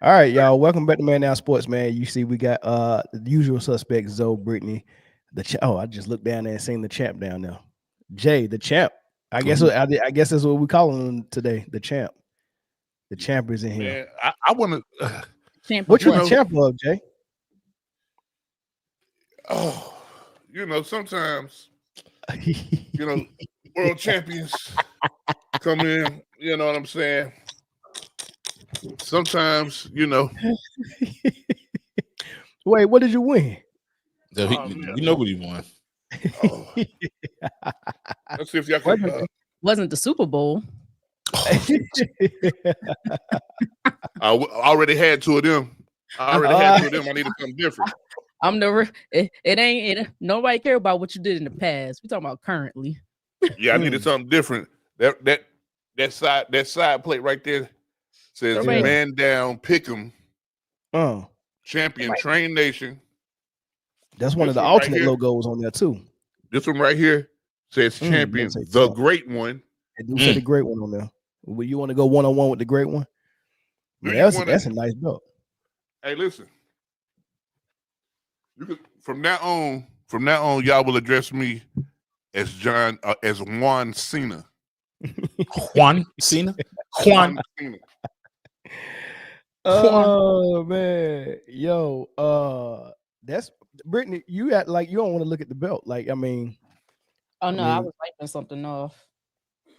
All right, y'all. Welcome back to Man Down Sports, man. You see, we got the usual suspects, Zoe, Britne, I just looked down there and seen the champ down there. Jay, the champ. I guess that's what we call him today. The champ. The champ is in here. Man, I want to. What you the champ of, Jay? Oh, sometimes, world champions come in. You know what I'm saying? Sometimes, Wait, what did you win? So you know what he won. Oh. Let's see if y'all can. Wasn't the Super Bowl? I already had two of them. I needed something different. Nobody care about what you did in the past. We're talking about currently. Yeah, I needed something different. That side plate right there says "Man Down, Pick 'em." Champion Train Nation. That's one of the alternate logos on there too. This one right here says Champion, the Great One. It do say the Great One on there. Well, you want to go 1-on-1 with the Great One? Yeah, that's a nice belt. Hey, listen. From now on, y'all will address me as Juan Cena. Juan Cena? Juan Cena. Oh man, yo, that's Britne. You act like you don't want to look at the belt. Like, I mean, I was wiping something off.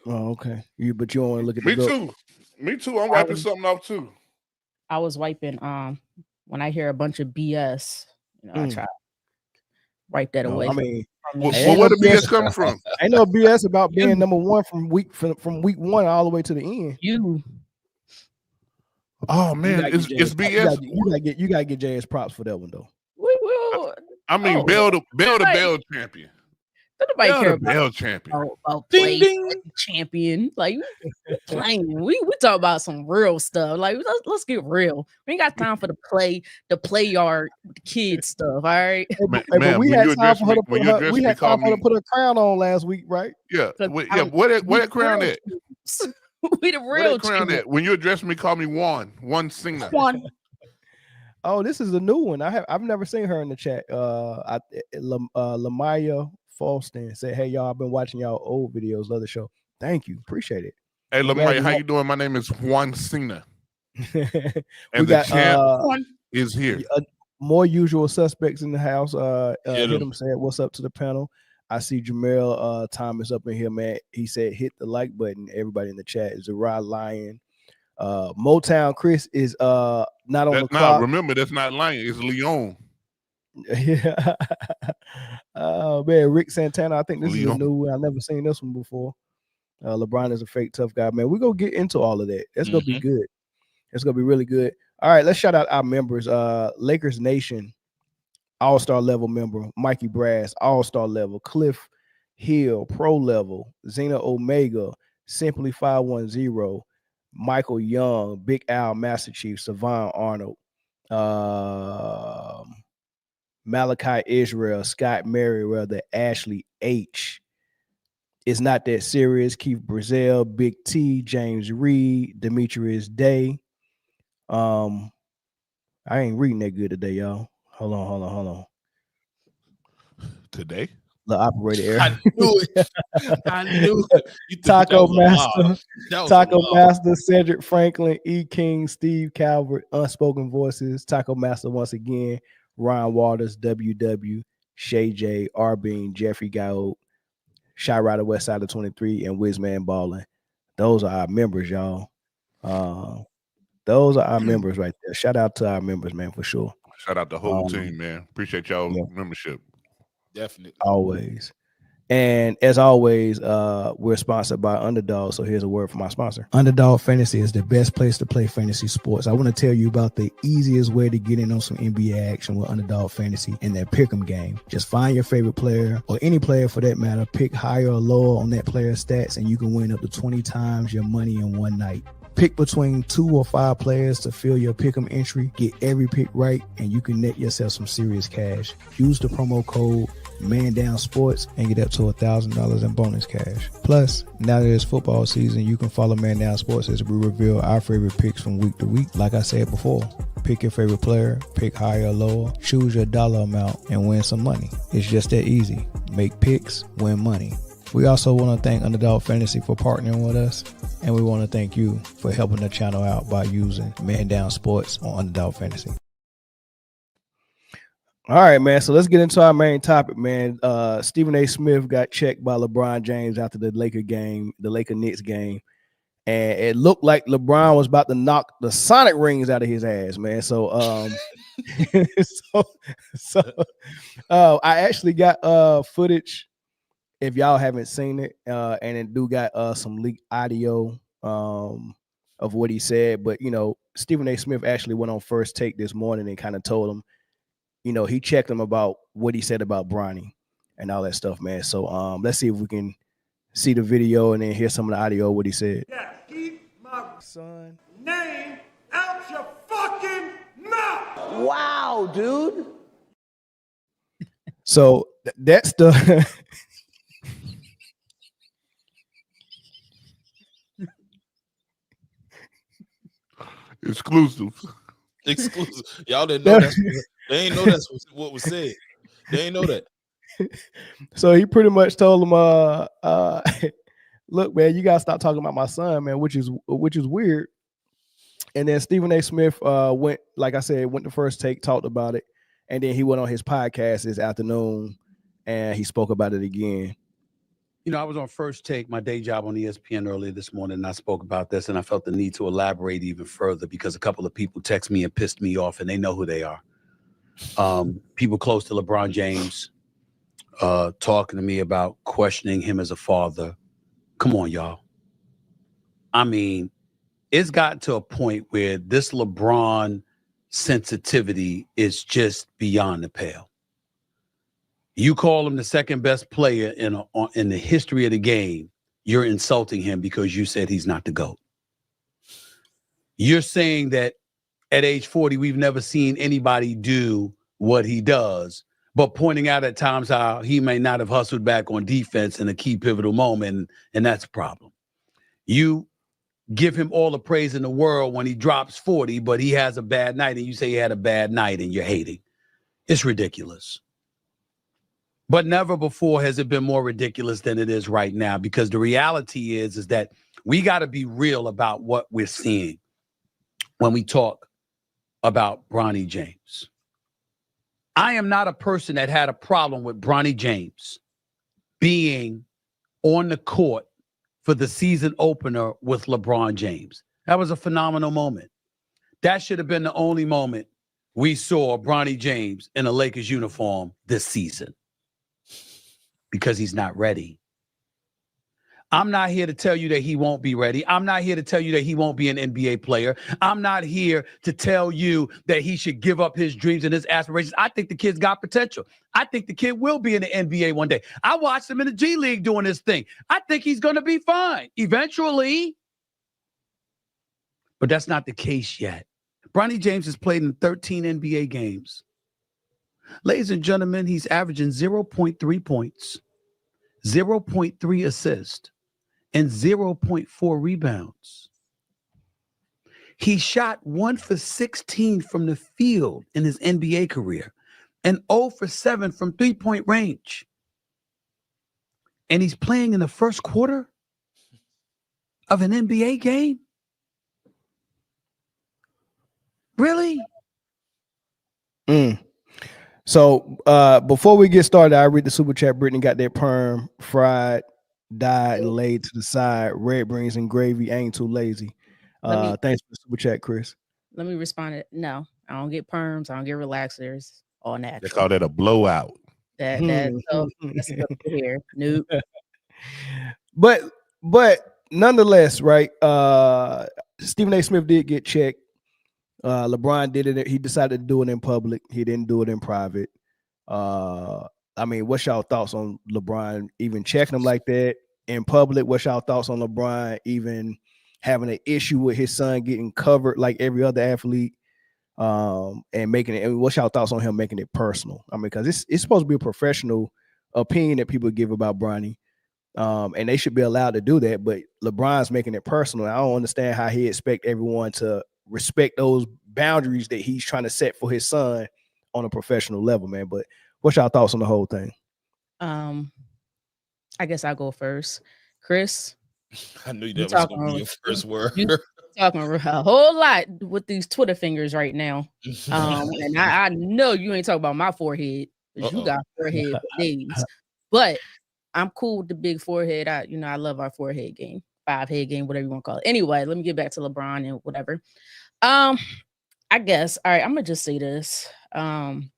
Oh, okay. But you don't want to look at the belt. Me too. I'm wiping something off too. I was wiping. When I hear a bunch of BS, I try to wipe that away. I mean, where the BS coming from? Ain't no BS about being number one from week one all the way to the end. Oh man, it's BS. You gotta get Jay's props for that one though. We will. I mean, Bell champion. Nobody care about champion. Champion. Like playing. We talk about some real stuff. Like let's get real. We ain't got time for the play yard kid stuff. All right. But we had time for her to put her crown on last week, right? Yeah. Where that crown at? We the real crown at. When you address me, call me Juan Cena. Juan. Oh, this is a new one. I've never seen her in the chat. Lamaya Falston said, "Hey y'all, I've been watching y'all old videos, love the show. Thank you, appreciate it." Hey Lamaya, how you doing? My name is Juan Cena, and the champ is here. More usual suspects in the house. Hit him said, "What's up to the panel?" I see Jamel Thomas up in here, man. He said, "Hit the like button." Everybody in the chat is Zerai Lion. Motown Chris is not on the clock. Remember, that's not Lion. It's Leon. Yeah. Oh man, Rick Santana. I think this is a new one. I've never seen this one before. LeBron is a fake tough guy, man. We're gonna get into all of that. It's gonna be good. It's gonna be really good. All right, let's shout out our members. Lakers Nation, all-star level member, Mikey Brass, all-star level, Cliff Hill, pro level, Xena Omega, Simply 510, Michael Young, Big Al Master Chief, Savon Arnold, Malachi Israel, Scott Merriweather, Ashley H. It's Not That Serious, Keith Brazil, Big T, James Reed, Demetrius Day. I ain't reading that good today, y'all. Hold on. Today? The operator area. I knew it. Taco Master, Cedric Franklin, E. King, Steve Calvert, Unspoken Voices, Taco Master once again, Ryan Waters, WW, Shay J, R Bean, Jeffrey Gaud, Shy Rider West Side of 23, and Wizman Ballin. Those are our members, y'all. Those are our members right there. Shout out to our members, man, for sure. Shout out the whole team, man. Appreciate y'all membership. Definitely. Always. And as always, we're sponsored by Underdog. So here's a word from my sponsor. Underdog Fantasy is the best place to play fantasy sports. I want to tell you about the easiest way to get in on some NBA action with Underdog Fantasy and their pick'em game. Just find your favorite player or any player for that matter, pick higher or lower on that player's stats, and you can win up to 20 times your money in one night. Pick between 2 or 5 players to fill your pick'em entry. Get every pick right, and you can net yourself some serious cash. Use the promo code ManDownSports and get up to $1,000 in bonus cash. Plus, now that it's football season, you can follow Man Down Sports as we reveal our favorite picks from week to week. Like I said before, pick your favorite player, pick higher or lower, choose your dollar amount, and win some money. It's just that easy. Make picks, win money. We also want to thank Underdog Fantasy for partnering with us, and we want to thank you for helping the channel out by using Man Down Sports on Underdog Fantasy. All right, man. So let's get into our main topic, man. Stephen A. Smith got checked by LeBron James after the Laker Knicks game, and it looked like LeBron was about to knock the Sonic rings out of his ass, man. So, I actually got footage. If y'all haven't seen it, and it do got some leaked audio of what he said, but Stephen A. Smith actually went on First Take this morning and kind of told him, he checked him about what he said about Bronny and all that stuff, man. So let's see if we can see the video and then hear some of the audio what he said. Yeah, keep my son name out your fucking mouth. Wow, dude. So that's the exclusive. Y'all didn't know that. They ain't know that's what was said. They ain't know that. So he pretty much told him, look, man, you gotta stop talking about my son, man, which is weird. And then Stephen A. Smith went to First Take, talked about it, and then he went on his podcast this afternoon and he spoke about it again. I was on First Take, my day job on ESPN earlier this morning, and I spoke about this, and I felt the need to elaborate even further because a couple of people text me and pissed me off, and they know who they are. People close to LeBron James talking to me about questioning him as a father. Come on, y'all. I mean, it's gotten to a point where this LeBron sensitivity is just beyond the pale. You call him the second best player in the history of the game, you're insulting him because you said he's not the GOAT. You're saying that at age 40, we've never seen anybody do what he does, but pointing out at times how he may not have hustled back on defense in a key pivotal moment, and that's a problem. You give him all the praise in the world when he drops 40, but he has a bad night, and you say he had a bad night, and you're hating. It's ridiculous. But never before has it been more ridiculous than it is right now, because the reality is that we got to be real about what we're seeing when we talk about Bronny James. I am not a person that had a problem with Bronny James being on the court for the season opener with LeBron James. That was a phenomenal moment. That should have been the only moment we saw Bronny James in a Lakers uniform this season. Because he's not ready. I'm not here to tell you that he won't be ready. I'm not here to tell you that he won't be an NBA player. I'm not here to tell you that he should give up his dreams and his aspirations. I think the kid's got potential. I think the kid will be in the NBA one day. I watched him in the G League doing this thing. I think he's going to be fine eventually. But that's not the case yet. Bronny James has played in 13 NBA games. Ladies and gentlemen, he's averaging 0.3 points, 0.3 assists, and 0.4 rebounds. He shot 1 for 16 from the field in his NBA career and 0 for 7 from three-point range. And he's playing in the first quarter of an NBA game? Really? So before we get started, I read the super chat. Britne got that perm fried, dyed, and laid to the side. Red beans and gravy. Ain't too lazy. Thanks for the super chat, Chris. Let me respond to no. I don't get perms. I don't get relaxers. All natural. They call that a blowout. That's here. Nope. But nonetheless, right? Stephen A. Smith did get checked. LeBron did it. He decided to do it in public. He didn't do it in private. I mean, what's y'all thoughts on LeBron even checking him like that in public? What's y'all thoughts on LeBron even having an issue with his son getting covered like every other athlete, and making it. And what's y'all thoughts on him making it personal? I mean, because it's supposed to be a professional opinion that people give about Bronny, and they should be allowed to do that. But LeBron's making it personal. I don't understand how he expect everyone to respect those boundaries that he's trying to set for his son on a professional level, man. But what's y'all thoughts on the whole thing? I guess I'll go first. Chris, I knew that was going to be your first word. You talking a whole lot with these Twitter fingers right now. And I know you ain't talking about my forehead, because you got forehead for days. But I'm cool with the big forehead. I love our forehead game, 5-head game, whatever you want to call it. Anyway, let me get back to LeBron and whatever. I guess, all right, I'm gonna just say this. And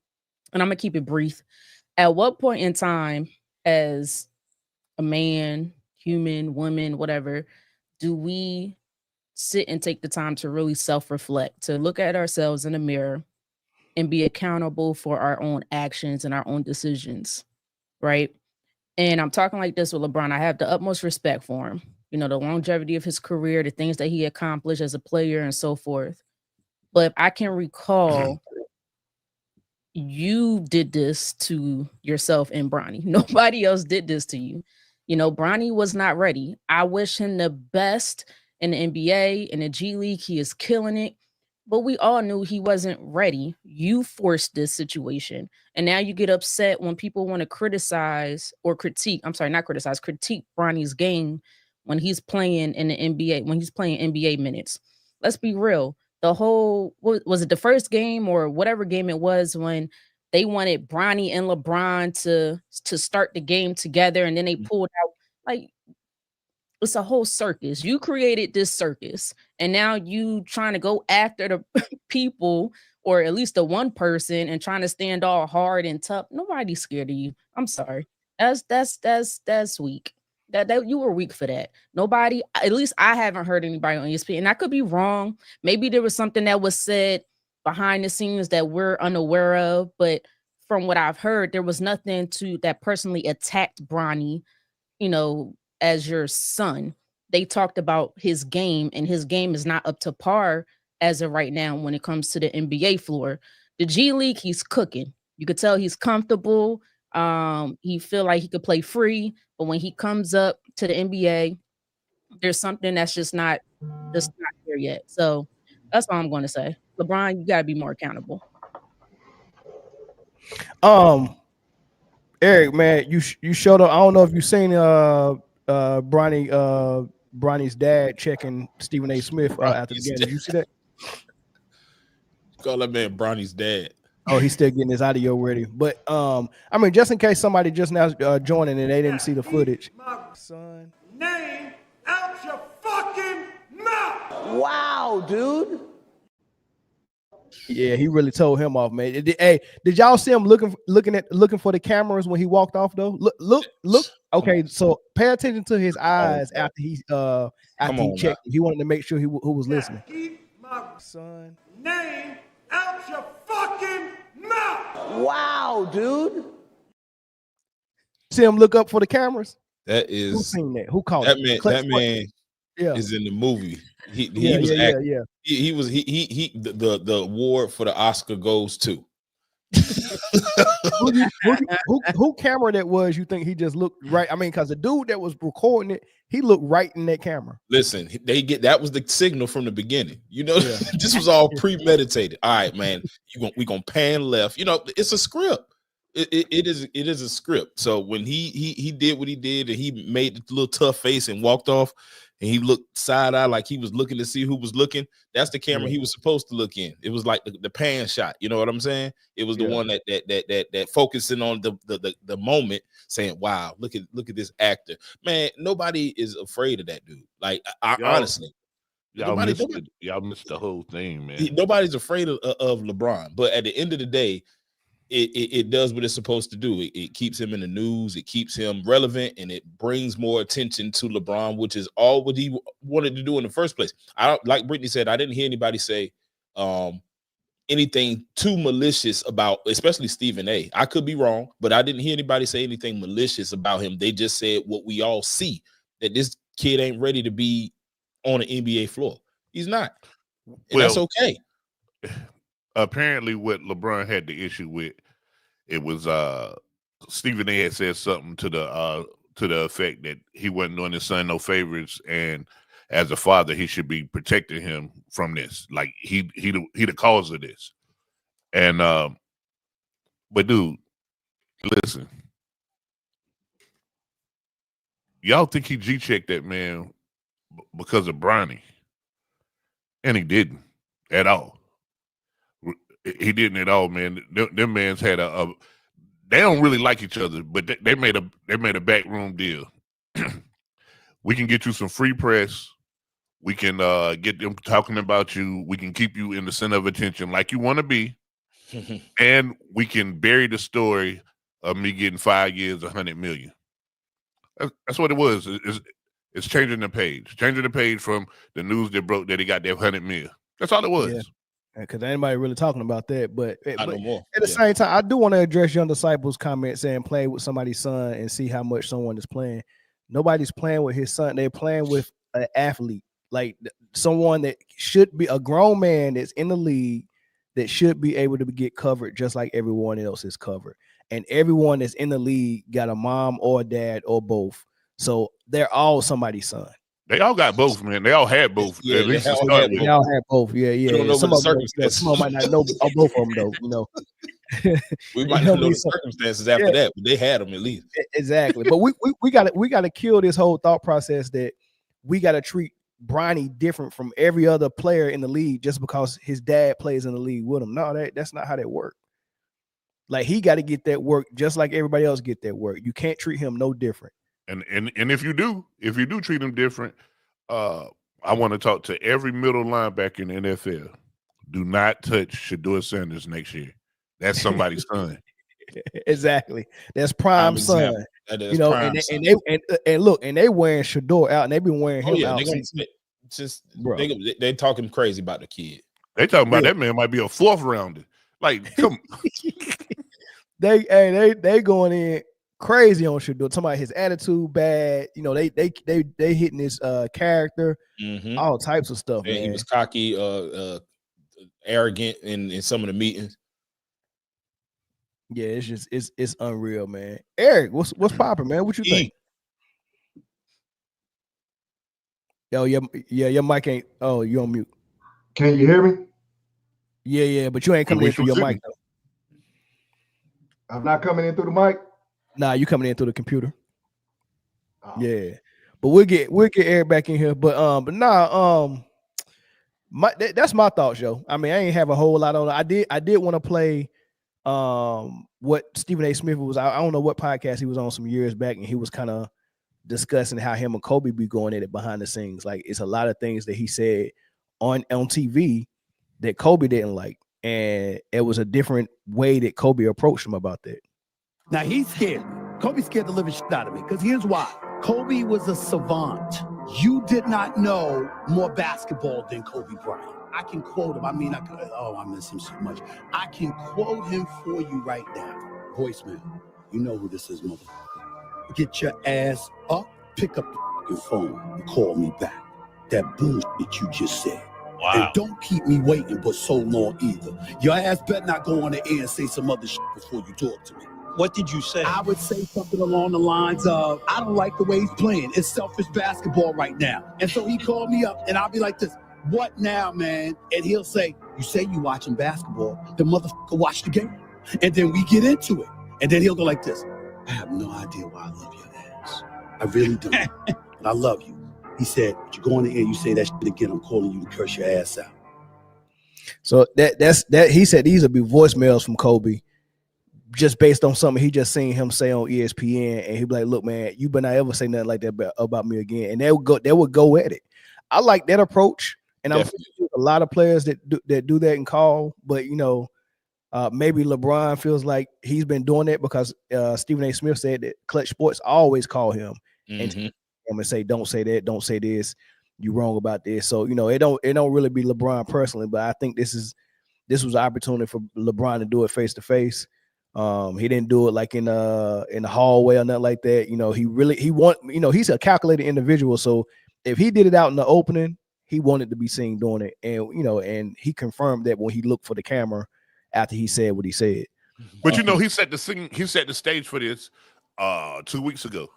I'm gonna keep it brief. At what point in time, as a man, human, woman, whatever, do we sit and take the time to really self-reflect, to look at ourselves in the mirror and be accountable for our own actions and our own decisions, right? And I'm talking like this with LeBron. I have the utmost respect for him. The longevity of his career, the things that he accomplished as a player and so forth. But I can recall you did this to yourself and Bronny. Nobody else did this to you. Bronny was not ready. I wish him the best in the NBA, in the G League. He is killing it. But we all knew he wasn't ready. You forced this situation. And now you get upset when people want to criticize or critique. I'm sorry, not criticize, critique Bronny's game when he's playing in the NBA, when he's playing NBA minutes. Let's be real. The whole, was it the first game or whatever game it was, when they wanted Bronny and LeBron to start the game together, and then they pulled out, like, it's a whole circus. You created this circus, and now you trying to go after the people, or at least the one person, and trying to stand all hard and tough. Nobody's scared of you. I'm sorry. That's weak. That you were weak for that. Nobody, at least I haven't heard anybody on ESPN, and I could be wrong. Maybe there was something that was said behind the scenes that we're unaware of, but from what I've heard, there was nothing that personally attacked Bronny, as your son. They talked about his game, and his game is not up to par as of right now when it comes to the NBA floor. The G League, he's cooking. You could tell he's comfortable. He feel like he could play free, but when he comes up to the NBA, there's something that's just not here yet. So that's all I'm going to say. LeBron, you got to be more accountable. Eric, man, you showed up. I don't know if you've seen Bronny's dad checking Stephen A. Smith after the game. Did you see that? Call that man Bronny's dad. Oh, he's still getting his audio ready. But I mean, just in case somebody just now joining and they didn't see the footage. Son, name out your fucking mouth. Wow, dude. Yeah, he really told him off, man. Hey, did y'all see him looking for the cameras when he walked off though? Look. Okay, so pay attention to his eyes after he checked. He wanted to make sure who was listening. Keep my son, name out your fucking mouth. Wow, dude. See him look up for the camears? That is, who seen that? Who called that it? man? That man is in the movie. He was acting. The award for the Oscar goes to who camera that was. You think he just looked right? I mean, because the dude that was recording it, he looked right in that camera. Listen, that was the signal from the beginning. This was all premeditated. All right, man, we gonna pan left. It's a script. It is a script. So when he did what he did, and he made the little tough face and walked off, and he looked side eye like he was looking to see who was looking. That's the camera he was supposed to look in. It was like the pan shot. You know what I'm saying? It was the one that focusing on the moment, saying, "Wow, look at this actor." Man, nobody is afraid of that dude. Like, honestly, y'all missed the whole thing, man. Nobody's afraid of LeBron, but at the end of the day, it does what it's supposed to do. It keeps him in the news. It keeps him relevant, and it brings more attention to LeBron, which is all what he wanted to do in the first place. Like Britne said, I didn't hear anybody say anything too malicious about, especially Stephen A. I could be wrong, but I didn't hear anybody say anything malicious about him. They just said what we all see, that this kid ain't ready to be on an NBA floor. He's not. And well, that's okay. Apparently, what LeBron had the issue with, it was Stephen A had said something to the effect that he wasn't doing his son no favors, and as a father, he should be protecting him from this. Like he the cause of this. And but dude, listen, y'all think he G-checked that man because of Bronny, and he didn't at all. He didn't at all, man. Them man's had a they don't really like each other, but they made a backroom deal. We can get you some free press. We can get them talking about you. We can keep you in the center of attention like you want to be. And we can bury the story of me getting 5 years, $100 million. That's what it was. It's changing the page from the news that broke that he got that $100 million. That's all it was. Yeah. Because anybody really talking about that, but no more. At the same time, I do want to address Young Disciples' comment saying play with somebody's son and see how much someone is playing. Nobody's playing with his son. They're playing with an athlete, like someone that should be a grown man that's in the league that should be able to get covered just like everyone else is covered. And everyone that's in the league got a mom or a dad or both. So they're all somebody's son. They all got both, man. They all had both. Yeah, at least they all had both. Yeah. We don't know some the of them, circumstances. some might not know both of them though. You know, we might not know the circumstances after that, but they had them at least. Exactly. But we got to kill this whole thought process that we got to treat Bronny different from every other player in the league just because his dad plays in the league with him. No, that's not how that works. Like he got to get that work just like everybody else get that work. You can't treat him no different. And if you do treat him different, I want to talk to every middle linebacker in the NFL. Do not touch Shedeur Sanders next year. That's somebody's son. Exactly. That's prime son. You know, and look, and they wearing Shedeur out, and they've been wearing him out. They talking crazy about the kid. They talking about that man might be a fourth rounder. Like, come they going in crazy on Shedeur, talking about his attitude bad. You know, they hitting his character, all types of stuff. And man. He was cocky, arrogant in some of the meetings. Yeah, it's just it's unreal, man. Eric, what's popping, man? What you think? Yo, your mic ain't. Oh, you on mute. Can you hear me? Yeah, but you ain't coming in through your mic though. I'm not coming in through the mic. Nah, you coming in through the computer. Oh. Yeah, but we'll get Eric back in here. But that's my thoughts, yo. I mean, I ain't have a whole lot on it. I did want to play what Stephen A. Smith was. I don't know what podcast he was on some years back, and he was kind of discussing how him and Kobe be going at it behind the scenes. Like it's a lot of things that he said on TV that Kobe didn't like, and it was a different way that Kobe approached him about that. Now he's scared. Kobe's scared the living shit out of me because here's why. Kobe was a savant. You did not know more basketball than Kobe Bryant. I can quote him. I miss him so much. I can quote him for you right now. Voicemail. You know who this is, motherfucker. Get your ass up, pick up the phone, and call me back. That bullshit you just said. Wow. And don't keep me waiting but so long either. Your ass better not go on the air and say some other shit before you talk to me. What did you say? I would say something along the lines of, I don't like the way he's playing. It's selfish basketball right now. And so he called me up and I'll be like this, what now, man? And he'll say, you say you watching basketball, the motherfucker watch the game. And then we get into it. And then he'll go like this, I have no idea why I love your ass. I really don't. But I love you. He said, but you go on the air, you say that shit again, I'm calling you to curse your ass out. So that's he said these will be voicemails from Kobe just based on something he just seen him say on ESPN, and he'd be like, look, man, you better not ever say nothing like that about me again. And they would go at it. I like that approach, and I'm a lot of players that do that and call, but you know, maybe LeBron feels like he's been doing it because Stephen A. Smith said that Clutch Sports always call him and say, don't say that, don't say this, you wrong about this. So you know, it don't really be LeBron personally, but I think this was an opportunity for LeBron to do it face to face. He didn't do it like in the hallway or nothing like that. You know, he's a calculated individual, so if he did it out in the opening, he wanted to be seen doing it, and and he confirmed that when he looked for the camera after he said what he said. But he set the stage for this 2 weeks ago.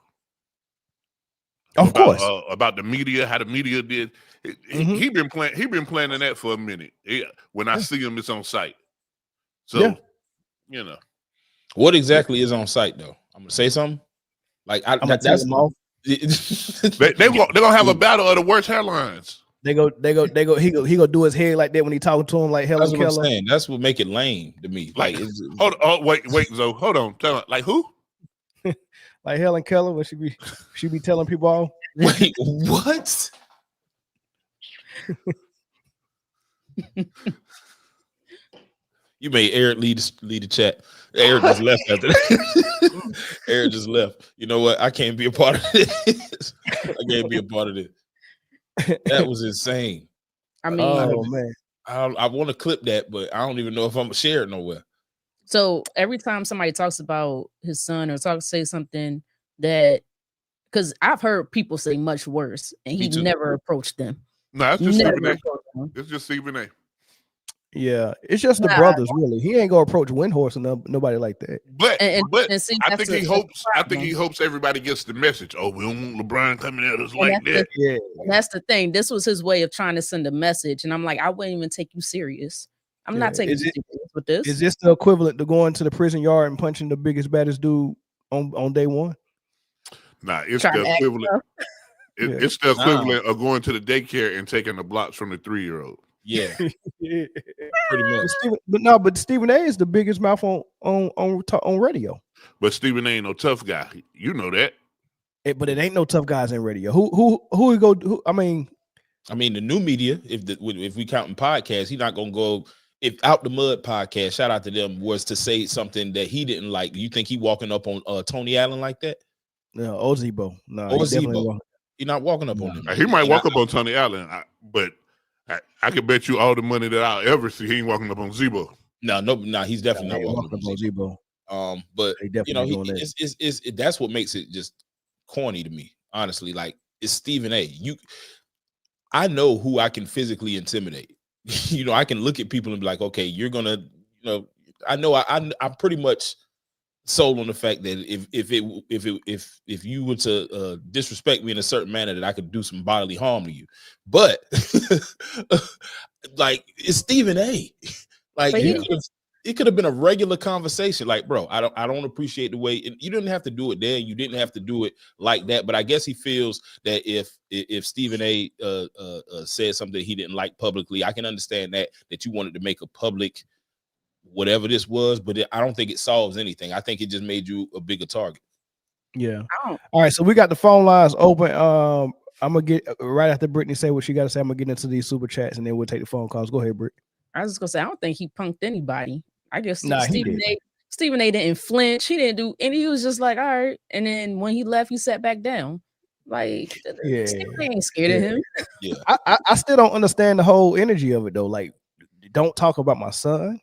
Of course, about the media, how the media did. He been planning that for a minute. When I see him, it's on site. So what exactly is on site though? I'm gonna say something. Like I'm gonna tell them off. They're gonna have a battle of the worst hairlines. He go do his head like that when he talking to him like Helen Keller. That's what I'm saying. That's what make it lame to me. Like wait, Zoe, hold on. Tell like who? Like Helen Keller when she be telling people off. Wait, what? You made Eric lead the chat. Eric just left after that. Eric just left. You know what? I can't be a part of this. I can't be a part of it. That was insane. I mean, man, I want to clip that, but I don't even know if I'm gonna share it nowhere. So every time somebody talks about his son or say something that, because I've heard people say much worse, and he never approached them. No, it's just Stephen A. It's just Stephen A. Yeah, it's just the brothers, really. He ain't gonna approach Windhorse or nobody like that. But see, I think he hopes everybody gets the message. Oh, we don't want LeBron coming at us like that. Yeah, that's the thing. This was his way of trying to send a message, and I'm like, I wouldn't even take you serious. I'm not taking you serious with this. Is this the equivalent to going to the prison yard and punching the biggest, baddest dude on day one? Nah, it's the equivalent. It's the equivalent of going to the daycare and taking the blocks from the 3-year-old. Yeah, pretty much. But Stephen A is the biggest mouth on radio. But Stephen A ain't no tough guy. You know that. But it ain't no tough guys in radio. Who go? I mean, the new media. If we count in podcasts, he's not gonna go. If Out the Mud podcast, shout out to them, was to say something that he didn't like. Do you think he walking up on Tony Allen like that? No, Ozebo. No, Ozebo. He's not walking up on him. He might walk up on Tony Allen, but I can bet you all the money that I'll ever see, he ain't walking up on Zebo. No, he's definitely not walking up on Zebo. But that's what makes it just corny to me, honestly. Like, it's Stephen A. I know who I can physically intimidate. I can look at people and be like, okay, you're gonna, I know I'm pretty much sold on the fact that if you were to disrespect me in a certain manner, that I could do some bodily harm to you. But like, it's Stephen A. Like, it could have been a regular conversation. Like, bro, I don't appreciate the way, and you didn't have to do it there. You didn't have to do it like that. But I guess he feels that if Stephen A. Said something he didn't like publicly, I can understand that you wanted to make a public whatever this was, but I don't think it solves anything. I think it just made you a bigger target. Yeah. All right, so we got the phone lines open. I'm gonna get right after Britne say what she got to say. I'm gonna get into these super chats and then we'll take the phone calls. Go ahead, Britt. I was just gonna say, I don't think he punked anybody. I guess Stephen A didn't flinch. He didn't do any. He was just like, all right. And then when he left, he sat back down. Like, Stephen A ain't scared of him. Yeah. I still don't understand the whole energy of it though. Like, don't talk about my son.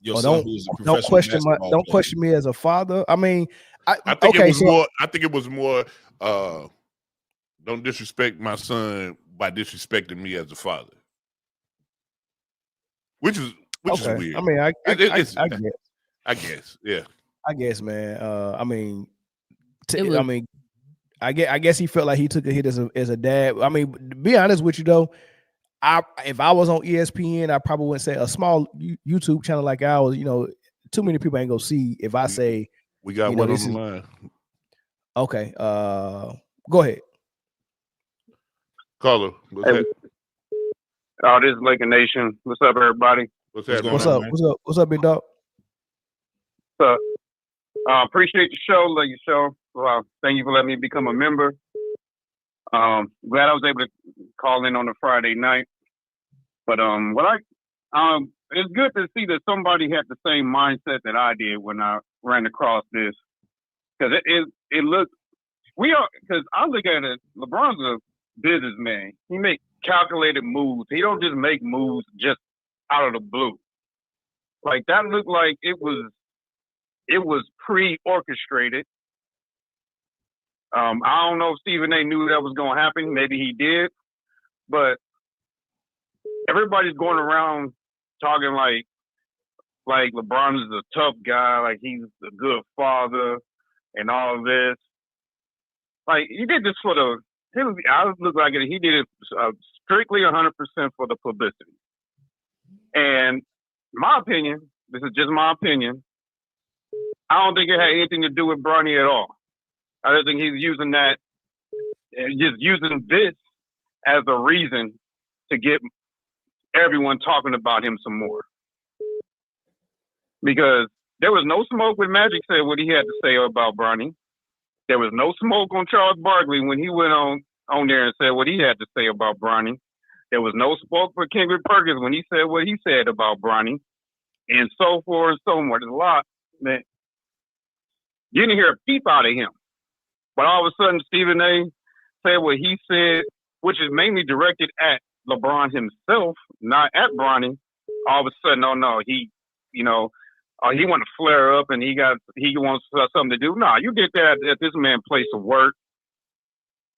Don't question me as a father. I mean, I think it was more. Don't disrespect my son by disrespecting me as a father, which is weird. I mean, I guess. I guess, yeah. I guess, man. I guess he felt like he took a hit as a dad. I mean, to be honest with you though, if I was on ESPN, I probably wouldn't say a small YouTube channel like ours. Too many people ain't gonna see if I say we got one on the line. Okay, go ahead. Caller, this is Laker Nation. What's up, everybody? What's up? What's up, big dog? What's up? Appreciate the show. Love your show. Thank you for letting me become a member. Glad I was able to call in on a Friday night. But it's good to see that somebody had the same mindset that I did when I ran across this. Because it looks, because I look at it, LeBron's a businessman. He makes calculated moves. He don't just make moves just out of the blue. Like, that looked like it was pre-orchestrated. I don't know if Stephen A. knew that was going to happen. Maybe he did. But everybody's going around talking like LeBron is a tough guy, like he's a good father and all of this. Like, he did this for the – I look like it. He did it strictly 100% for the publicity. And my opinion, this is just my opinion, I don't think it had anything to do with Bronny at all. I don't think he's using that, just using this as a reason to get everyone talking about him some more. Because there was no smoke when Magic said what he had to say about Bronny. There was no smoke on Charles Barkley when he went on there and said what he had to say about Bronny. There was no smoke for Kendrick Perkins when he said what he said about Bronny, and so forth and so on. There's a lot, man. You didn't hear a peep out of him. But all of a sudden, Stephen A. said what he said, which is mainly directed at LeBron himself, not at Bronny. All of a sudden, oh no, he want to flare up and he wants something to do. No, you get that at this man's place of work.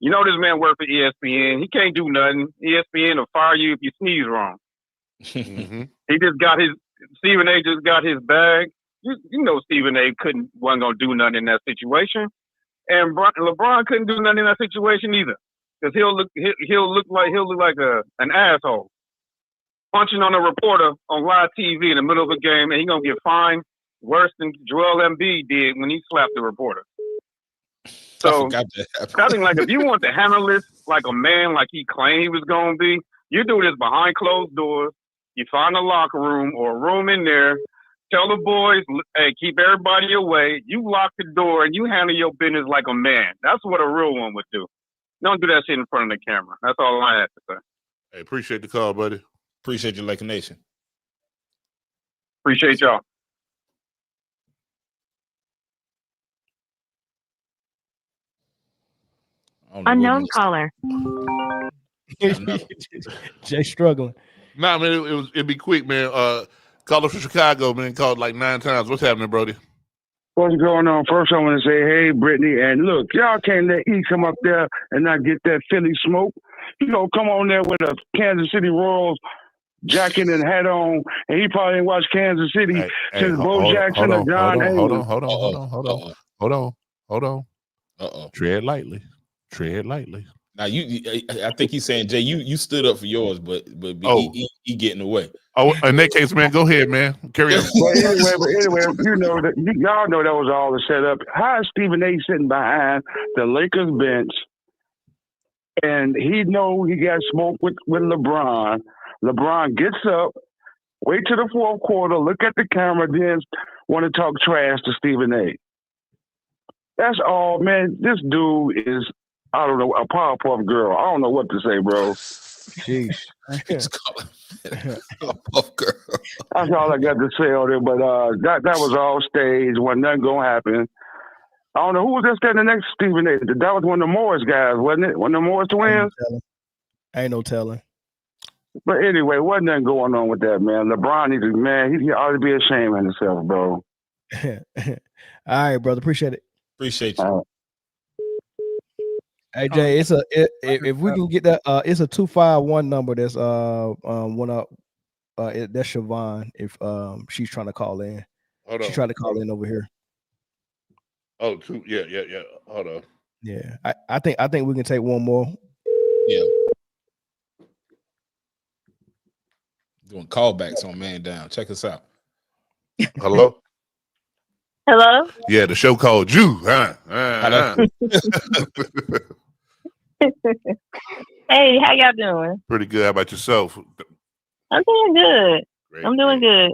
You know this man worked for ESPN. He can't do nothing. ESPN will fire you if you sneeze wrong. Mm-hmm. Stephen A. just got his bag. You know Stephen A. wasn't gonna do nothing in that situation, and LeBron couldn't do nothing in that situation either, because he'll look like an asshole punching on a reporter on live TV in the middle of a game, and he's gonna get fined worse than Joel Embiid did when he slapped the reporter. So I think, like, if you want to handle this like a man, like he claimed he was gonna be, you do this behind closed doors. You find a locker room or a room in there. Tell the boys, hey, keep everybody away. You lock the door and you handle your business like a man. That's what a real one would do. Don't do that shit in front of the camera. That's all I have to say. Hey, appreciate the call, buddy. Appreciate you, Laker Nation. Appreciate y'all. Unknown caller. Jay struggling. Nah, man, it'd be quick, man. Caller from Chicago, man, called like 9 times. What's happening, Brody? What's going on? First, I want to say, hey, Britne, and look, y'all can't let E come up there and not get that Philly smoke. You know, come on there with a Kansas City Royals jacket and hat on, and he probably ain't watched Kansas City since Bo Jackson or John Hayward. Hold on. Tread lightly. Now I think he's saying, Jay, you stood up for yours, but he getting away. Oh, in that case, man, go ahead, man. Carry on. But anyway, you know that y'all know that was all a setup. How is Stephen A. sitting behind the Lakers bench, and he know he got smoked with LeBron? LeBron gets up, wait till the fourth quarter, look at the camera, then want to talk trash to Stephen A. That's all, man. This dude is, I don't know, a Powerpuff Girl. I don't know what to say, bro. Jeez. Powerpuff Girl. That's all I got to say on it. But that was all staged. Wasn't nothing gonna happen. I don't know who was that standing next to Stephen A. That was one of the Morris guys, wasn't it? One of the Morris twins. Ain't no telling. But anyway, wasn't nothing going on with that, man. LeBron, he ought to be ashamed of himself, bro. All right, brother. Appreciate it. Appreciate you. Hey Jay, if we can get that, it's a 251 number. That's one up. That's Siobhan. If she's trying to call in, she's trying to call in over here. Oh, yeah. Hold on. Yeah, I think we can take one more. Yeah. Doing callbacks on Man Down. Check us out. Hello. Hello? Yeah, the show called you. Hey, how y'all doing? Pretty good. How about yourself? I'm doing good. Great, I'm doing good.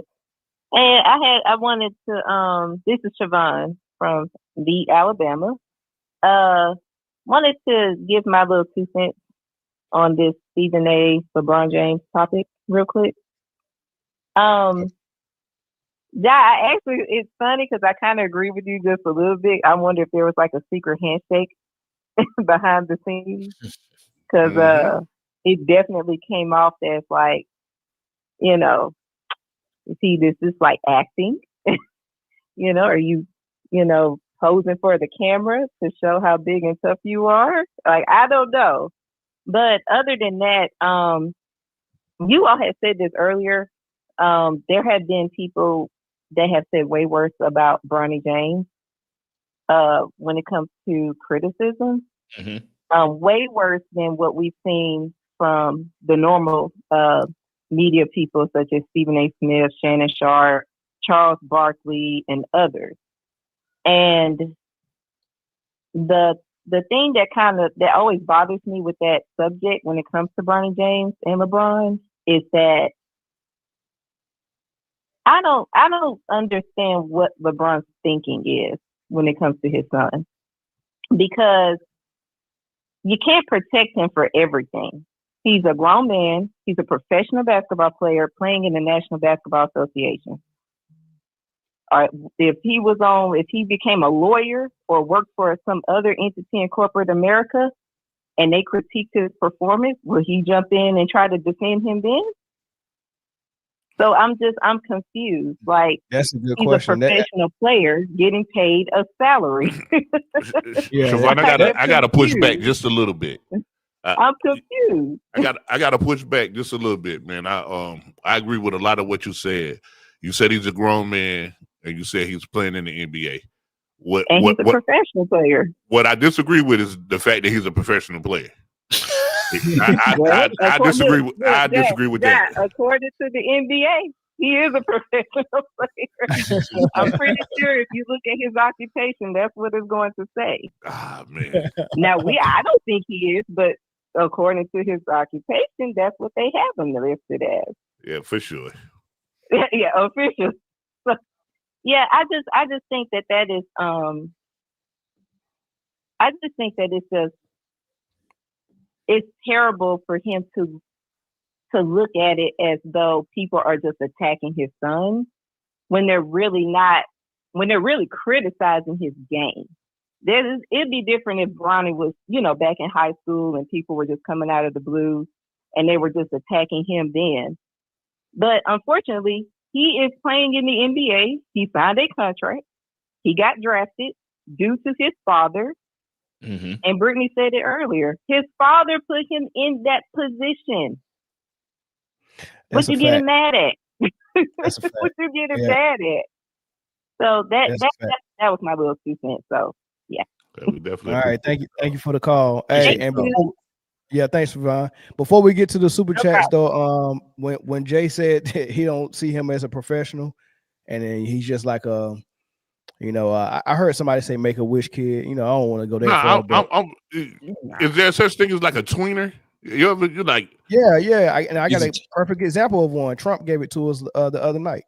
And I wanted to this is Siobhan from the Alabama. Wanted to give my little 2 cents on this Stephen A. LeBron James topic real quick. Yeah, actually, it's funny because I kind of agree with you just a little bit. I wonder if there was like a secret handshake behind the scenes, because it definitely came off as like, see, this is like acting, are you posing for the camera to show how big and tough you are. Like, I don't know. But other than that, you all had said this earlier. There have been people that have said way worse about Bronny James when it comes to criticism. Way worse than what we've seen from the normal media people such as Stephen A. Smith, Shannon Sharp, Charles Barkley, and others. And the thing that always bothers me with that subject when it comes to Bronny James and LeBron is that I don't understand what LeBron's thinking is when it comes to his son, because you can't protect him for everything. He's a grown man. He's a professional basketball player playing in the National Basketball Association. If he became a lawyer or worked for some other entity in corporate America and they critiqued his performance, will he jump in and try to defend him then? So I'm confused. Like, that's a good he's question. a professional player getting paid a salary. Siobhan, I gotta push back just a little bit. I'm confused. I gotta push back just a little bit, man. I agree with a lot of what you said. You said he's a grown man, and you said he's playing in the NBA. He's a professional player. What I disagree with is the fact that he's a professional player. I disagree with that. According to the NBA, he is a professional player. I'm pretty sure if you look at his occupation, that's what it's going to say. Ah, man. Now, I don't think he is, but according to his occupation, that's what they have him listed as. Yeah, for sure. Yeah, official. So, yeah, I just think that is I just think that it's terrible for him to look at it as though people are just attacking his son when they're really not, when they're really criticizing his game. It'd be different if Bronny was, back in high school and people were just coming out of the blue and they were just attacking him then. But unfortunately, he is playing in the NBA. He signed a contract. He got drafted due to his father. Mm-hmm. And Britne said it earlier. His father put him in that position. What you getting mad at? What you getting mad at? So that was my little 2 cents. So yeah. Definitely. All right, thank you for the call. Hey, and thanks, Ron. Before we get to the super chats, though, when Jay said that he don't see him as a professional, and then he's just like I heard somebody say make a wish kid. I don't want to go there. Is there such thing as like a tweener? You're like, yeah. I got a perfect example of one. Trump gave it to us the other night.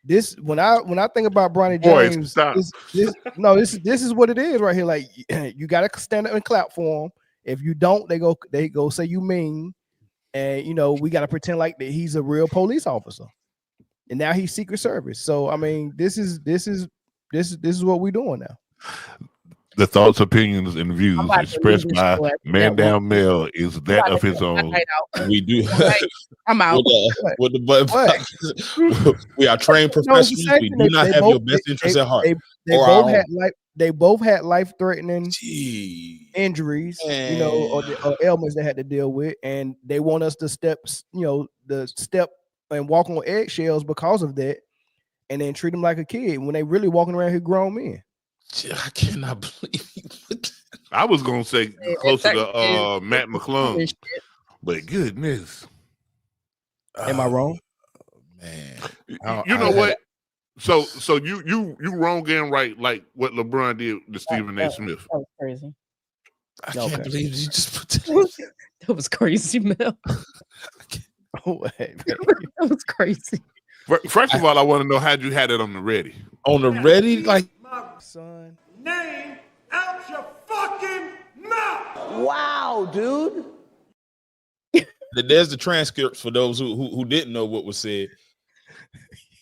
This when I think about Bronny James, this is what it is right here. Like, you got to stand up and clap for him. If you don't, they go say you mean, and we got to pretend like that he's a real police officer, and now he's Secret Service. So I mean, this is what we're doing now. The thoughts, opinions, and views expressed by Man Down Male is that of his own. We do. I'm out. With the we are trained professionals. We do not have your best interests at heart. They both had life-threatening injuries, or ailments they had to deal with, and they want us to step and walk on eggshells because of that, and then treat them like a kid when they really walking around here grown men. I cannot believe it. I was gonna say closer to Matt McClung, but goodness, am I wrong? Man, you know what? So you wrong and right, like what LeBron did to Stephen A. Smith. That was crazy. I can't believe you just put that. That was crazy, Mel. That was crazy. First of all, I want to know how'd you had it on the ready? On the ready, like son, name out your fucking mouth. Wow, dude. There's the transcripts for those who didn't know what was said.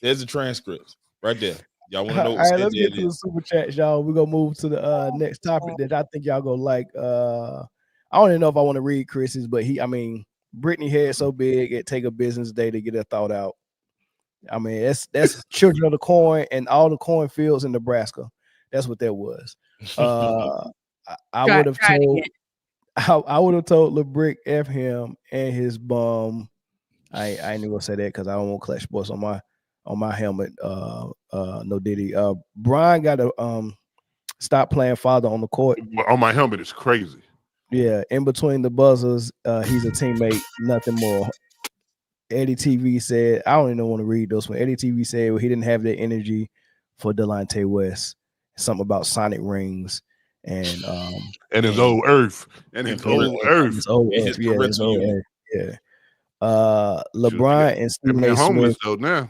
There's the transcripts right there. Y'all want to know? All right, let's get to the super chat, y'all. We're gonna move to the next topic that I think y'all gonna like. I don't even know if I want to read Chris's, but Britne head so big it take a business day to get her thought out. I mean, that's children of the corn and all the cornfields in Nebraska. That's what that was. I would have told. I would have told LeBrick F him and his bum. I ain't even gonna say that because I don't want Clash Sports on my helmet. No Diddy. Brian got to stop playing father on the court. On my helmet, it's crazy. Yeah, in between the buzzers, he's a teammate, nothing more. Eddie TV said, I don't even want to read this one. Eddie TV said, well, he didn't have that energy for Delonte West. Something about Sonic rings and his old earth. And his old earth. His old earth. Yeah, his old earth. Yeah. LeBron and Stephen A. Smith now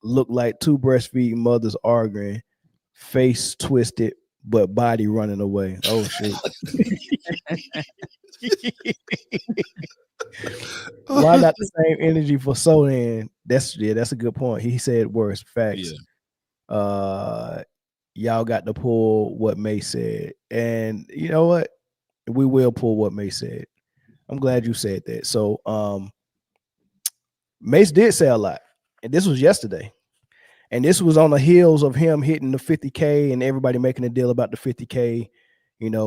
look like two breastfeeding mothers arguing, face twisted, but body running away. Oh shit. Why not the same energy for Sodan? That's a good point. He said worse. Facts. Yeah. Y'all got to pull what May said. And you know what? We will pull what May said. I'm glad you said that. So Mace did say a lot. And this was yesterday. And this was on the heels of him hitting the 50K and everybody making a deal about the 50K,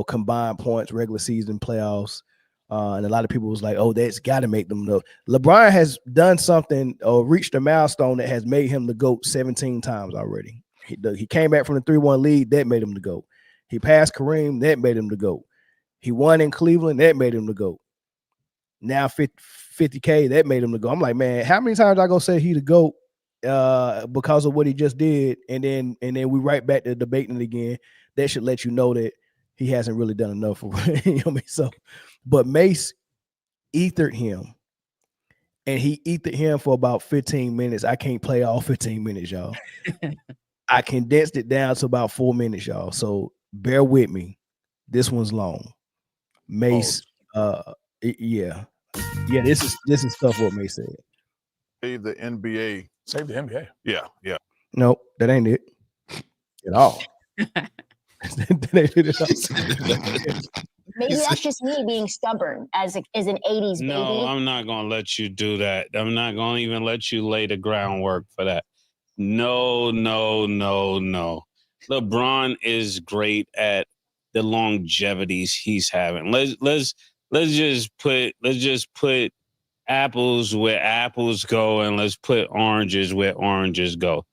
combined points, regular season, playoffs. And a lot of people was like, oh, that's got to make them the. LeBron has done something or reached a milestone that has made him the GOAT 17 times already. He came back from the 3-1 lead. That made him the GOAT. He passed Kareem. That made him the GOAT. He won in Cleveland. That made him the GOAT. Now 50K. That made him the GOAT. I'm like, man, how many times I go say he the GOAT because of what he just did? And then we right back to debating it again. That should let you know that he hasn't really done enough for So, but Mace ethered him. And he ethered him for about 15 minutes. I can't play all 15 minutes, y'all. I condensed it down to about 4 minutes, y'all. So bear with me. This one's long. Mace, yeah. This is stuff what Mace said. Save the NBA. Save the NBA. Yeah. Nope, that ain't it at all. Maybe that's just me being stubborn as an 80s baby. No, I'm not going to let you do that. I'm not going to even let you lay the groundwork for that. No. LeBron is great at the longevities he's having. Let's just put apples where apples go, and let's put oranges where oranges go.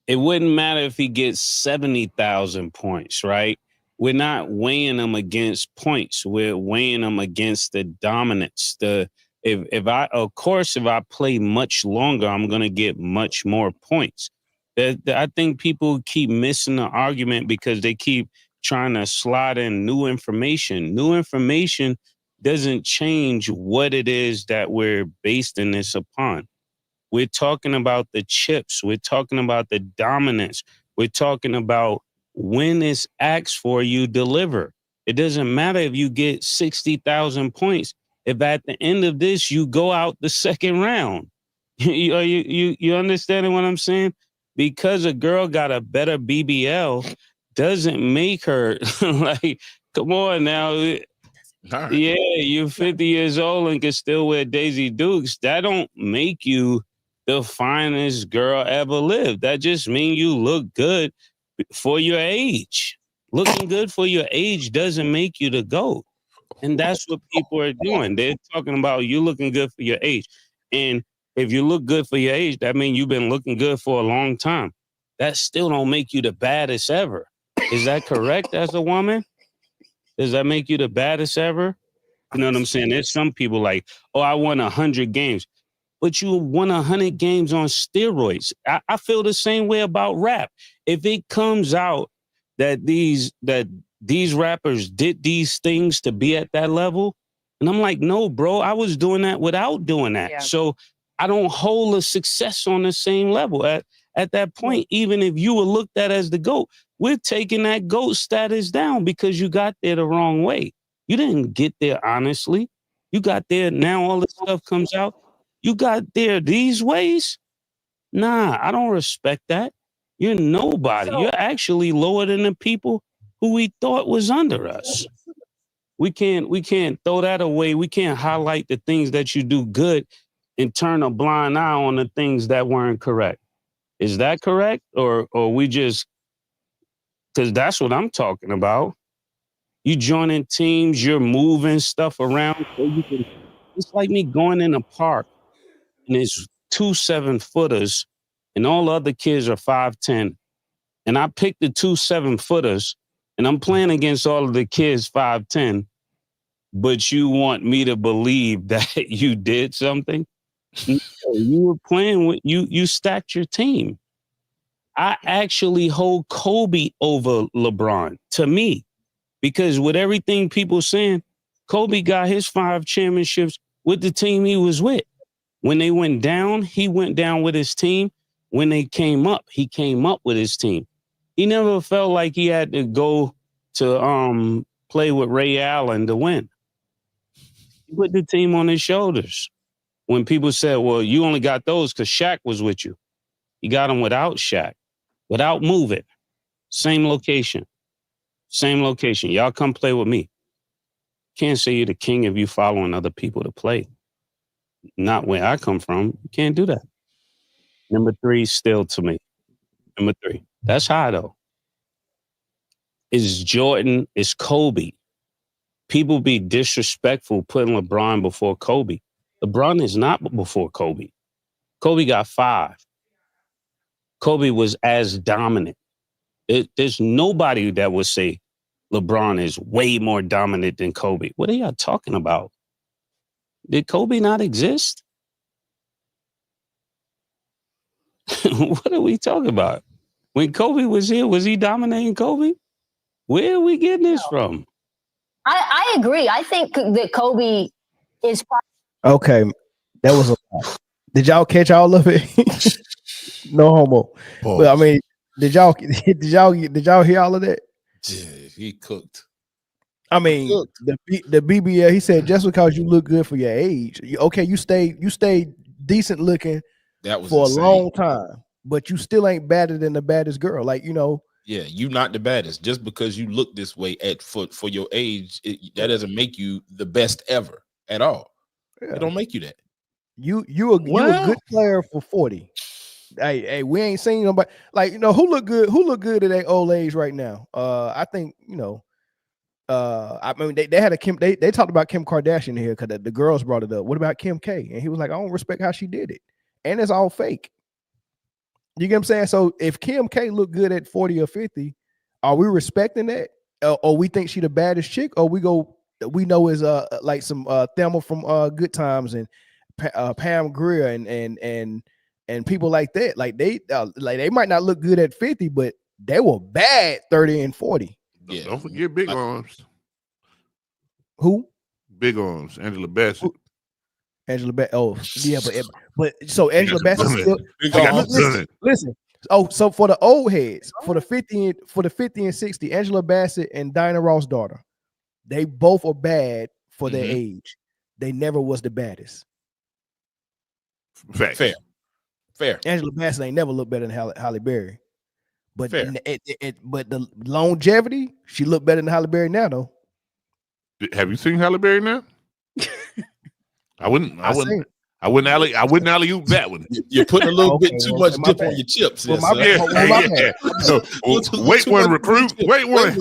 It wouldn't matter if he gets 70,000 points, right? We're not weighing them against points. We're weighing them against the dominance. If I play much longer, I'm going to get much more points. I think people keep missing the argument because they keep trying to slide in new information. New information doesn't change what it is that we're basing this upon. We're talking about the chips. We're talking about the dominance. We're talking about when it's asked for, you deliver. It doesn't matter if you get 60,000 points. If at the end of this, you go out the second round. You understanding what I'm saying? Because a girl got a better BBL doesn't make her like, come on now. Right. Yeah, you're 50 years old and can still wear Daisy Dukes. That don't make you the finest girl ever lived. That just means you look good for your age. Looking good for your age doesn't make you the GOAT. And that's what people are doing. They're talking about you looking good for your age. And if you look good for your age, that means you've been looking good for a long time. That still don't make you the baddest ever. Is that correct as a woman? Does that make you the baddest ever? You know what I'm saying? There's some people like, oh, I won 100 games. But you won 100 games on steroids. I feel the same way about rap. If it comes out that these rappers did these things to be at that level, and I'm like, no, bro, I was doing that without doing that. Yeah. So I don't hold a success on the same level. At that point, even if you were looked at as the GOAT, we're taking that GOAT status down because you got there the wrong way. You didn't get there honestly. You got there, now all this stuff comes out. You got there these ways? Nah, I don't respect that. You're nobody. You're actually lower than the people who we thought was under us. We can't throw that away. We can't highlight the things that you do good and turn a blind eye on the things that weren't correct. Is that correct? Or we just Because that's what I'm talking about. You joining teams, you're moving stuff around. So you can, it's like me going in a park and there's 2 7-footers and all the other kids are 5'10". And I picked the 2 7-footers and I'm playing against all of the kids 5'10". But you want me to believe that you did something? No, you were playing with, you stacked your team. I actually hold Kobe over LeBron, to me, because with everything people saying, Kobe got his 5 championships with the team he was with. When they went down, he went down with his team. When they came up, he came up with his team. He never felt like he had to go to play with Ray Allen to win. He put the team on his shoulders. When people said, well, you only got those because Shaq was with you. He got them without Shaq, without moving. Same location. Same location. Y'all come play with me. Can't say you're the king if you following other people to play. Not where I come from. You can't do that. Number 3, still to me. Number 3. That's high, though. It's Jordan. It's Kobe. People be disrespectful putting LeBron before Kobe. LeBron is not before Kobe. Kobe got 5. Kobe was as dominant. There's nobody that would say LeBron is way more dominant than Kobe. What are y'all talking about? Did Kobe not exist? What are we talking about? When Kobe was here, was he dominating Kobe? Where are we getting this from? I agree. I think that Kobe is. Okay, that was a lot. Did y'all catch all of it? No homo. Pause. But I mean, did y'all hear all of that? Yeah, he cooked. I mean, the BBL, he said, just because you look good for your age, you stay decent looking That was for insane. a long time, but you still ain't better than the baddest girl. Like, you know. Yeah, you not the baddest. Just because you look this way for your age, that doesn't make you the best ever at all. Yeah. It don't make you that. You a good player for 40. Hey, we ain't seen nobody like, you know, who look good at their old age right now. I think, you know, I mean they had they talked about Kim Kardashian here because the girls brought it up. What about Kim K? And he was like, I don't respect how she did it, and it's all fake. You get what I'm saying? So if Kim K look good at 40 or 50, are we respecting that, or we think she the baddest chick, or we know is like some Thelma from Good Times and Pam Grier and people like that, like they might not look good at 50, but they were bad 30 and 40. Yeah. Don't forget Big Arms. Who? Big Arms. Angela Bassett. Angela Bassett. Oh, yeah, but so Angela Bassett still. Listen. Oh, so for the old heads, for the 50 and 60, Angela Bassett and Diana Ross' daughter, they both are bad for their age. They never was the baddest. Fair. Angela Bassett ain't never looked better than Halle Berry. But but the longevity, she looked better than Halle Berry now, though. Have you seen Halle Berry now? I wouldn't alley-oop that one. You're putting a little bit too much dip on your chips. Wait one, recruit. Wait one.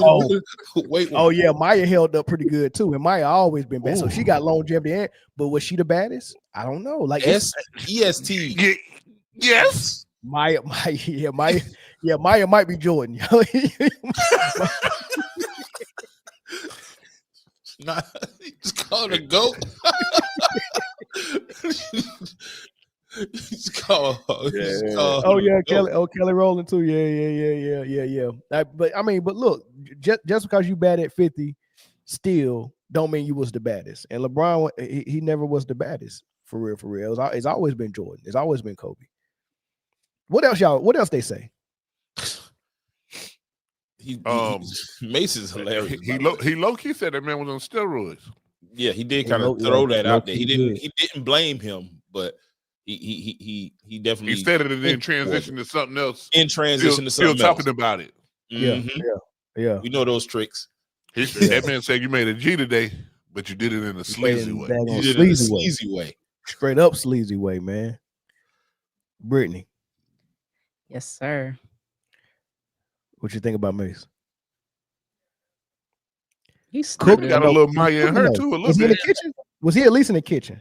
Oh yeah, Maya held up pretty good too, and Maya always been bad. So she got longevity. But was she the baddest? I don't know. Like EST. Yes. Maya might be Jordan. Nah, just call it a goat. Kelly Rowland too. Yeah. But look, just because you bad at 50, still don't mean you was the baddest. And LeBron, he never was the baddest for real. It's always been Jordan. It's always been Kobe. What else they say? Mason's hilarious. He low-key said that man was on steroids. Yeah, he did kind of throw that out there. He didn't blame him, but he definitely he said it and then transition to something else. Still talking about it. Yeah. We know those tricks. That man said you made a G today, but you did it in a sleazy way. You did it in a sleazy way. Straight up sleazy way, man. Britne. Yes, sir. What you think about Mace? He's stupid. Got a little Maya in her too. A little Was he in bit. the kitchen? Was he at least in the kitchen?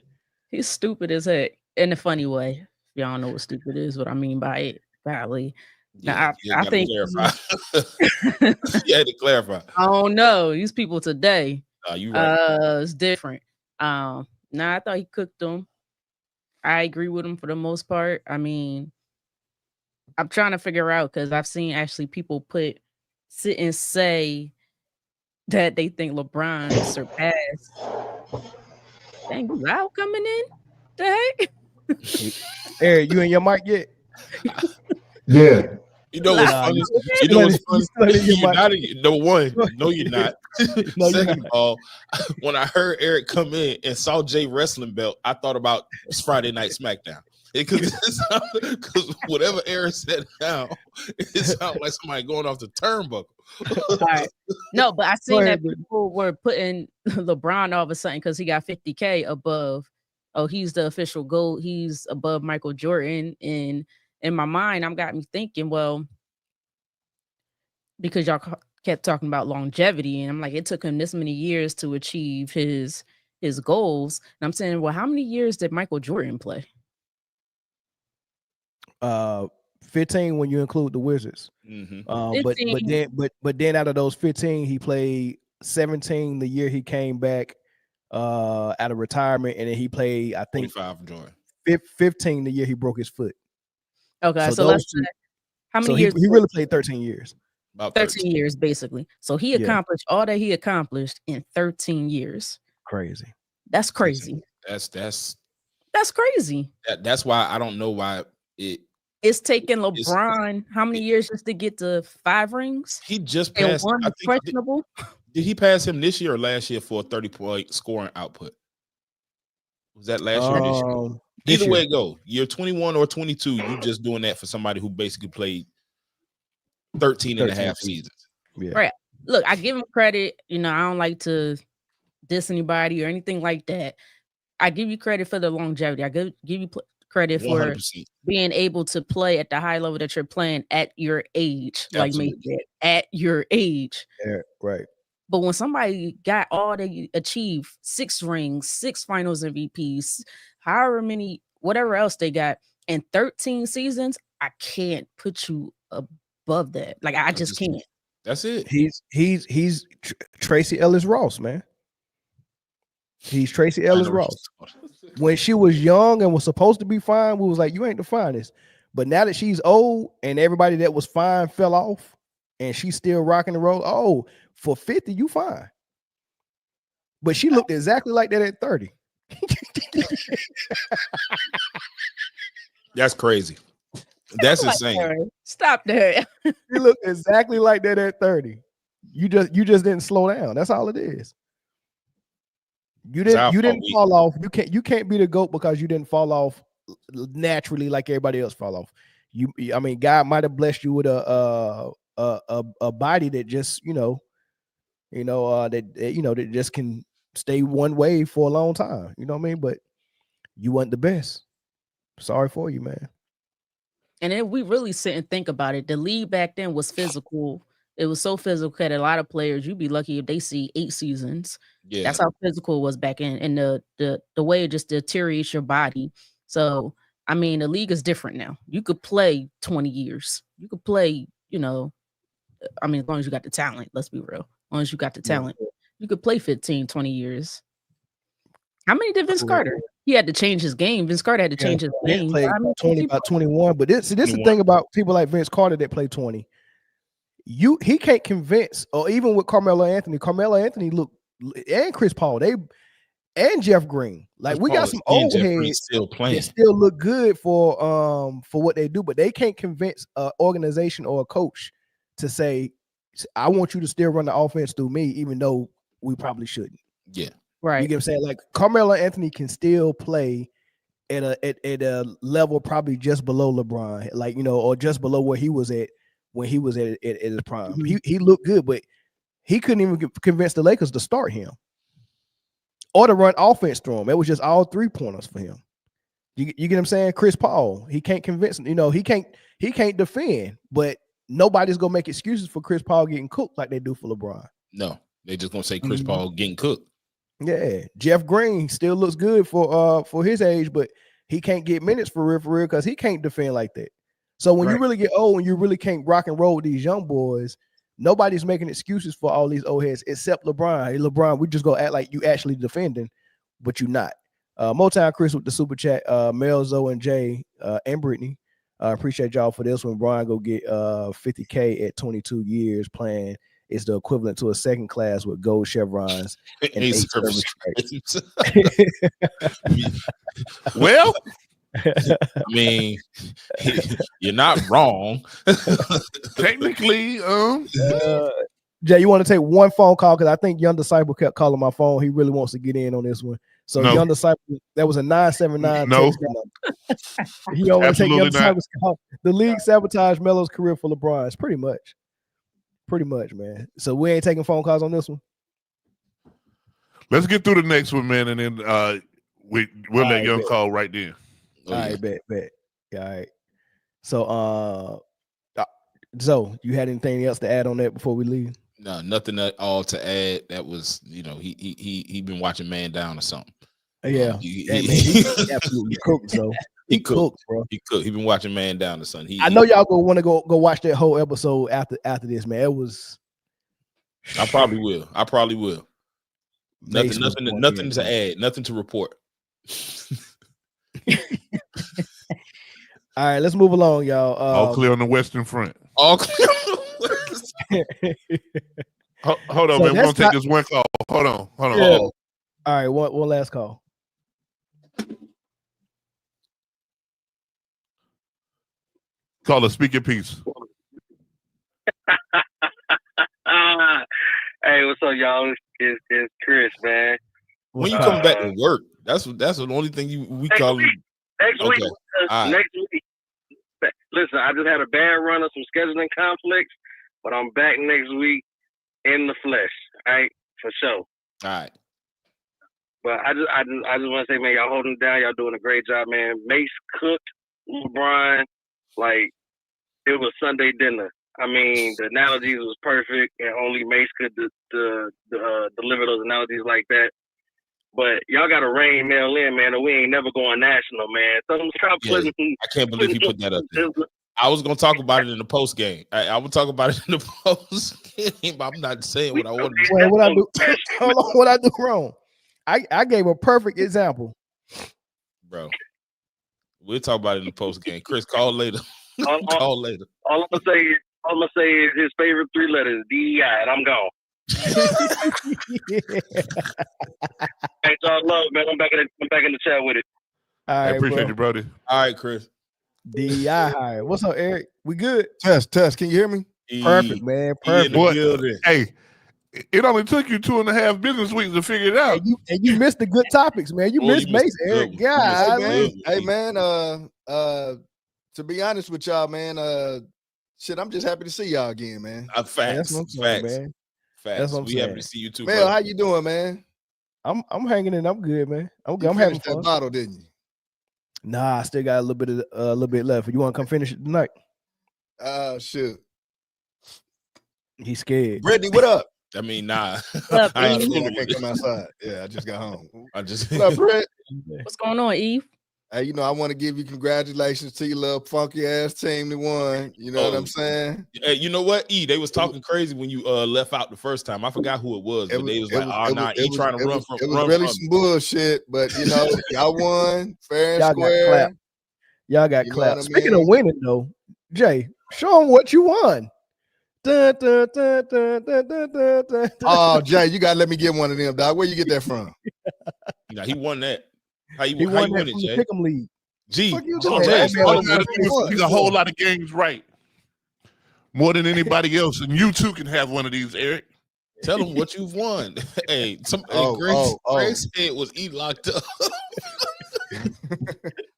He's stupid as heck in a funny way. Y'all know what stupid is. What I mean by it, badly. Yeah, now, I think clarify. You had to clarify. I don't know these people today. You right. It's different. Nah, I thought he cooked them. I agree with him for the most part. I mean, I'm trying to figure out because I've seen actually people sit and say that they think LeBron surpassed. Dang, loud coming in? The heck? Eric, you in your mic yet? Yeah. You know what's funny? You know what's funny? You're not number one. No, you're not. Second of all, when I heard Eric come in and saw Jay wrestling belt, I thought about Friday Night SmackDown. Because whatever Eric said now, it sounded like somebody going off the turnbuckle. Right. No, but I seen that people were putting LeBron all of a sudden because he got 50K above. Oh, he's the official GOAT. He's above Michael Jordan. And in my mind, I'm got me thinking, well, because y'all kept talking about longevity, and I'm like, it took him this many years to achieve his goals. And I'm saying, well, how many years did Michael Jordan play? 15 when you include the Wizards. But then out of those 15, he played 17 the year he came back out of retirement, and then he played, I think, 15 the year he broke his foot. Okay, so let's say how many years? He really played 13 years. About 13 years, basically. So he accomplished all that he accomplished in 13 years. Crazy. That's crazy. That's crazy. That's why I don't know why it's taking LeBron how many years just to get to 5 rings? He just passed. One questionable. Did he pass him this year or last year for a 30-point scoring output? Was that last year or this year? Either way it go, you're 21 or 22, you just doing that for somebody who basically played 13 and a half seasons. Yeah. Right. Look, I give him credit. You know, I don't like to diss anybody or anything like that. I give you credit for the longevity. I give you credit for 100%. being able to play at the high level that you're playing at your age. Absolutely. Like me, at your age. Yeah, right. But when somebody got all they achieved, 6 rings, 6 finals MVPs, however many, whatever else they got, in 13 seasons, I can't put you above that. Like I just can't. That's it. He's Tracy Ellis Ross, man. He's Tracy Ellis Ross. When she was young and was supposed to be fine, we was like, you ain't the finest. But now that she's old and everybody that was fine fell off and she's still rocking the roll, oh, for 50, you fine. But she looked exactly like that at 30. That's crazy. That's insane. Stop that. You look exactly like that at 30. You just didn't slow down. That's all it is. You didn't fall off. You can't be the GOAT because you didn't fall off naturally like everybody else fall off. I mean, God might have blessed you with a body that just that just can stay one way for a long time. You know what I mean? But you weren't the best. Sorry for you, man. And then we really sit and think about it. The league back then was physical. It was so physical that a lot of players, you'd be lucky if they see 8 seasons. Yeah. That's how physical it was back in. And the way it just deteriorates your body. So, I mean, the league is different now. You could play 20 years. You could play, I mean, as long as you got the talent, let's be real. As long as you got the talent, you could play 15, 20 years. How many did Vince Carter? He had to change his game. Vince Carter had to change his game. Played 20 by 21. But this is the thing about people like Vince Carter that play 20. He can't convince, or even with Carmelo Anthony look, and Chris Paul, and Jeff Green. Like we got some old heads still playing. They still look good for what they do, but they can't convince an organization or a coach to say, I want you to still run the offense through me, even though we probably shouldn't. Yeah. Right. You get what I'm saying? Like Carmelo Anthony can still play at a level probably just below LeBron, like, or just below where he was at when he was at his prime. Mm-hmm. He looked good, but he couldn't even convince the Lakers to start him or to run offense through him. It was just all 3-pointers for him. You get what I'm saying? Chris Paul, he can't convince him. He can't defend, but nobody's gonna make excuses for Chris Paul getting cooked like they do for LeBron. No. They just gonna say Chris Paul getting cooked. Yeah, Jeff Green still looks good for his age, but he can't get minutes for real because he can't defend like that. So when you really get old and you really can't rock and roll with these young boys, nobody's making excuses for all these old heads except LeBron. Hey, LeBron, we just go act like you actually defending, but you're not. Motown Chris with the super chat, Mel, Zoe, and Jay, and Britne. Appreciate y'all for this one. Brian go get $50K at 22 years playing. It's the equivalent to a second class with gold chevrons and 8 service stripes. Well, I mean, you're not wrong. Technically, Jay, you want to take one phone call because I think Young Disciple kept calling my phone. He really wants to get in on this one. So Young Disciple, that was a 979. No, he don't want to take Young Disciple's call. The league sabotaged Melo's career for LeBron. It's pretty much, man. So we ain't taking phone calls on this one. Let's get through the next one, man, and then we'll let Young call right then. All right, bet. Yeah, all right. So, Zoe, you had anything else to add on that before we leave? No, nothing at all to add. That was, he been watching Man Down or something. Yeah, he absolutely cooked. So he cooked, bro. He cooked. He been watching Man Down or something. I know y'all want to go watch that whole episode after this, man. It was. I probably will. Nothing to add. Nothing to report. All right, let's move along, y'all. All clear on the Western Front. All clear on the Hold on, man. We're gonna take this one call. Hold on. Yeah. All right, one last call. Call a speak your piece. Hey, what's up, y'all? It's Chris, man. When you come back to work, that's the only thing we call him. Next week. Listen, I just had a bad run of some scheduling conflicts, but I'm back next week in the flesh. All right, for sure. All right. But I just want to say, man, y'all holding down. Y'all doing a great job, man. Mace cooked LeBron like it was Sunday dinner. I mean, the analogies was perfect, and only Mace could deliver those analogies like that. But y'all got to rein Mel in, man, or we ain't never going national, man. So stop putting. I can't believe he put that up there. I was gonna talk about it in the post game. I would talk about it in the post game, but I'm not saying what I wanted to say. Well, what I do? Hold on, what I do wrong? I gave a perfect example, bro. We'll talk about it in the post game. Chris, call later. Call later. All I'm gonna say is his favorite 3 letters, DEI, and I'm gone. Thanks, y'all love, man. I'm back in the chat with it. All right, I appreciate you, brother. All right, Chris. DEI. What's up, Eric? We good? Test. Can you hear me? Perfect, man. Perfect. Hey, it only took you 2.5 business weeks to figure it out. And you missed the good topics, man. You missed Mace, Eric. God, hey, man. To be honest with y'all, man. Shit, I'm just happy to see y'all again, man. Facts. Man. Facts. We happy to see you too. Mel, how you doing, man? I'm hanging in. I'm good, man. I'm You having finished that fun. bottle, didn't you? Nah, I still got a little bit left. You want to come finish it tonight? Shit. He's scared. Britne, what up? I mean, nah. Up, I Eve? can't come outside. Yeah, I just got home. What up, Brett? What's going on, Eve? Hey, I want to give you congratulations to your little funky ass team that won. You know what I'm saying? Hey, you know what, E? They was talking crazy when you left out the first time. I forgot who it was, but they was like, E trying to run from. It was really some bullshit, but y'all won fair and Y'all square. got clapped. Y'all got clapped. Speaking of winning, though, Jay, show them what you won. Dun, dun, dun, dun, dun, dun, dun, dun. Oh, Jay, you gotta let me get one of them, dog. Where you get that from? Nah, he won that. How you won win it, Jay? Pick'em league. Gee, He's a whole lot of games right. More than anybody else, and you too can have one of these, Eric. Tell them what you've won. Hey, Grace said was E locked up.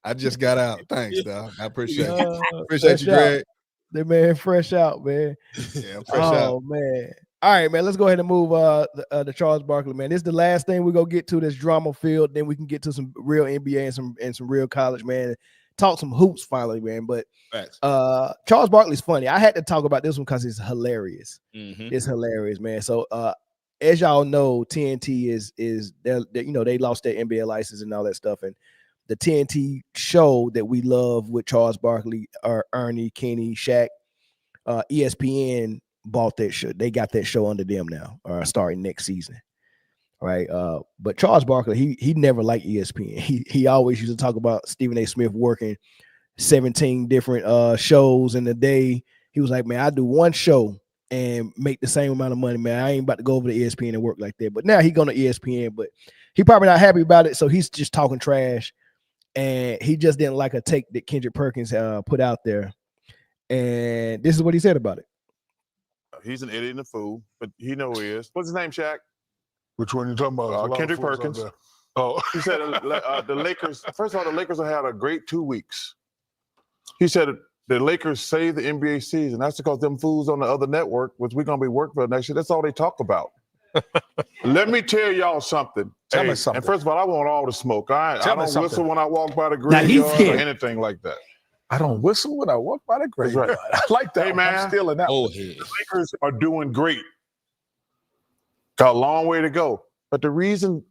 I just got out. Thanks, dog. I appreciate it. Appreciate you, Greg. That man fresh out, man. Yeah, I'm fresh out. Oh, man. All right, man. Let's go ahead and move the Charles Barkley, man. This is the last thing we're gonna get to that's drama filled. Then we can get to some real NBA and some real college, man. Talk some hoops finally, man. But Charles Barkley's funny. I had to talk about this one because it's hilarious. Mm-hmm. It's hilarious, man. So as y'all know, TNT is they lost their NBA license and all that stuff, and the TNT show that we love with Charles Barkley, Ernie, Kenny, Shaq, ESPN bought that show. They got that show under them now, starting next season. Right. But Charles Barkley, he never liked ESPN. He always used to talk about Stephen A. Smith working 17 different shows in a day. He was like, man, I do one show and make the same amount of money, man. I ain't about to go over to ESPN and work like that. But now he going to ESPN, but he probably not happy about it. So he's just talking trash. And he just didn't like a take that Kendrick Perkins put out there. And this is what he said about it. He's an idiot and a fool, but he know who he is. What's his name, Shaq? Which one you talking about? Kendrick Perkins. Oh, he said the Lakers. First of all, the Lakers have had a great 2 weeks. He said the Lakers saved the NBA season. That's because them fools on the other network, which we're gonna be working for next year. That's all they talk about. Let me tell y'all something. Tell me something. And first of all, I want all the smoke. I don't whistle when I walk by the Now, he's graveyard or scared. anything like that. I don't whistle when I walk by the That's graveyard. right. I like that. Hey, man. I'm stealing that. Oh, one. head. The Lakers are doing great. Got a long way to go. But the reason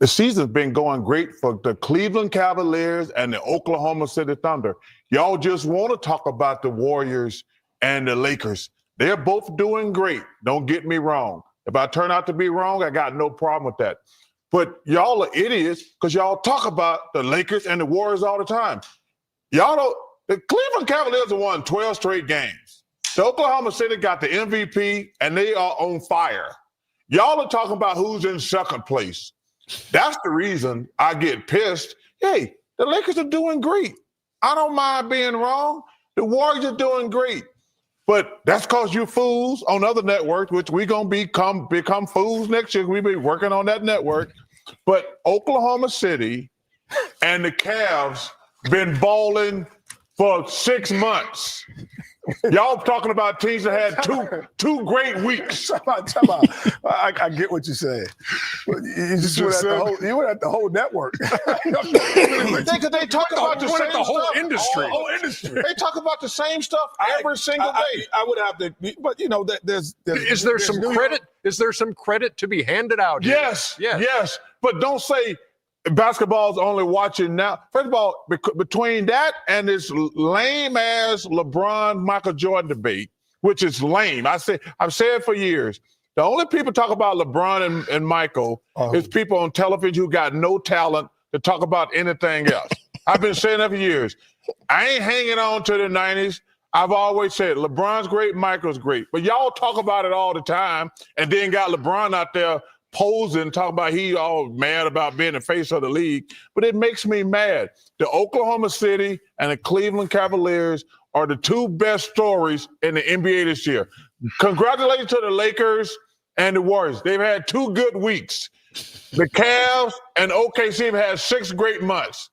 the season's been going great for the Cleveland Cavaliers and the Oklahoma City Thunder. Y'all just want to talk about the Warriors and the Lakers. They're both doing great. Don't get me wrong. If I turn out to be wrong, I got no problem with that. But y'all are idiots because y'all talk about the Lakers and the Warriors all the time. Y'all don't. The Cleveland Cavaliers have won 12 straight games. The Oklahoma City got the MVP, and they are on fire. Y'all are talking about who's in second place. That's the reason I get pissed. Hey, the Lakers are doing great. I don't mind being wrong. The Warriors are doing great. But that's because you fools on other networks, which we're going to become fools next year. We'll be working on that network. But Oklahoma City and the Cavs been balling for 6 months. Y'all talking about teams that had two great weeks. Time out. I get what you're saying. You just went at the whole network. They talk about the same whole stuff. industry. Whole industry. They talk about the same stuff every single day. I would have to, but you know, there's is there some credit? Is there some credit to be handed out here? Yes. But don't say basketball's only watching now. First of all, between that and this lame ass LeBron Michael Jordan debate, which is lame. I've said for years, the only people talk about LeBron and Michael is people on television who got no talent to talk about anything else. I've been saying that for years. I ain't hanging on to the 90s. I've always said LeBron's great, Michael's great. But y'all talk about it all the time and then got LeBron out there posing, talking about he all mad about being the face of the league. But it makes me mad. The Oklahoma City and the Cleveland Cavaliers are the two best stories in the NBA this year. Congratulations to the Lakers and the Warriors. They've had 2 good weeks. The Cavs and OKC have had 6 great months.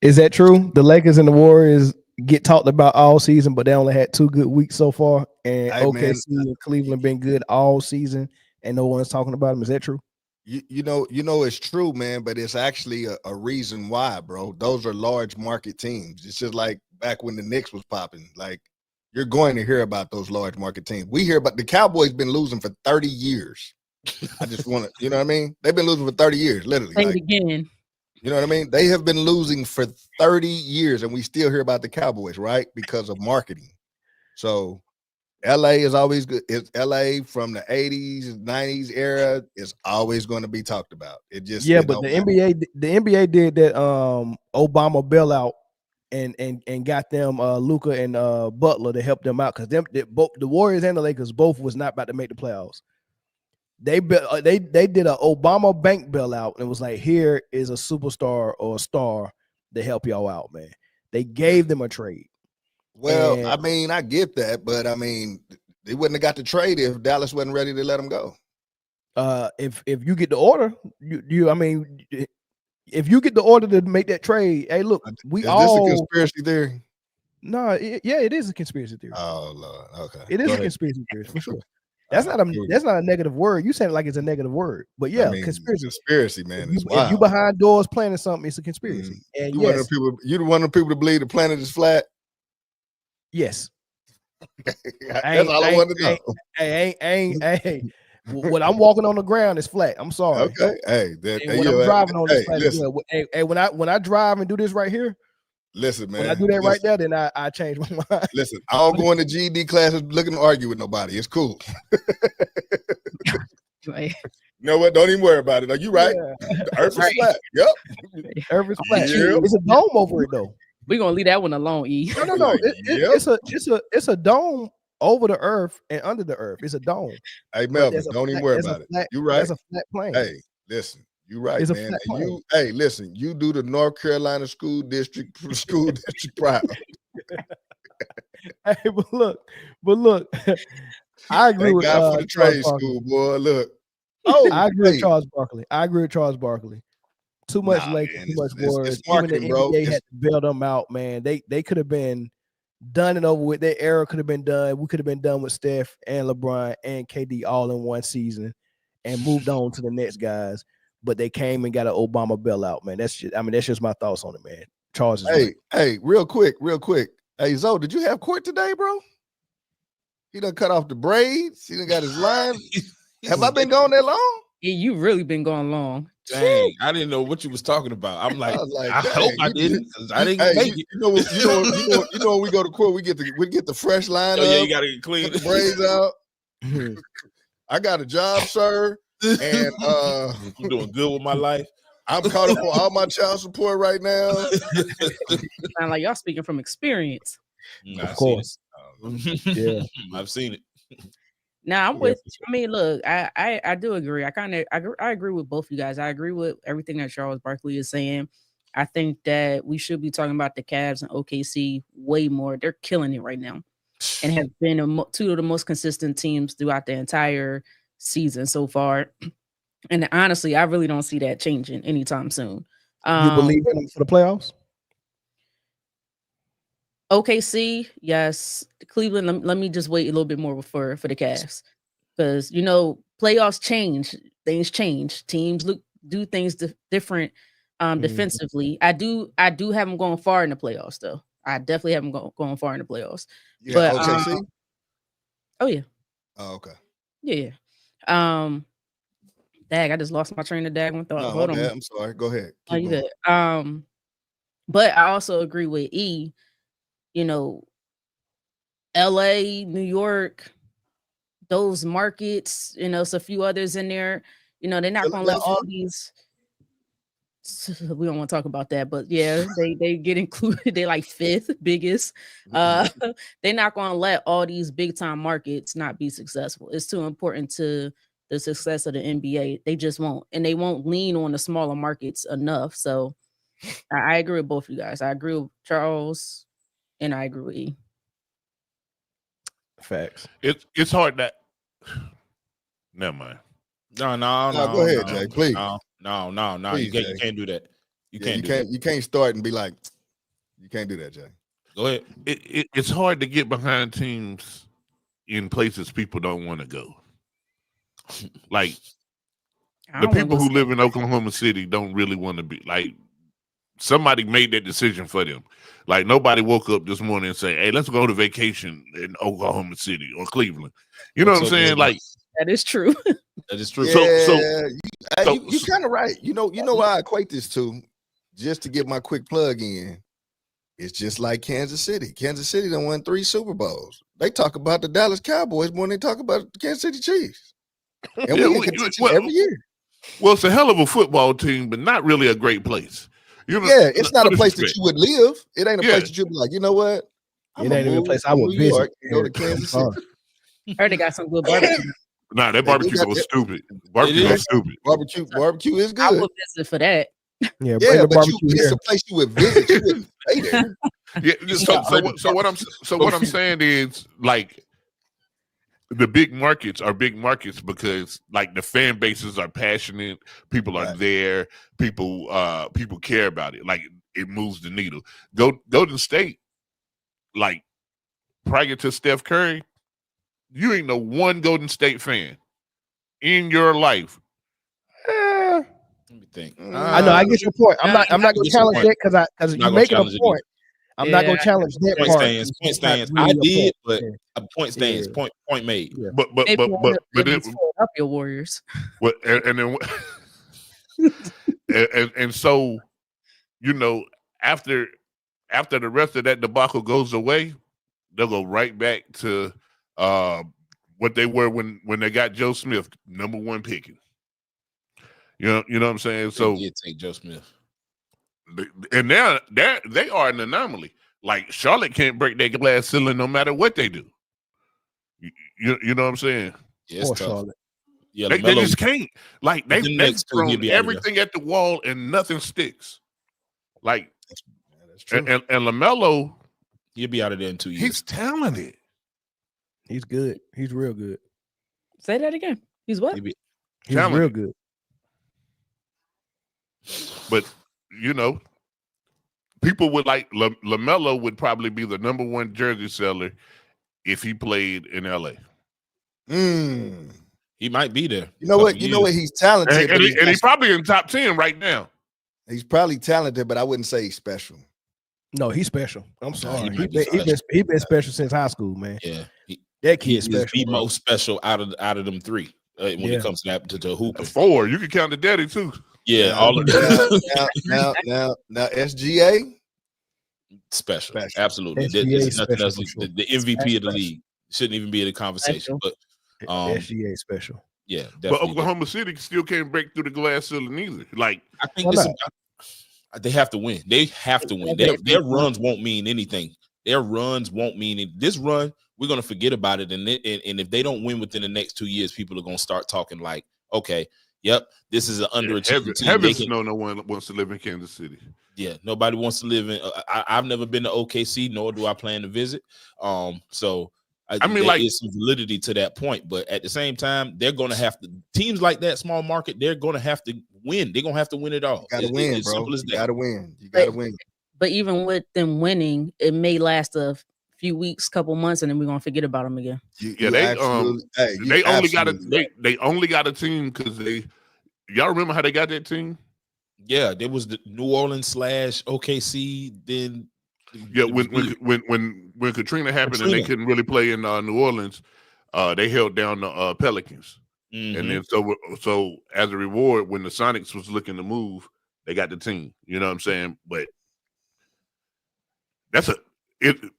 Is that true? The Lakers and the Warriors get talked about all season, but they only had 2 good weeks so far. And OKC and Cleveland been good all season, and no one's talking about them. Is that true? You know it's true, man, but it's actually a reason why, bro. Those are large market teams. It's just like back when the Knicks was popping. Like, you're going to hear about those large market teams. We hear about the Cowboys been losing for 30 years. I just want to, you know what I mean? They've been losing for 30 years, literally. Say it again. You know what I mean? They have been losing for 30 years, and we still hear about the Cowboys, right? Because of marketing. So LA is always good. It's LA from the 80s, 90s era is always going to be talked about. It just but the NBA did that Obama bailout and got them Luka and Butler to help them out, because both the Warriors and the Lakers both was not about to make the playoffs. They did an Obama bank bailout and was like, here is a superstar or a star to help y'all out, man. They gave them a trade. Well, I mean, I get that, but I mean, they wouldn't have got the trade if Dallas wasn't ready to let them go. If you get the order, if you get the order to make that trade, hey, look, is this a conspiracy theory? No, it is a conspiracy theory. Oh Lord, okay, it is a conspiracy theory for sure. That's not a negative word. You saying it like it's a negative word, but yeah, conspiracy, man. If you behind doors planning something, it's a conspiracy. And you one of the people to believe the planet is flat. Yes. That's all I want to know. Hey. When I'm walking on the ground, it's flat. I'm sorry. Okay. Hey, when I'm driving on this flat as well. Hey, when I drive and do this right here, listen, man. When I do that right there, then I change my mind. Listen, I don't go into GED classes looking to argue with nobody. It's cool. Right. You know what? Don't even worry about it. Like, you right. The earth is flat. Yep. Earth is flat. Yep. It's a dome over it though. We're gonna leave that one alone, E. No. It's a dome over the earth and under the earth. It's a dome. Hey, Melvin, don't even worry about it. You right. That's a flat plane. Hey, listen. You right, It's a man. flat And plane. hey, listen, you do the North Carolina school district proud. Hey, but look, I agree with God for the trade Charles school, boy. Look. I agree with Charles Barkley. Too much Lakers, too much Warriors. It's marketing, Even the bro. NBA had to bail them out, man. They could have been done and over with. Their era could have been done. We could have been done with Steph and LeBron and KD all in one season and moved on to the next guys. But they came and got an Obama bailout, man. That's just my thoughts on it, man. Charles is Hey, real quick. Hey, Zoe, did you have court today, bro? He done cut off the braids. He done got his line. Have I been gone that long? Yeah, you really been going long. Dang, I didn't know what you was talking about. I'm like, I dang, hope I didn't, because I didn't make it. You know, when we go to court, we get the fresh line. Oh, yeah, you gotta get clean. Get the braids out. I got a job, sir, and I'm doing good with my life. I'm caught up on all my child support right now. Sound like y'all speaking from experience. Of course. Yeah, I've seen it. Now I'm with. I mean, look, I do agree. I agree with both of you guys. I agree with everything that Charles Barkley is saying. I think that we should be talking about the Cavs and OKC way more. They're killing it right now, and have been two of the most consistent teams throughout the entire season so far. And honestly, I really don't see that changing anytime soon. You believe in them for the playoffs? OKC, yes. Cleveland, let me just wait a little bit more for the Cavs, because playoffs change, things change, teams do things different defensively. I do have them going far in the playoffs though. I definitely have them going far in the playoffs. Yeah, but OKC? Oh yeah. Oh, okay. Yeah. Dag, I just lost my train of dag one thought. No, Hold on. I'm sorry. Go ahead. Oh, you good. But I also agree with E. LA, New York, those markets, it's a few others in there. They're not gonna let all these. We don't want to talk about that, but yeah, they get included. They're like fifth biggest. They're not gonna let all these big time markets not be successful. It's too important to the success of the NBA. They just won't, and they won't lean on the smaller markets enough. So I agree with both of you guys. I agree with Charles, and I agree with E. Facts. It's hard that. Never mind. No. Go ahead, Jay. Please. No. Please, You can't do that. You can't start and be like, you can't do that, Jay. Go ahead. It's hard to get behind teams in places people don't want to go. Like the people who live in Oklahoma City don't really want to be like. Somebody made that decision for them. Like nobody woke up this morning and say, "Hey, let's go to vacation in Oklahoma City or Cleveland." You know what I'm saying? Like that is true. That is true. Yeah, you kind of right. You know why I equate this to, just to get my quick plug in. It's just like Kansas City. Kansas City done won 3 Super Bowls. They talk about the Dallas Cowboys more than they talk about the Kansas City Chiefs. And we in contention every year. Well, it's a hell of a football team, but not really a great place. It's not a place that you would live. It ain't a place that you'd be like, you know what? It ain't even a place I would visit. Go to Kansas City. I heard they got some good barbecue. Nah, that barbecue was stupid. Barbecue was stupid. Barbecue is good. I would visit for that. Yeah, but it's a place you would visit. You wouldn't stay there. Yeah. So what I'm saying is, like, the big markets are big markets because, like, the fan bases are passionate. People are there. People care about it. Like, it moves the needle. Golden State, like, prior to Steph Curry, you ain't no one Golden State fan in your life. Let me think. I know. I get your point. I'm not going to challenge that because you're making a point. I'm not gonna challenge that point part. stands. Point It's not stands. really I a did, point. but a point stands. Yeah. Point made. Yeah. But Maybe one of it, the Philadelphia Warriors. well, and then and so, you know, after the rest of that debacle goes away, they'll go right back to what they were when they got Joe Smith, #1 picking. You know what I'm saying? So they did take Joe Smith, and now they are an anomaly. Like Charlotte can't break their glass ceiling no matter what they do. You know what I'm saying? Yeah, it's tough. Charlotte. Yeah, they just can't. Like they've thrown be everything at the wall and nothing sticks. Like that's true. And LaMelo, he'll be out of there in 2 years. He's talented. He's good. He's real good. Say that again. He's what? He's talented. real good. But you know, people would like LaMelo would probably be the #1 jersey seller if he played in LA. He might be there. You know what? He's talented, and he's probably in top 10 right now. He's probably talented, but I wouldn't say he's special. No, he's special. I'm sorry. He He been special since high school, man. Yeah, that kid's he is special. the most special out of them three when it comes to hooping. 4, you can count the daddy too. Yeah, all of now SGA special. Absolutely. SGA There's nothing special else. for sure. The MVP of the Special. league shouldn't even be in the conversation. But SGA special. Yeah, but Oklahoma City still can't break through the glass ceiling either. Like I think they have to win. They have to win. Their runs won't mean anything. Their runs won't mean it. This run, we're gonna forget about it. And if they don't win within the next 2 years, people are gonna start talking like, okay, yep, this is an underachieving team. Heavens, no one wants to live in Kansas City. Yeah, nobody wants to live in. I've never been to OKC, nor do I plan to visit. So I mean, there is some validity to that point, but at the same time, they're going to have to. Teams like that, small market, they're going to have to win. They're going to have to win it all. You got to win, as bro. simple as You that. got to win. You got to win. But even with them winning, it may last a few weeks, couple months, and then we're gonna forget about them again. They only got a team because y'all remember how they got that team? Yeah, there was the New Orleans / OKC. Then when Katrina happened and they couldn't really play in New Orleans, they held down the Pelicans, and then so as a reward, when the Sonics was looking to move, they got the team. You know what I'm saying? But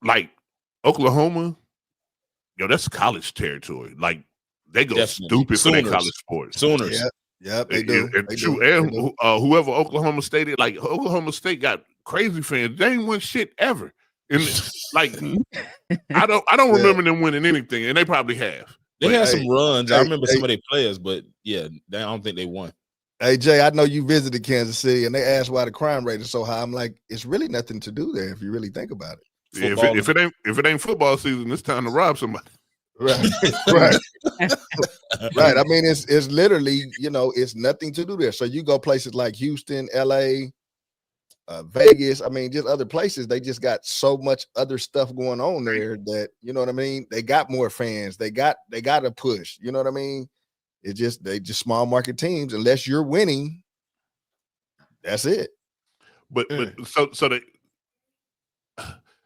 like Oklahoma, that's college territory. Like they go stupid for their college sports. Sooners. Yep, they do. Whoever Oklahoma State is, like Oklahoma State got crazy fans. They ain't won shit ever. And like I don't remember them winning anything, and they probably have. They had some runs. I remember some of their players, but yeah, I don't think they won. Hey Jay, I know you visited Kansas City, and they asked why the crime rate is so high. I'm like, it's really nothing to do there if you really think about it. Yeah, if it ain't football season, it's time to rob somebody. Right, right, right. I mean, it's literally, it's nothing to do there. So you go places like Houston, LA, Vegas. I mean, just other places. They just got so much other stuff going on there that you know what I mean. They got more fans. They got a push. You know what I mean. They just small market teams. Unless you're winning, that's it. But so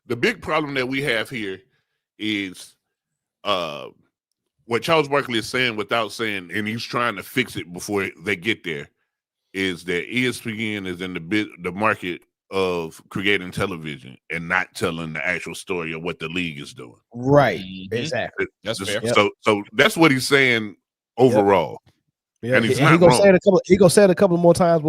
the big problem that we have here is what Charles Barkley is saying without saying, and he's trying to fix it before they get there, is that ESPN is in the market of creating television and not telling the actual story of what the league is doing. Right. Exactly. That's fair. So that's what he's saying overall. Yeah. And he's And not wrong. He gonna say it a couple more times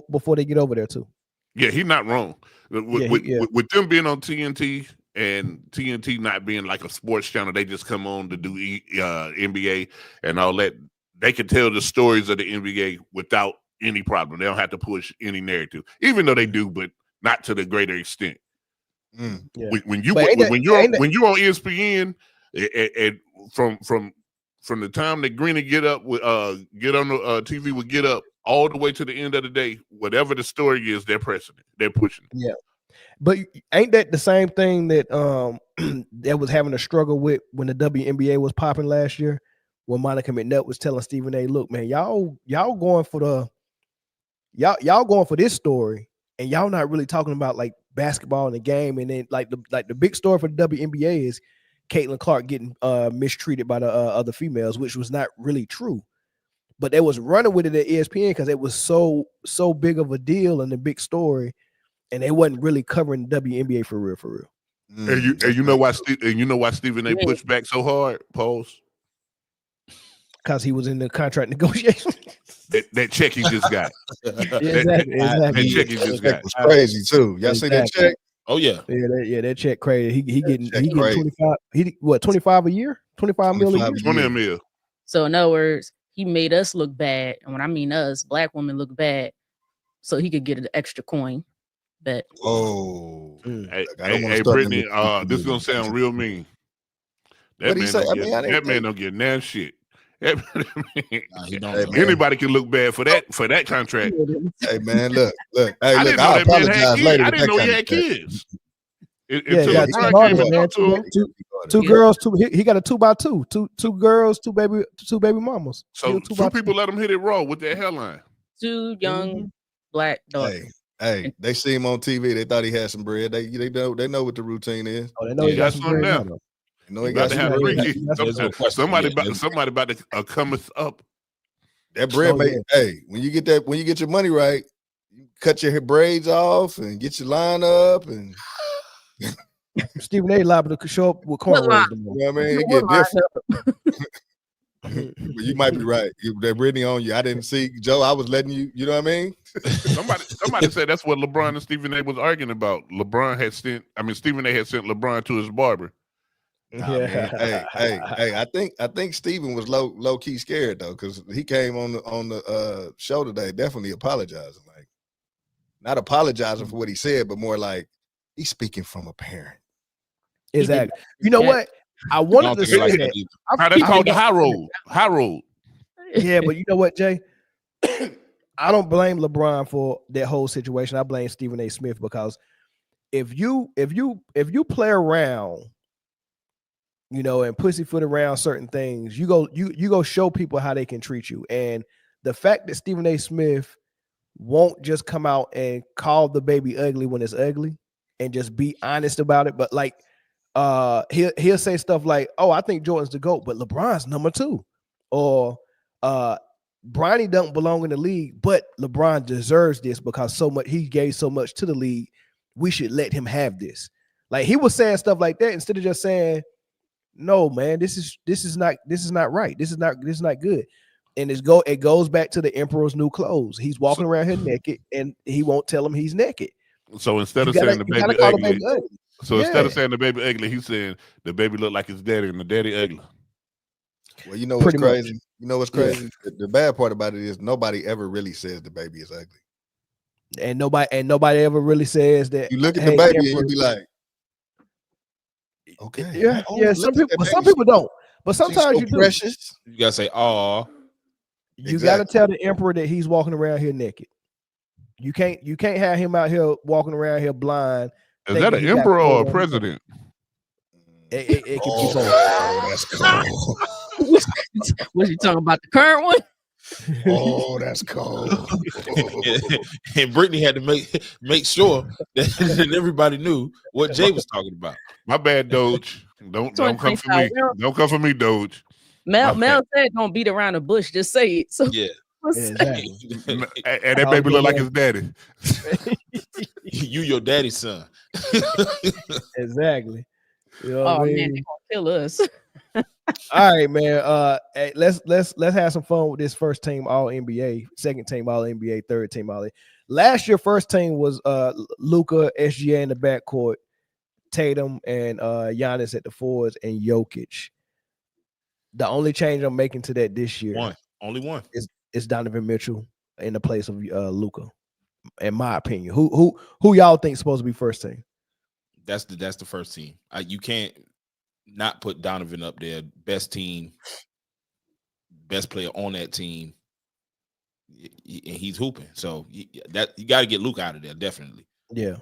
before they get over there too. Yeah, he's not wrong. With them being on TNT and TNT not being like a sports channel, they just come on to do NBA and all that. They can tell the stories of the NBA without any problem. They don't have to push any narrative, even though they do, but not to the greater extent. Yeah. When you're on ESPN, and from the time that Greeny get on the TV would get up all the way to the end of the day, whatever the story is, they're pressing it. They're pushing it. Yeah. But ain't that the same thing that that was having a struggle with when the WNBA was popping last year? When Monica McNutt was telling Stephen A, look, man, y'all going for this story, and y'all not really talking about like basketball in the game. And then like the big story for the WNBA is Caitlin Clark getting mistreated by the other females, which was not really true. But they was running with it at ESPN because it was so big of a deal and a big story, and they wasn't really covering the WNBA for real. And you know why Stephen A. pushed back so hard, Pose? Because he was in the contract negotiation. that check he just got. Exactly. That check he just got was crazy too. Y'all see that check? Oh yeah. That check crazy. He getting 25. 25 a year? 25 mil a year? 20 mil. So in other words, he made us look bad, and when I mean us, black women look bad, so he could get an extra coin. Bet. Oh, hey, Britne, this is gonna sound real mean. That man don't get nan shit. Anybody can look bad for that contract. Hey man, look. Hey, I didn't know that man had kids. I didn't know he had kids. Two girls, he got a 2x2, two girls, two baby mamas. So two people let him hit it raw with that hairline. Two young black daughters. Hey, they see him on TV. They thought he had some bread. They know what the routine is. Oh, they know he got some bread now. They know he got some bread. Somebody about to come up. That bread, hey, when you get your money right, you cut your braids off and get your line up and. Stephen A. liable to show up with cornrows. You know what I mean? It get different. But you might be right. That Britne on you. I didn't see Joe. I was letting you. You know what I mean? Somebody said that's what LeBron and Stephen A. was arguing about. Stephen A. had sent LeBron to his barber. Hey, I think Stephen was low key scared though, because he came on the show today, definitely apologizing, like not apologizing for what he said, but more like he's speaking from a parent. Exactly. You know what? I wanted to say that. That's called the high road. High road. Yeah, but you know what, Jay? I don't blame LeBron for that whole situation. I blame Stephen A. Smith, because if you play around, and pussyfoot around certain things, you go show people how they can treat you. And the fact that Stephen A. Smith won't just come out and call the baby ugly when it's ugly and just be honest about it, but like he'll say stuff like, "Oh, I think Jordan's the GOAT, but LeBron's number 2," or Bronny don't belong in the league, but LeBron deserves this because he gave so much to the league. We should let him have this. Like he was saying stuff like that instead of just saying, "No, man, this is not right. This is not good." And it goes back to the emperor's new clothes. He's walking around here naked, and he won't tell him he's naked. So instead of saying the baby ugly, instead of saying the baby ugly, he's saying the baby look like his daddy and the daddy ugly. Well, you know what's crazy? You know what's crazy? Yeah. The bad part about it is nobody ever really says the baby is ugly. And nobody ever really says that. You look at the baby and you be like, okay. Yeah. Some people don't. But sometimes you do. Precious. You gotta say, "Aw." You gotta tell the emperor that he's walking around here naked. You can't have him out here walking around here blind. Is that an emperor or a president? It can be both. Oh, that's cold. Was you talking about the current one? Oh, that's cold. And Britne had to make sure that everybody knew what Jay was talking about. My bad, Doge. Don't come for me. Don't come for me, Doge. Mel said, "Don't beat around the bush. Just say it." So yeah. Exactly. And that baby look like his daddy. You your daddy's son. Exactly. You know man, they're gonna kill us. All right, man. Hey, let's have some fun with this first team All NBA, second team All NBA, third team All. Last year, first team was Luka, SGA in the backcourt, Tatum and Giannis at the fours, and Jokic. The only change I'm making to that this year, only one, is Donovan Mitchell in the place of Luka. In my opinion, who y'all think is supposed to be first team? That's the first team. You can't not put Donovan up there. Best team, best player on that team, and he's hooping. So you got to get Luka out of there, definitely. Yeah.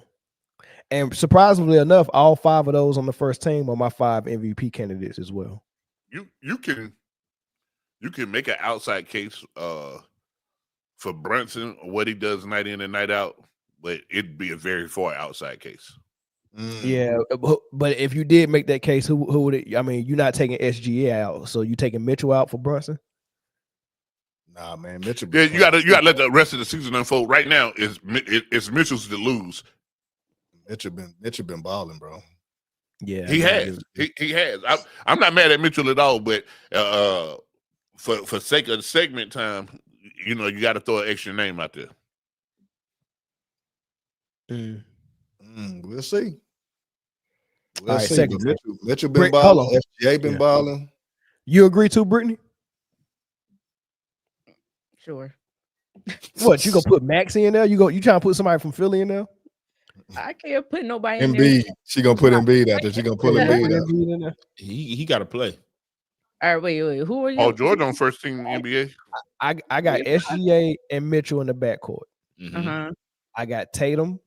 And surprisingly enough, all 5 of those on the first team are my 5 MVP candidates as well. You can make an outside case for Brunson, what he does night in and night out. but it'd be a very far outside case. Yeah, but if you did make that case, who would it? I mean, you're not taking SGA out, so you taking Mitchell out for Brunson? Nah, man, Mitchell. Yeah, you got to let the rest of the season unfold. Right now, it's Mitchell's to lose. Mitchell been balling, bro. Yeah, he has. He has. I'm not mad at Mitchell at all, but for sake of segment time, you know, you got to throw an extra name out there. We'll see. All right, second. Mitchell been balling. SGA been balling. You agree too, Britne? Sure. What, you gonna put Max in there? You trying to put somebody from Philly in there? I can't put nobody in Embiid. there. She gonna put Embiid out there. She gonna pull Embiid out. in there. He got to play. All right, wait. Who are you? Paul George on first team in the NBA. I got SGA and Mitchell in the backcourt. Uh-huh. I got Tatum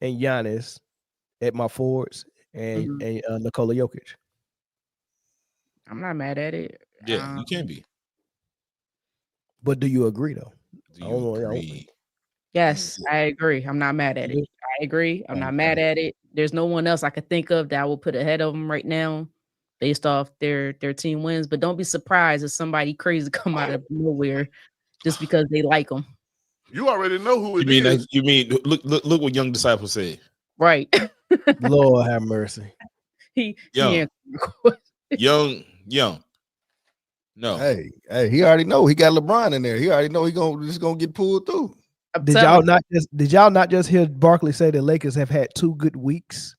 and Giannis at my forwards and Nikola Jokic. I'm not mad at it. Yeah, you can be. But do you agree though? Do you agree? Yes, I agree. I'm not mad at it. I agree. I'm not mad at it. There's no one else I could think of that I will put ahead of them right now based off their team wins. But don't be surprised if somebody crazy come out of nowhere just because they like them. You already know who it is. You mean look what Young Disciple said. Right. Lord have mercy. Young. No. Hey, he already know he got LeBron in there. He already know he's gonna get pulled through. Did y'all not just hear Barkley say the Lakers have had 2 good weeks?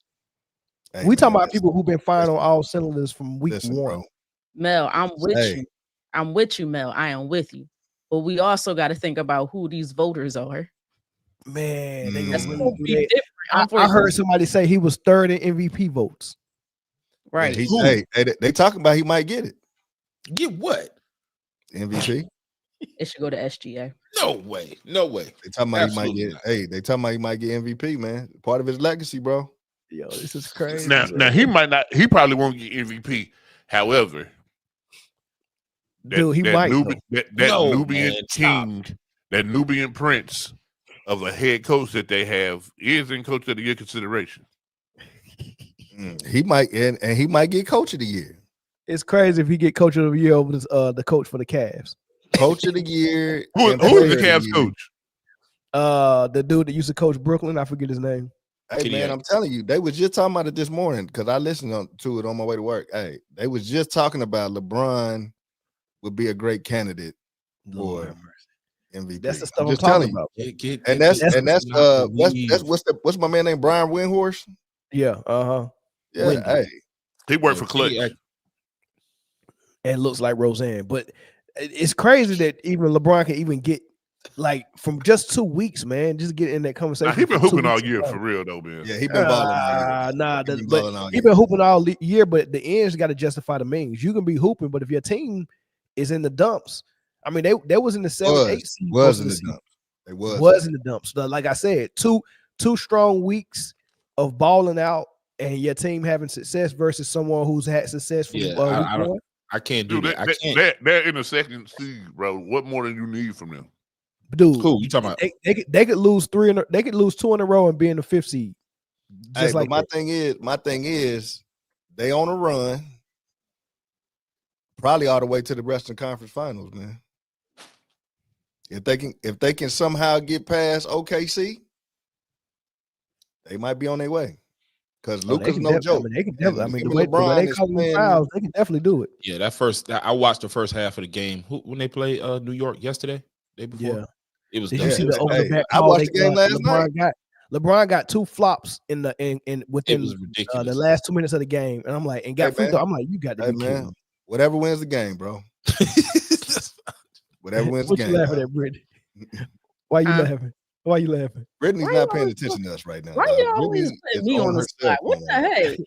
Hey, we talking about people who've been firing on all cylinders from week 1. Bro. Mel, I'm with you. I'm with you, Mel. I am with you. But we also got to think about who these voters are. Man, that's gonna be different. I heard somebody say he was 3rd in MVP votes. Right. They talking about he might get it. Get what? MVP. It should go to SGA. No way. They talking about he might get. Hey, they talking about he might get MVP, man. Part of his legacy, bro. Yo, this is crazy. Now he might not. He probably won't get MVP. However, he might. Nubian king, that Nubian prince of a head coach that they have is in coach of the year consideration. He might, and he might get coach of the year. It's crazy if he get coach of the year over the coach for the Cavs. Coach of the year. Who is the Cavs coach? The dude that used to coach Brooklyn. I forget his name. Hey man, I'm telling you, they was just talking about it this morning because I listened to it on my way to work. Hey, they was just talking about LeBron would be a great candidate for MVP. That's the stuff I'm talking about. What's my man named Brian Windhorst? Yeah, yeah. Wendy. Hey, he worked for Clutch. And looks like Roseanne, but it's crazy that even LeBron can even get like from just 2 weeks, man. Just get in that conversation. He been hooping all year for real though, man. Yeah, he been balling. He been hooping all year, but the ends got to justify the means. You can be hooping, but if your team is in the dumps, I mean, they was in the 7-8 seed. Was in the dumps. They was in the dumps. So like I said, two strong weeks of balling out and your team having success versus someone who's had success from week 1. I can't do that. They're in the second seed, bro. What more do you need from them? Dude, cool. You talking about? They could lose 2 in a row and be in the 5th seed. Just like my thing is, they on a run, probably all the way to the Western Conference Finals, man. If they can somehow get past OKC, they might be on their way. Because Luka's no joke. They can definitely. The way they call them fouls, they can definitely do it. Yeah, I watched the first half of the game. When they played New York yesterday, day before. Yeah, it was. Did you see the over the back? I watched the game last night. LeBron got 2 flops within the last 2 minutes of the game, and I'm like, and got free throw. I'm like, you got to be kidding me. Whatever wins the game, bro. Whatever wins the game. What you laughing at, Britne? Why you laughing? Why you laughing? Britney's not paying attention to us right now. Why you always put me on the spot? What the heck?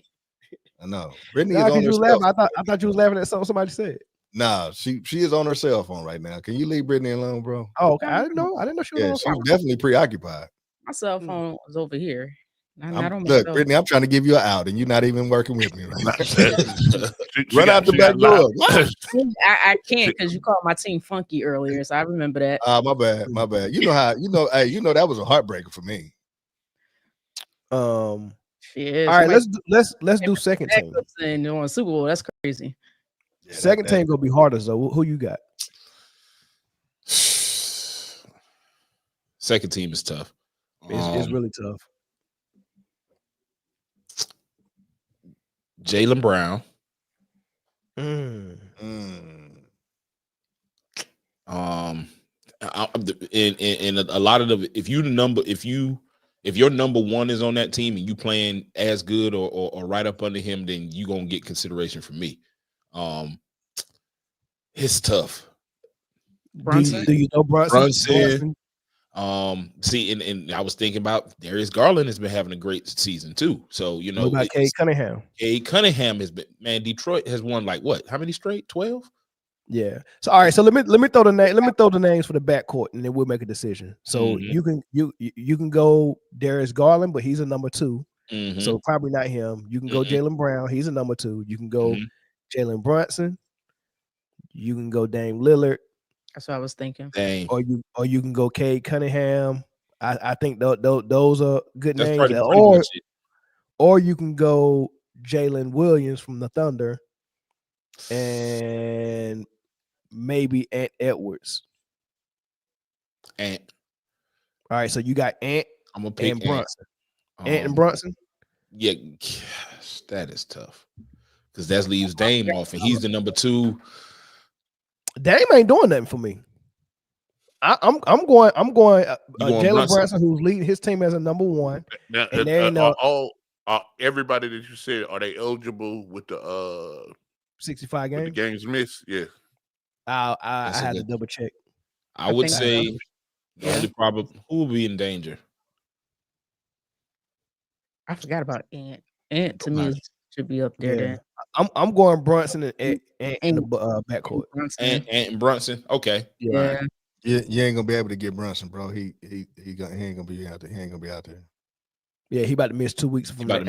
I know. Britney is on her cell phone. I thought you was laughing at something somebody said. Nah, she is on her cell phone right now. Can you leave Britney alone, bro? Oh, okay. I didn't know she was on her she's phone. definitely preoccupied. My cell phone was over here. Look, Britney, I'm trying to give you an out, and you're not even working with me right now. Run out the back door. I can't because you called my team funky earlier, so I remember that. My bad. You know that was a heartbreaker for me. Yeah, all right, let's do second team. And on Super Bowl, that's crazy. Yeah, Second team gonna be harder. So who you got? Second team is tough. It's really tough. Jaylen Brown. Mm. In a lot of the if your number one is on that team and you playing as good or right up under him, then you gonna get consideration from me. It's tough. Brunson. Do you know Brunson? See, and I was thinking about Darius Garland has been having a great season too. So you know, what about Cade Cunningham? Cade Cunningham has been, man. Detroit has won like what? How many straight? 12. Yeah. So all right. So let me throw the name. Let me throw the names for the backcourt, and then we'll make a decision. So you can go Darius Garland, but he's a number 2. So probably not him. You can go Jaylen Brown. He's a number 2. You can go Jalen Brunson. You can go Dame Lillard. That's what I was thinking. Dang. Or you can go Cade Cunningham. I think those are good That's names. pretty much it. Or you can go Jalen Williams from the Thunder, and maybe Ant Edwards. Ant. All right, so you got Ant. I'm gonna pick and Brunson. Ant and Brunson. Yeah, gosh, that is tough because that leaves Dame off, and he's the number 2. Dame ain't doing nothing for me. I'm going Jalen Brunson, who's leading his team as a number 1. Now, And everybody that you said, are they eligible with the 65 games? With the games missed? Yeah. I had to double check. I would say the only problem who will be in danger. I forgot about Ant. Ant to me should be up there. Then I'm going Brunson and Ant in the backcourt. Ant and Brunson. Okay. Yeah. You ain't gonna be able to get Brunson, bro. He ain't gonna be out there. He ain't gonna be out there. Yeah, he about to miss 2 weeks from he about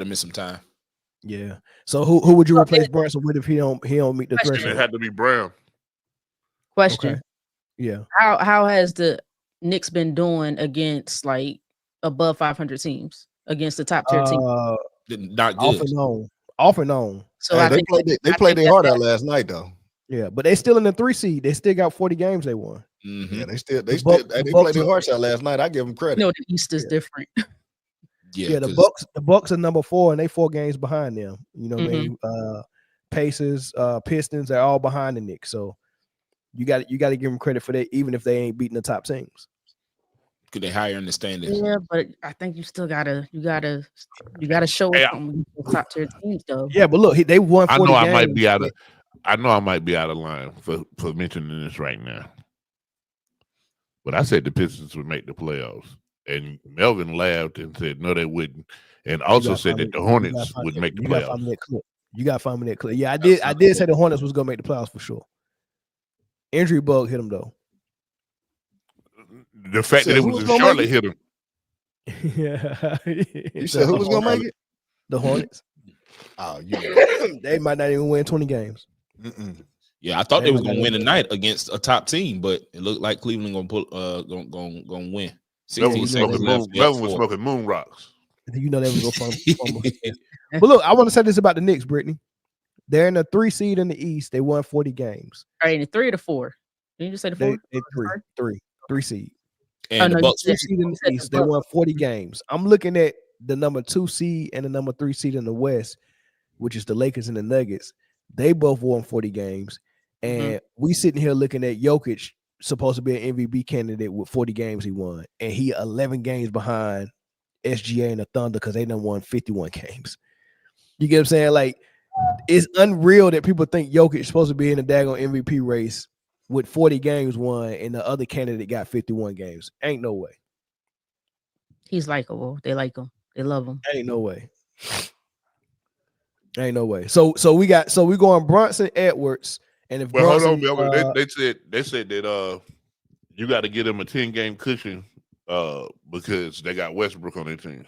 to miss some time. Yeah. So who would you replace Brunson with if he don't meet the threshold? It had to be Brown. Question. Okay. Yeah. How has the Knicks been doing against like above 500 teams against the top tier team? Not good. Off and on. So hey, they played their heart out last night though. Yeah, but they still in the 3 seed. They still got 40 games they won. Yeah, they played their hearts out last night. I give them credit. No, the East is different. Yeah, the Bucks are number 4 and they 4 games behind them. You know what I mean? Pacers, Pistons are all behind the Knicks. So you got to give them credit for that, even if they ain't beating the top teams. Could they higher in the standings? Yeah, but I think you still gotta show us some top tier teams though. Yeah, but look, they won 40 games. I know I might be out of line for mentioning this right now. But I said the Pistons would make the playoffs. And Melvin laughed and said no, they wouldn't. And also said that the Hornets would make the playoffs. You got to find me that clip. Yeah, I did say the Hornets was gonna make the playoffs for sure. Injury bug hit them though. The fact that it was in Charlotte hit him. Yeah. You said who was gonna make it? The Hornets. Oh, yeah. They might not even win 20 games. Yeah, I thought they was gonna win tonight against a top team, but it looked like Cleveland gonna win. Melvin was smoking moon rocks. You know they was gonna fumble. But look, I want to say this about the Knicks, Britne. They're in the 3 seed in the East. They won 40 games. All right, in the 3 or the 4? Did you just say the 4? They 3 seed. And the Bucks 3 seed in the East. They won 40 games. I'm looking at the number 2 seed and the number 3 seed in the West, which is the Lakers and the Nuggets. They both won 40 games. And we sitting here looking at Jokic, supposed to be an MVP candidate with 40 games he won. And he 11 games behind SGA and the Thunder because they done won 51 games. You get what I'm saying? Like, it's unreal that people think Jokic is supposed to be in the daggone MVP race with 40 games won and the other candidate got 51 games. Ain't no way. He's likable. They like him. They love him. Ain't no way. Ain't no way. So we going Brunson, Edwards, and if hold on, Melvin, they said that you got to get them a 10-game cushion because they got Westbrook on their team.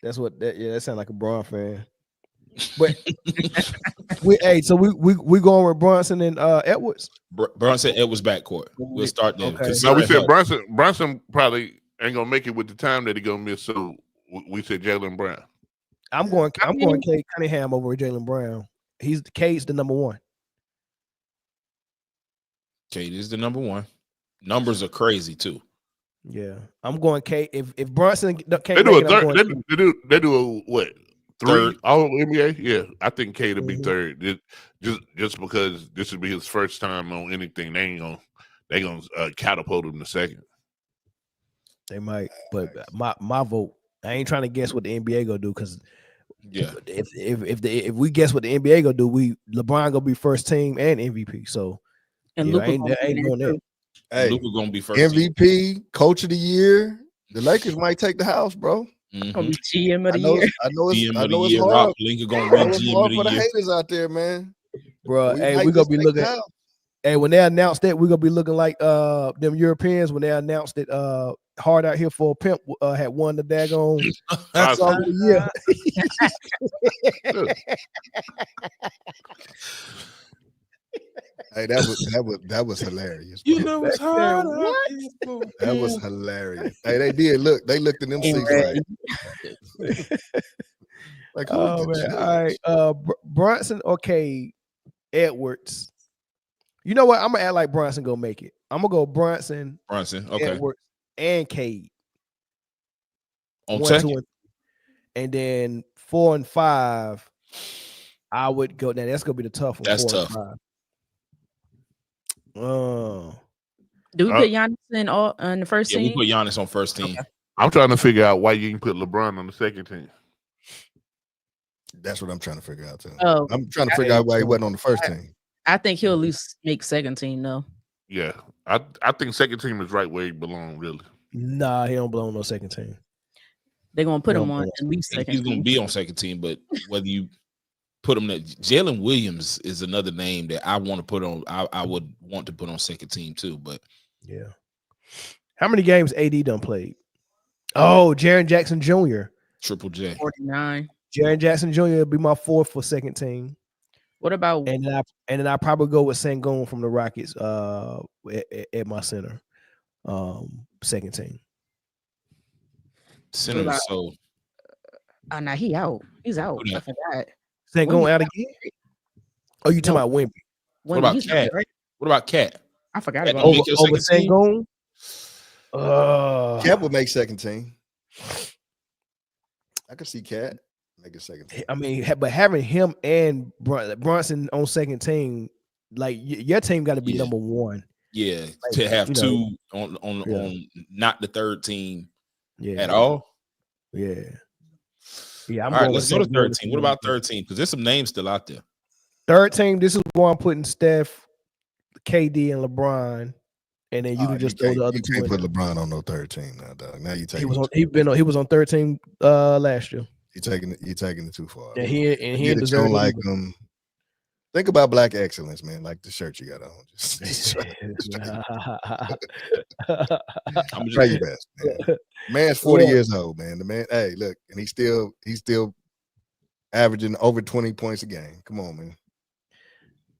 That's what that sounds like a Bron fan. But we going with Brunson and Edwards. Brunson Edwards backcourt. We'll start there. Okay. No, we said Brunson probably ain't gonna make it with the time that he gonna miss. So we said Jaylen Brown. I'm going Cade Cunningham over Jaylen Brown. Cade's the number one. Cade is the number one. Numbers are crazy too. Yeah, I'm going Cade. If Brunson can't They do make a it, I'm third. going They do a what? Three Third. all NBA. Yeah, I think Cade will be Mhm. third. Just because this will be his first time on anything, they gonna catapult him to second. They might, but my vote. I ain't trying to guess what the NBA gonna do because yeah, if we guess what the NBA gonna do, LeBron gonna be first team and MVP. So And yeah, Luka I ain't gonna be doing there that. too. Hey, Luka gonna be first. MVP, Coach of the Year. The Lakers might take the house, bro. Gonna be GM of the I know year. GM it's of the year. hard. Rob Pelinka gonna I win know it's GM hard of for the the year. haters out there, man. Bro, We hey, might we gonna just be take looking. the house. Hey, when they announced that, we're gonna be looking like them Europeans when they announced that Hard Out Here for a Pimp had won the daggone song of the year. Hey, that was hilarious. You bro. know it's hard. That was hilarious. Hey, they looked in them seats like who Oh is the man! judge? All right, Brunson or Cade Edwards. You know what? I'm gonna act like Brunson gonna make it. I'm gonna go Brunson, Okay. Edwards, and Cade On 1, second? 2, and then 4 and 5. I would go. Now that's gonna be the tough one. That's 4 and tough. 5. Oh, Do we put Giannis in the first Yeah, team? we put Giannis on first team. I'm trying to figure out why you didn't put LeBron on the second team. That's what I'm trying to figure out too. Oh, I'm trying to figure out why he wasn't on the first team. I think he'll at least make second team though. Yeah, I think second team is right where he belongs. Really. nah, he don't belong on no second team. They're gonna put He him don't on belong. at least And second he's gonna team. be on second team, but whether you put him there, Jalen Williams is another name that I want to put on. I would want to put on second team too, but Yeah. How many games AD done played? Oh, Jaren Jackson Jr. Triple J. 49. Jaren Jackson Jr. will be my fourth for second team. What about And then I probably go with Sengun from the Rockets at my center. Second team. Center is so. Oh, now he out. He's out. Who I that? forgot. Sengun out again? Oh, you talking about Wemby? What about he's Cat? not, right? What about Cat? I forgot Cat about don't Over make your over second team? Sengun? Cat would make second team. I could see Cat make a second team. I mean, but having him and Brunson on second team, like your team got to be number one. Yeah, Like, to have you two know, on not the third team Yeah. at all. Yeah. Yeah, I'm All right, going let's with go to Sengun. third team. What about third team? Because there's some names still out there. Third team, this is where I'm putting Steph, KD, and LeBron, and then you can just throw the other You two can't in put there. LeBron on no third team now, dog. Now you He taking was on third team last year. you taking it too far. And he Get didn't it, you deserve don't it like either. him. Think about black excellence, man. Like the shirt you got on. I'm Try your best, man. Man's 40 Yeah. years old, man. The man, hey, look, and he's still averaging over 20 points a game. Come on, man.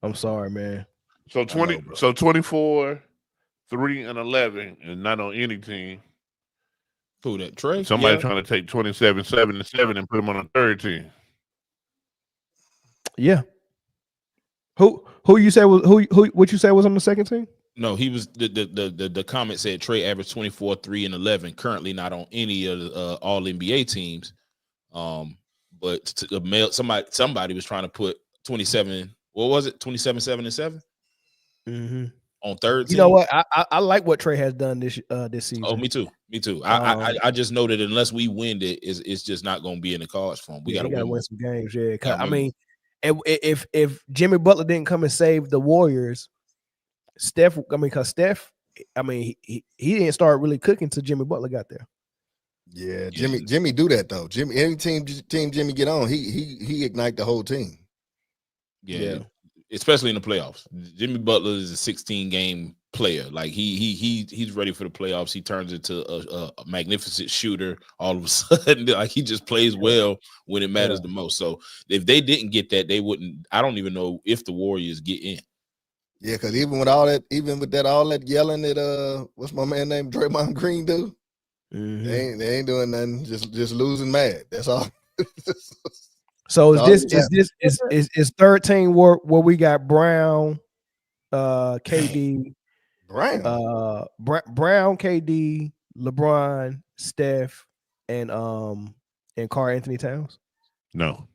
I'm sorry, man. So 24, 3 and 11, and not on any team. Who that? Trey? Somebody Yeah. trying to take 27, 7 and 7 and put him on a third team. Yeah. Who you say was who what you say was on the second team? No, he was the comment said Trey averaged 24, 3 and 11. Currently not on any of the all NBA teams. But somebody was trying to put 27. What was it? 27, 7 and 7 on third team. You know what? I like what Trey has done this season. Oh, me too. Me too. I just know that unless we win it, it's just not going to be in the cards for him. We got to win some games. Yeah, Gotta I win. mean, if Jimmy Butler didn't come and save the Warriors, Steph. Because Steph, he didn't start really cooking till Jimmy Butler got there. Yeah, Jimmy do that though. Jimmy, any team Jimmy get on, he ignite the whole team. Yeah, especially in the playoffs. Jimmy Butler is a 16-game player. Like he's ready for the playoffs. He turns into a magnificent shooter all of a sudden. Like he just plays well when it matters the most. So if they didn't get that, they wouldn't. I don't even know if the Warriors get in. Yeah, because even with all that yelling that what's my man named Draymond Green do? They ain't doing nothing. Just losing mad. That's all. So is third team where we got Brown, KD, Brown, KD, LeBron, Steph, and Karl Anthony Towns? No.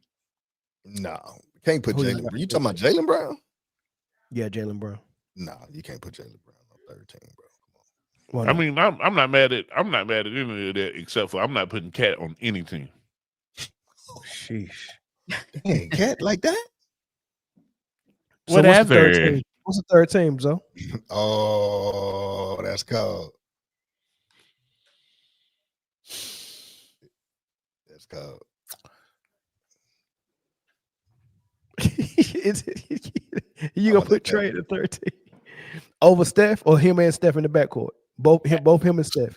Can't put Jaylen. You talking about Jaylen Brown? Yeah, Jaylen Brown. No, you can't put Jaylen Brown on third team, bro. Well, I mean, I'm not mad at any of that except for I'm not putting Cat on any team. Sheesh. Dang, Cat like that? So what's the third team? What's the third team, Zoe? Oh, that's cold. That's cold. You gonna put Trey in the third team over Steph or him and Steph in the backcourt? Both him and Steph.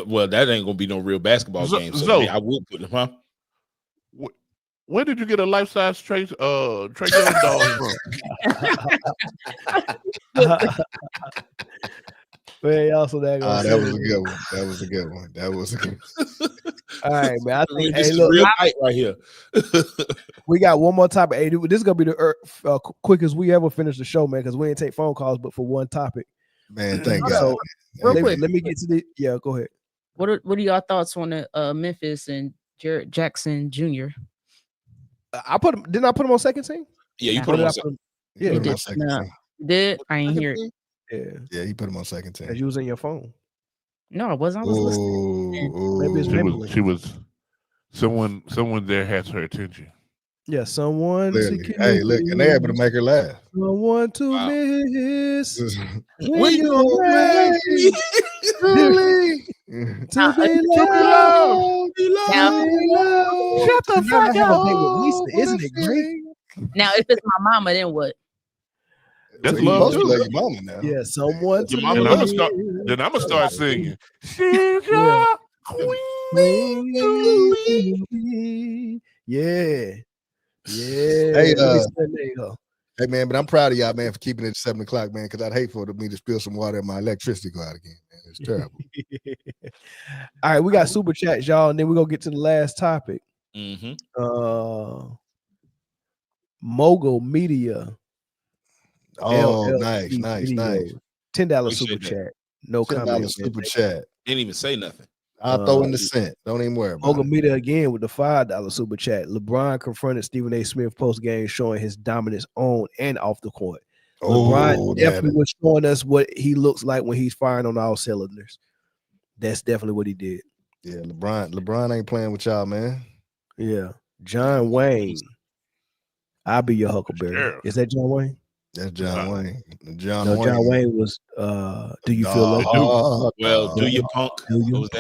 Well, that ain't gonna be no real basketball game. So I would put him, huh? Where did you get a life-size Trey Young doll from? Man, also that was a good one. That was a good one. All right, man. I think this is real tight right here. We got one more topic. Hey, this is gonna be the quickest we ever finish the show, man, because we ain't take phone calls, but for one topic. Man, thank God. So, real quick, let me get to the. Yeah, go ahead. What are y'all thoughts on the Memphis and Jarrett Jackson Jr.? I put him. Didn't I put him on second team? Yeah, you put him on second. Yeah, you did. Did I ain't hear it? Yeah, he put him on second team. Because you was in your phone. No, I wasn't. I was listening. Maybe it's she was someone there has her attention. Yeah, someone. Hey, look, and they able to make her laugh. Someone to miss. When you're ready to be loved. Shut the fuck up. Isn't it great? Now, if it's my mama, then what? That's love too. Your mama now. Yeah, someone. Then I'm gonna start singing. She's your queen to me. Yeah. Hey, hey, man, but I'm proud of y'all, man, for keeping it at 7 o'clock, man, because I'd hate for me to spill some water and my electricity go out again, man. It's terrible. All right, we got super chats, y'all, and then we're gonna get to the last topic. Mogul Media. Oh, nice. $10 super chat. No comment. Super chat. Didn't even say nothing. I'll throw in the cent. Don't even worry about Mogul Media again with the $5 super chat. LeBron confronted Stephen A. Smith post game, showing his dominance on and off the court. LeBron definitely was showing us what he looks like when he's firing on all cylinders. That's definitely what he did. Yeah, LeBron ain't playing with y'all, man. Yeah. John Wayne. I'll be your Huckleberry. Sure. Is that John Wayne? That's John Wayne. John Wayne was Do You Feel Love? Well, Do You Punk? Was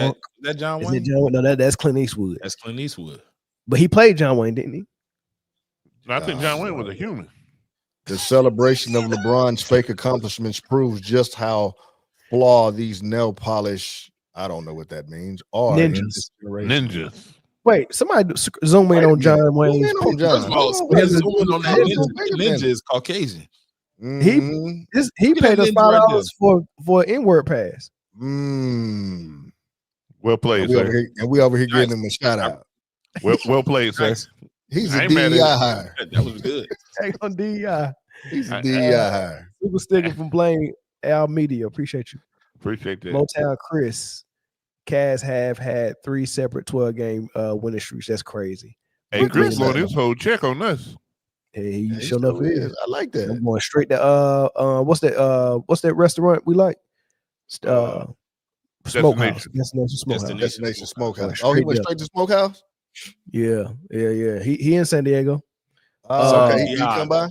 that John Is Wayne? it John? No, that's Clint Eastwood. That's Clint Eastwood. But he played John Wayne, didn't he? I think John Wayne was a human. The celebration of LeBron's fake accomplishments proves just how flawed these nail polish, I don't know what that means, are. Ninjas. Wait, somebody zoom in on John Wayne. Zoom in on that ninja is Caucasian. He paid us $5 for an N-word pass. Well played, sir. And we over here giving him a shout out. Well played, sir. He's a DEI hire. That was good. Hang on DEI. He's a DEI hire. Super sticker from Blaine Al Media. Appreciate you. Appreciate that. Motown Chris. Cavs have had 3 separate 12-game winning streaks. That's crazy. Hey, Chris blowing his whole check on us. Hey, he sure enough is. I like that. I'm going straight to what's that restaurant we like? Smokehouse. Destination Smokehouse. Oh, he went straight to Smokehouse? Yeah. He in San Diego. Okay. He come by?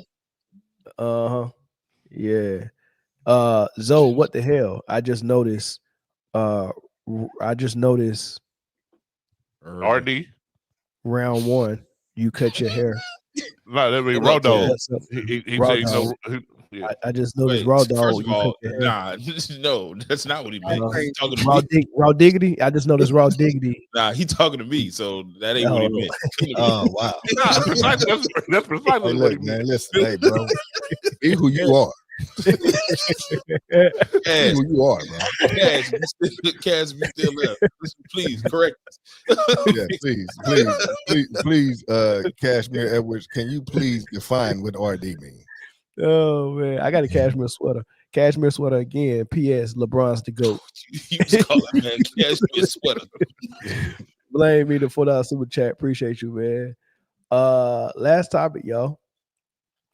Yeah. Zoe, what the hell? I just noticed RD round 1, you cut your hair. No, that means Raw Dog. He Raw said Dog. no. Yeah. I just noticed Raw Dog. First of all, no, that's not what he meant. He's talking to me. Raw Diggity. I just noticed Raw Diggity. Nah, he talking to me, so that ain't what he meant. Oh wow, that's precisely hey, what he look, meant. man. Listen, hey, bro, be who you are. Cash, Who you are, bro? Cash, you still left. Please correct us. Yeah, please, Cashmere Edwards, can you please define what RD means? Oh man, I got a cashmere sweater. Cashmere sweater again. P.S. LeBron's the GOAT. You just call it, man, cashmere sweater. Blame me the $4 super chat. Appreciate you, man. Last topic, y'all.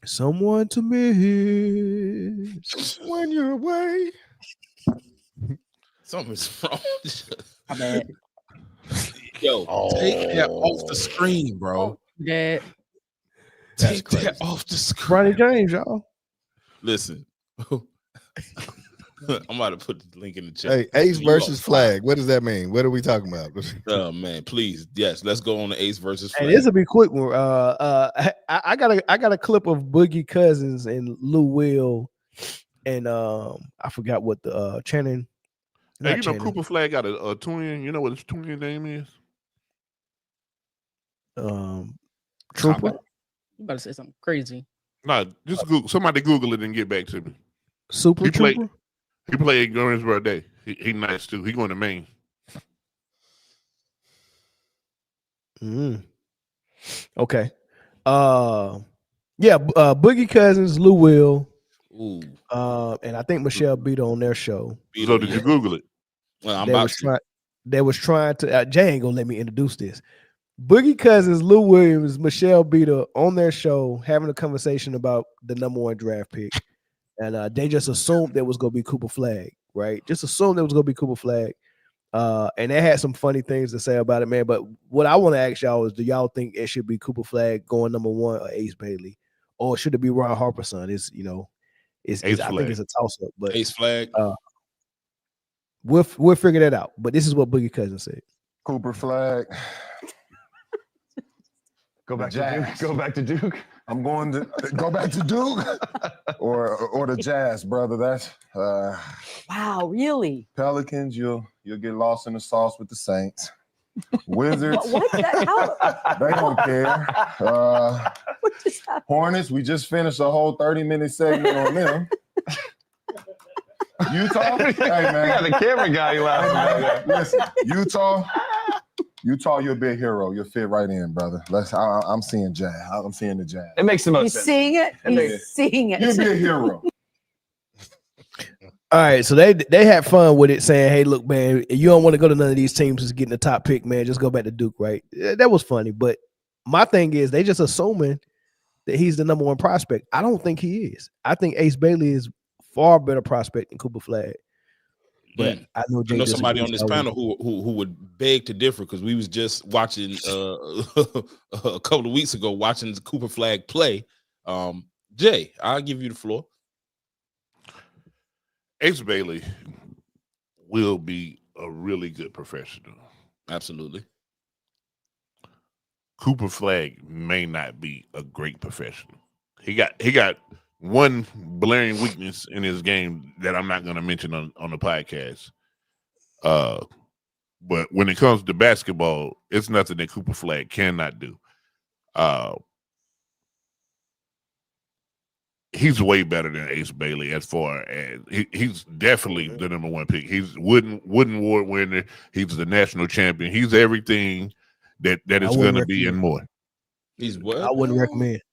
Someone to miss when you're away. Something's wrong. My bad. Yo, take that off the screen, bro. Dad. Take that off the screen. Ronnie James, y'all. Listen. I'm about to put the link in the chat. Hey, Ace versus Flagg. What does that mean? What are we talking about? Oh man, please. Yes, let's go on the Ace versus Flagg. Hey, this will be quick. I got a clip of Boogie Cousins and Lou Will, and I forgot what the Channing. Hey, Cooper Flagg got a twin. You know what his twin name is? Trooper. You about to say something crazy? No, just Google. Somebody Google it and get back to me. Super Trooper. He played during his birthday. He nice too. He going to Maine. Okay. Yeah. Boogie Cousins, Lou Will, and I think Michelle Beater on their show. So did you Google it? Well, they was trying to. Jay ain't gonna let me introduce this. Boogie Cousins, Lou Williams, Michelle Beater on their show having a conversation about the #1 draft pick. And they just assumed there was going to be Cooper Flagg, right? Just assumed there was going to be Cooper Flagg. And they had some funny things to say about it, man. But what I want to ask y'all is, do y'all think it should be Cooper Flagg going #1 or Ace Bailey? Or should it be Ron Harper's son? I think it's a toss-up. But Ace Flagg. We'll figure that out. But this is what Boogie Cousins said. Cooper Flagg. Go back to Duke. I'm going to go back to Duke or the Jazz, brother. That's wow, really? Pelicans, you'll get lost in the sauce with the Saints. Wizards, What's that? How? they don't care. Hornets, we just finished a whole 30-minute segment on them. Utah, hey man, you got a camera guy laughing. Listen, Utah, you'll be a hero. You'll fit right in, brother. I'm seeing Jazz. I'm seeing the Jazz. It makes the most sense. He's seeing it. He's seeing it. You'll be a hero. All right, so they had fun with it, saying, "Hey, look, man, you don't want to go to none of these teams that's getting the top pick, man. Just go back to Duke, right?" That was funny, but my thing is, they just assuming that he's the #1 prospect. I don't think he is. I think Ace Bailey is far better prospect than Cooper Flagg. But I know somebody on this panel who would beg to differ, because we was just watching a couple of weeks ago watching Cooper Flagg play. Jay, I'll give you the floor. Ace Bailey will be a really good professional. Absolutely. Cooper Flagg may not be a great professional. He got one blaring weakness in his game that I'm not going to mention on the podcast. But when it comes to basketball, it's nothing that Cooper Flagg cannot do. He's way better than Ace Bailey as far as he's definitely the #1 pick. He's Wooden Award winner. He's the national champion. He's everything that is going to be and more. He's what? I wouldn't recommend.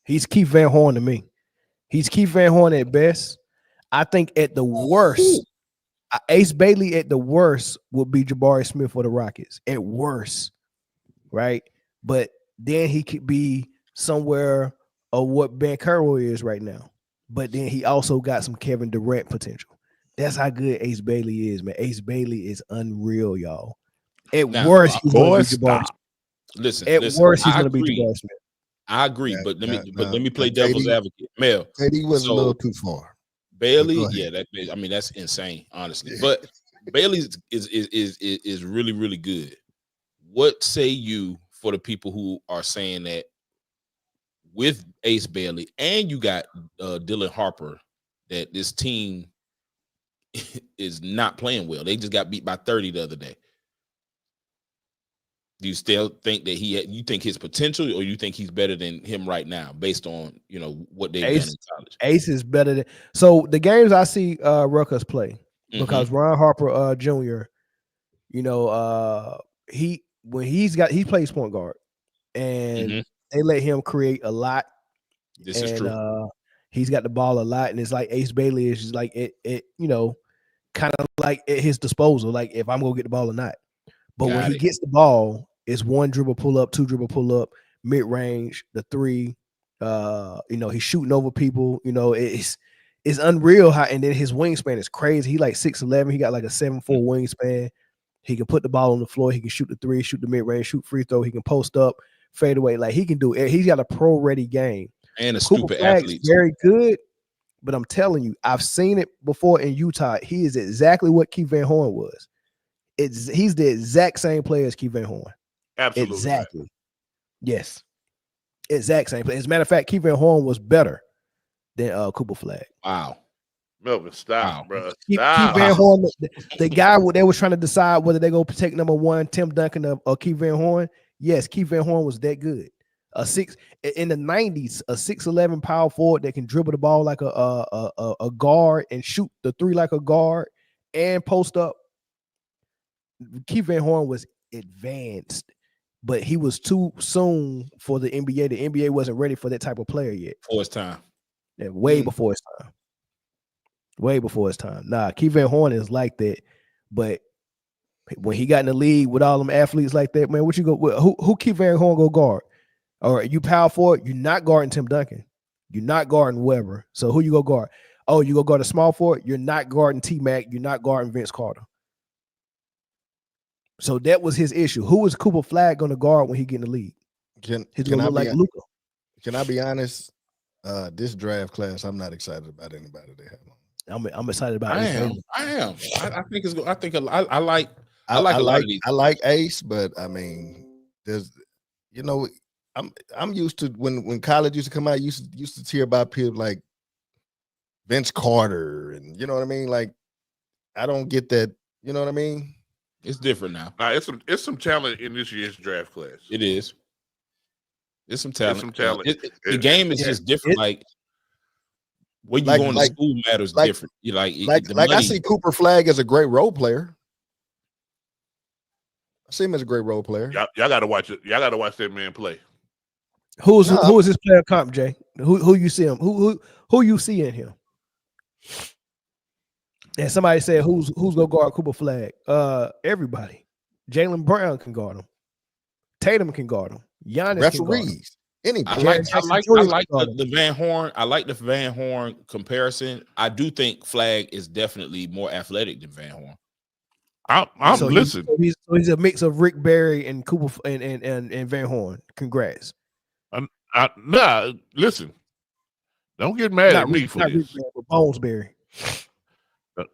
He's Keith Van Horn to me. He's Keith Van Horn at best. I think at the worst, Ace Bailey at the worst would be Jabari Smith for the Rockets. At worst, right? But then he could be somewhere of what Ben Carroll is right now. But then he also got some Kevin Durant potential. That's how good Ace Bailey is, man. Ace Bailey is unreal, y'all. At worst, he's going to be Jabari Smith. Listen, worst, he's going to be Jabari Smith. I agree, but let me play devil's advocate. Mel, he was a little too far. Bailey, that's insane, honestly. But Bailey is really, really good. What say you for the people who are saying that with Ace Bailey and you got Dylan Harper, that this team is not playing well? They just got beat by 30 the other day. Do you still think that you think his potential, or you think he's better than him right now, based on what they've done in college? Ace is better than so the games I see Rutgers play because Ron Harper Jr. He plays point guard and they let him create a lot. This is true. He's got the ball a lot, and it's like Ace Bailey is just like it kind of like at his disposal, like if I'm gonna get the ball or not. But when he gets the ball, it's one dribble pull up, two dribble pull up, mid range, the three. He's shooting over people. It's unreal how. And then his wingspan is crazy. He like 6'11". He got like a 7'4" wingspan. He can put the ball on the floor. He can shoot the three, shoot the mid range, shoot free throw. He can post up, fade away. Like he can do it. He's got a pro ready game. And a stupid athlete. Very good. But I'm telling you, I've seen it before in Utah. He is exactly what Keith Van Horn was. He's the exact same player as Keith Van Horn. Absolutely. Exactly. Yes. Exact same player. As a matter of fact, Keith Van Horn was better than Cooper Flagg. Wow. Melvin, stop, bro. Keith Van Horn, the guy they was trying to decide whether they go protect number one, Tim Duncan or Keith Van Horn. Yes, Keith Van Horn was that good. In the 90s, a 6'11" power forward that can dribble the ball like a guard and shoot the three like a guard and post up. Keith Van Horn was advanced, but he was too soon for the NBA. The NBA wasn't ready for that type of player yet. Before his time. Yeah, way before his time. Way before his time. Nah, Keith Van Horn is like that, but when he got in the league with all them athletes like that, man, what you go? Who Keith Van Horn go guard? All right, you power forward. You're not guarding Tim Duncan. You're not guarding Weber. So who you go guard? Oh, you go guard a small forward. You're not guarding T-Mac. You're not guarding Vince Carter. So that was his issue. Who is Cooper Flagg going to guard when he get in the league? He's going to look like Luka. Can I be honest? This draft class, I'm not excited about anybody they have on. I'm excited about. I am. I think it's good. I think I like a lot of these. I like Ace, but I mean, there's, I'm used to when college used to come out, used to hear about people like Vince Carter, and you know what I mean. Like, I don't get that. You know what I mean? It's different now. It's some talent in this year's draft class. It is. It's some talent. Some talent. The game is just different. Like where you going to school matters different. You like I see Cooper Flagg as a great role player. I see him as a great role player. Y'all got to watch it. Y'all got to watch that man play. Who is his player comp, Jay? Who you see him? Who you see in him? And somebody said who's gonna guard Cooper Flagg? Everybody. Jaylen Brown can guard him. Tatum can guard him. Giannis referees. I like the Van Horn. I like the Van Horn comparison. I do think Flagg is definitely more athletic than Van Horn. I'm listening. He's a mix of Rick Barry and Cooper and Van Horn. Congrats. Nah, listen. Don't get mad at me for this. Bonesberry.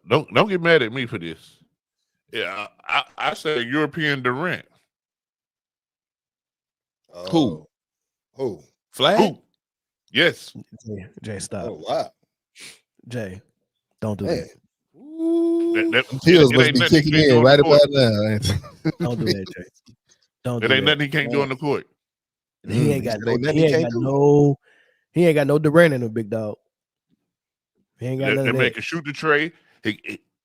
Don't get mad at me for this. Yeah, I say European Durant. Who? Flagg? Who? Yes. Jay, stop. Oh wow. Jay, don't do that. That Pills must be kicking in right about now. Don't do that, Jay. Don't. It ain't nothing he can't do on the court. He ain't got no. He ain't got no Durant in him, big dog. He ain't got that nothing. Man can shoot the tray.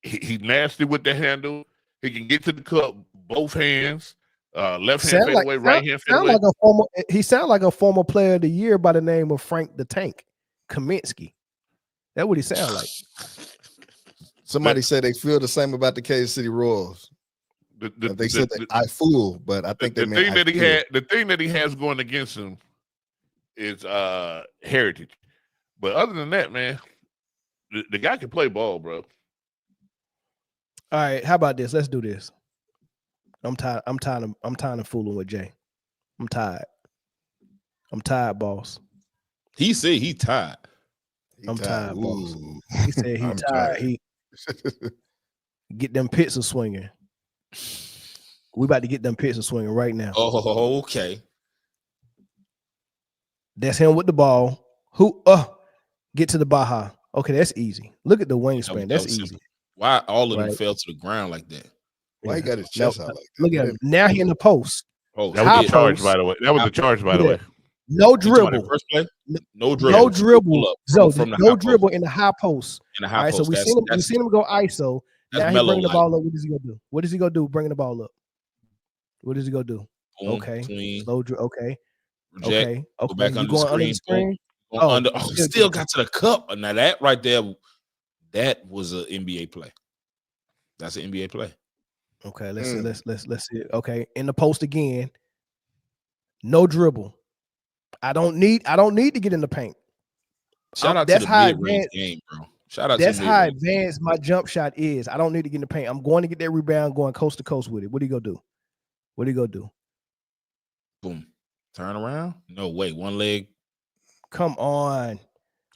He nasty with the handle. He can get to the cup both hands. Left hand fade away, right hand fade away. He sounds like a former player of the year by the name of Frank the Tank Kaminsky. That's what he sounds like. Somebody said they feel the same about the Kansas City Royals. They said that I fool, but I think the thing that he has going against him is heritage. But other than that, man, the guy can play ball, bro. All right, how about this? Let's do this. I'm tired of fooling with Jay. I'm tired. Boss. He said he tired. I'm tired, boss. He said he tired. He get them pits swinging. We about to get them pits swinging right now. Oh, okay. That's him with the ball. Who? Get to the Baja. Okay, that's easy. Look at the wingspan. That's easy. Why all of them fell to the ground like that? Why he got his chest out like that? Look at him. Now he in the post. Oh, that was the charge, by the way. That was the charge, by the way. No dribble. First play? No dribble. So So no dribble in the high post. In the All high right, so post. we seen him go ISO. That's Now he mellow bringing the light. ball up. What is he gonna do? What is he gonna do? Bringing the ball up. What is he gonna do? Boom, Okay. clean. Slow okay. Reject, Okay. go back You under going the under the screen. screen? Under. Oh, he still got to the cup. Now that right there, that was an NBA play. That's an NBA play. Okay, let's see it. Okay, in the post again. No dribble. I don't need to get in the paint. Shout out that's to the how mid-range advanced game, bro. Shout out that's to how mid-range. advanced my jump shot is. I don't need to get in the paint. I'm going to get that rebound, going coast to coast with it. What are you gonna do? What are you gonna do? Boom. Turn around. No way. One leg. Come on.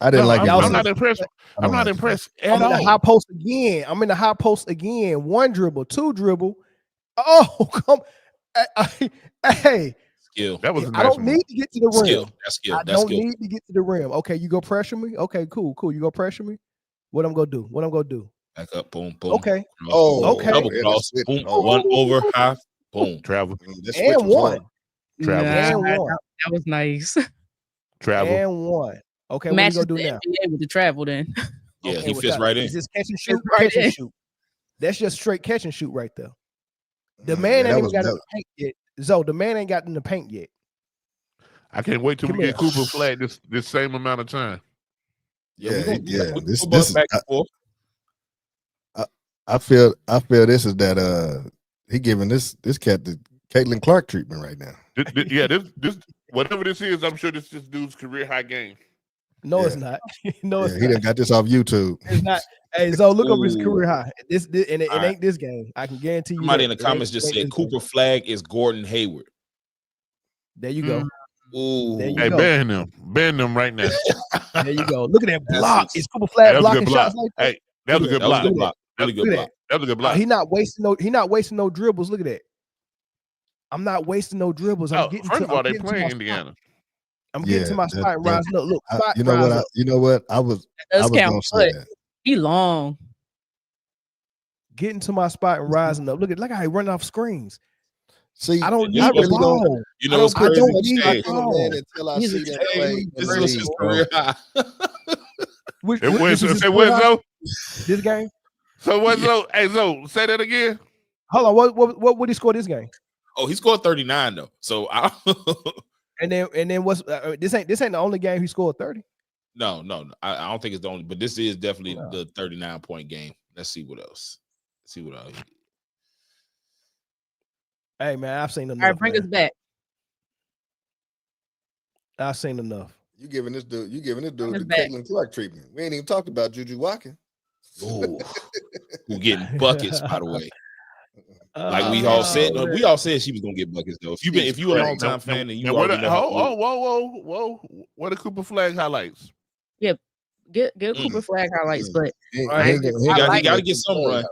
I didn't like. I'm not impressed. I'm not impressed at I'm in the all. high post again. I'm in the high post again. One dribble, two dribble. Oh, come. Hey. Skill. That was. I don't need to get to the rim. Skill. That's skill. I don't need to get to the rim. Okay, you go pressure me. Okay, cool. You go pressure me. What I'm gonna do? Back up. Boom. Boom. Okay. Cross, Oh, okay. Double cross. Boom. One over half. Boom. Travel. And one. Travel. And Nah, one. that was nice. Travel. And one. Okay, Matches what are you the gonna do now? NBA with the travel then. Yeah, Okay, he what's fits that? right in. Is this catch and shoot? right Catch and in. shoot. That's just straight catch and shoot right there. The man ain't even got in the paint yet. Zoe, the man ain't got in the paint yet. I can't wait till we get Cooper Flagg this same amount of time. Yeah. This back and forth. I feel this is that he giving this cat the Caitlin Clark treatment right now. This whatever this is, I'm sure this dude's career high game. No, it's not. No, it's He not. done got this off YouTube. It's not. Hey, Zoe, look up his Ooh. career high. This and it All right. ain't this game. I can guarantee you. Somebody in that. the It ain't- comments just it ain't said this Cooper game. Flagg is Gordon Hayward. There you go. Ooh. There you Hey, go. ban them right now. There you go. Look at that That's block. just- Is Cooper Flagg That was a good blocking block. shots like that? Hey, that was a good That was a block. good block. Really good Look at block. That was a good block. He not wasting no dribbles. Look at that. I'm not wasting no dribbles. I'm getting First to. of all, I'm they getting to playing my Indiana. spot. I'm getting to my spot and rising up. Look, spot You know rise what? up. You know what? I was Does gonna count, say but that. he long. Getting to my spot and rising up. Look how he running off screens. See, I don't need I the really ball. don't. You know, it's I crazy. don't You need say the it. ball. Until I He's see a them kid. play. This is his career high. Which, Say this what? is his Say career what? high? Zo? This game. So what? Zo? Hey, Zo, say that again. Hold on. What would he score this game? Oh, he scored 39 though. So And then what's this ain't the only game he scored 30. no. I don't think it's the only, but this is definitely the 39-point game. Let's see what else. Hey man, I've seen enough. All right, bring man. us back. I've seen enough. You giving this dude the Bring us back. Caitlin Clark treatment. We ain't even talked about Juju Watkins. Ooh, who getting buckets, by the way. Like we all said she was gonna get buckets though. If you a long time fan and you already know. Whoa. What are Cooper Flagg highlights? Yeah, get Cooper Flagg highlights, but He got to get some run.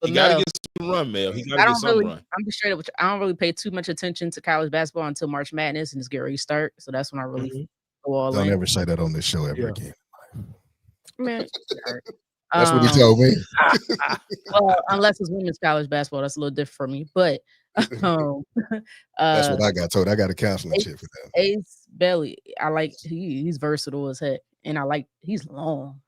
He got to get some run, Mel. He got to get some run. I'm just straight up with you. I don't really pay too much attention to college basketball until March Madness and it's get ready to start. So that's when I really go all Don't in. ever say that on this show ever again. Man, That's what he told me. Well, unless it's women's college basketball, that's a little different for me. But That's what I got told. I got a counseling chip for that. Ace Belly, I like he's versatile as heck, and I like he's long.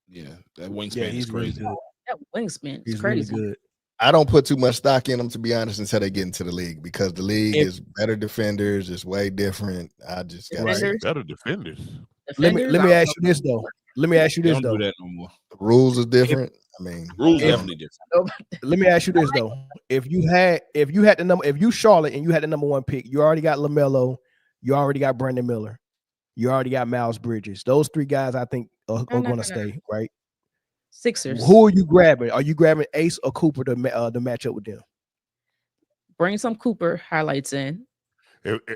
Yeah, that wingspan is crazy. Really that wingspan is he's crazy. Really good. I don't put too much stock in them, to be honest, until they get into the league, because the league is better defenders. It's way different. I just got better defenders. Let me ask you this though. Let me ask you this Don't though. do that no more. The rules is different. I mean, rules definitely different. Let me ask you this though. If you had the number, if you Charlotte and you had the number one pick, you already got LaMelo, you already got Brandon Miller, you already got Miles Bridges. Those three guys I think are going to stay, right? Sixers. Who are you grabbing? Are you grabbing Ace or Cooper to match up with them? Bring some Cooper highlights in.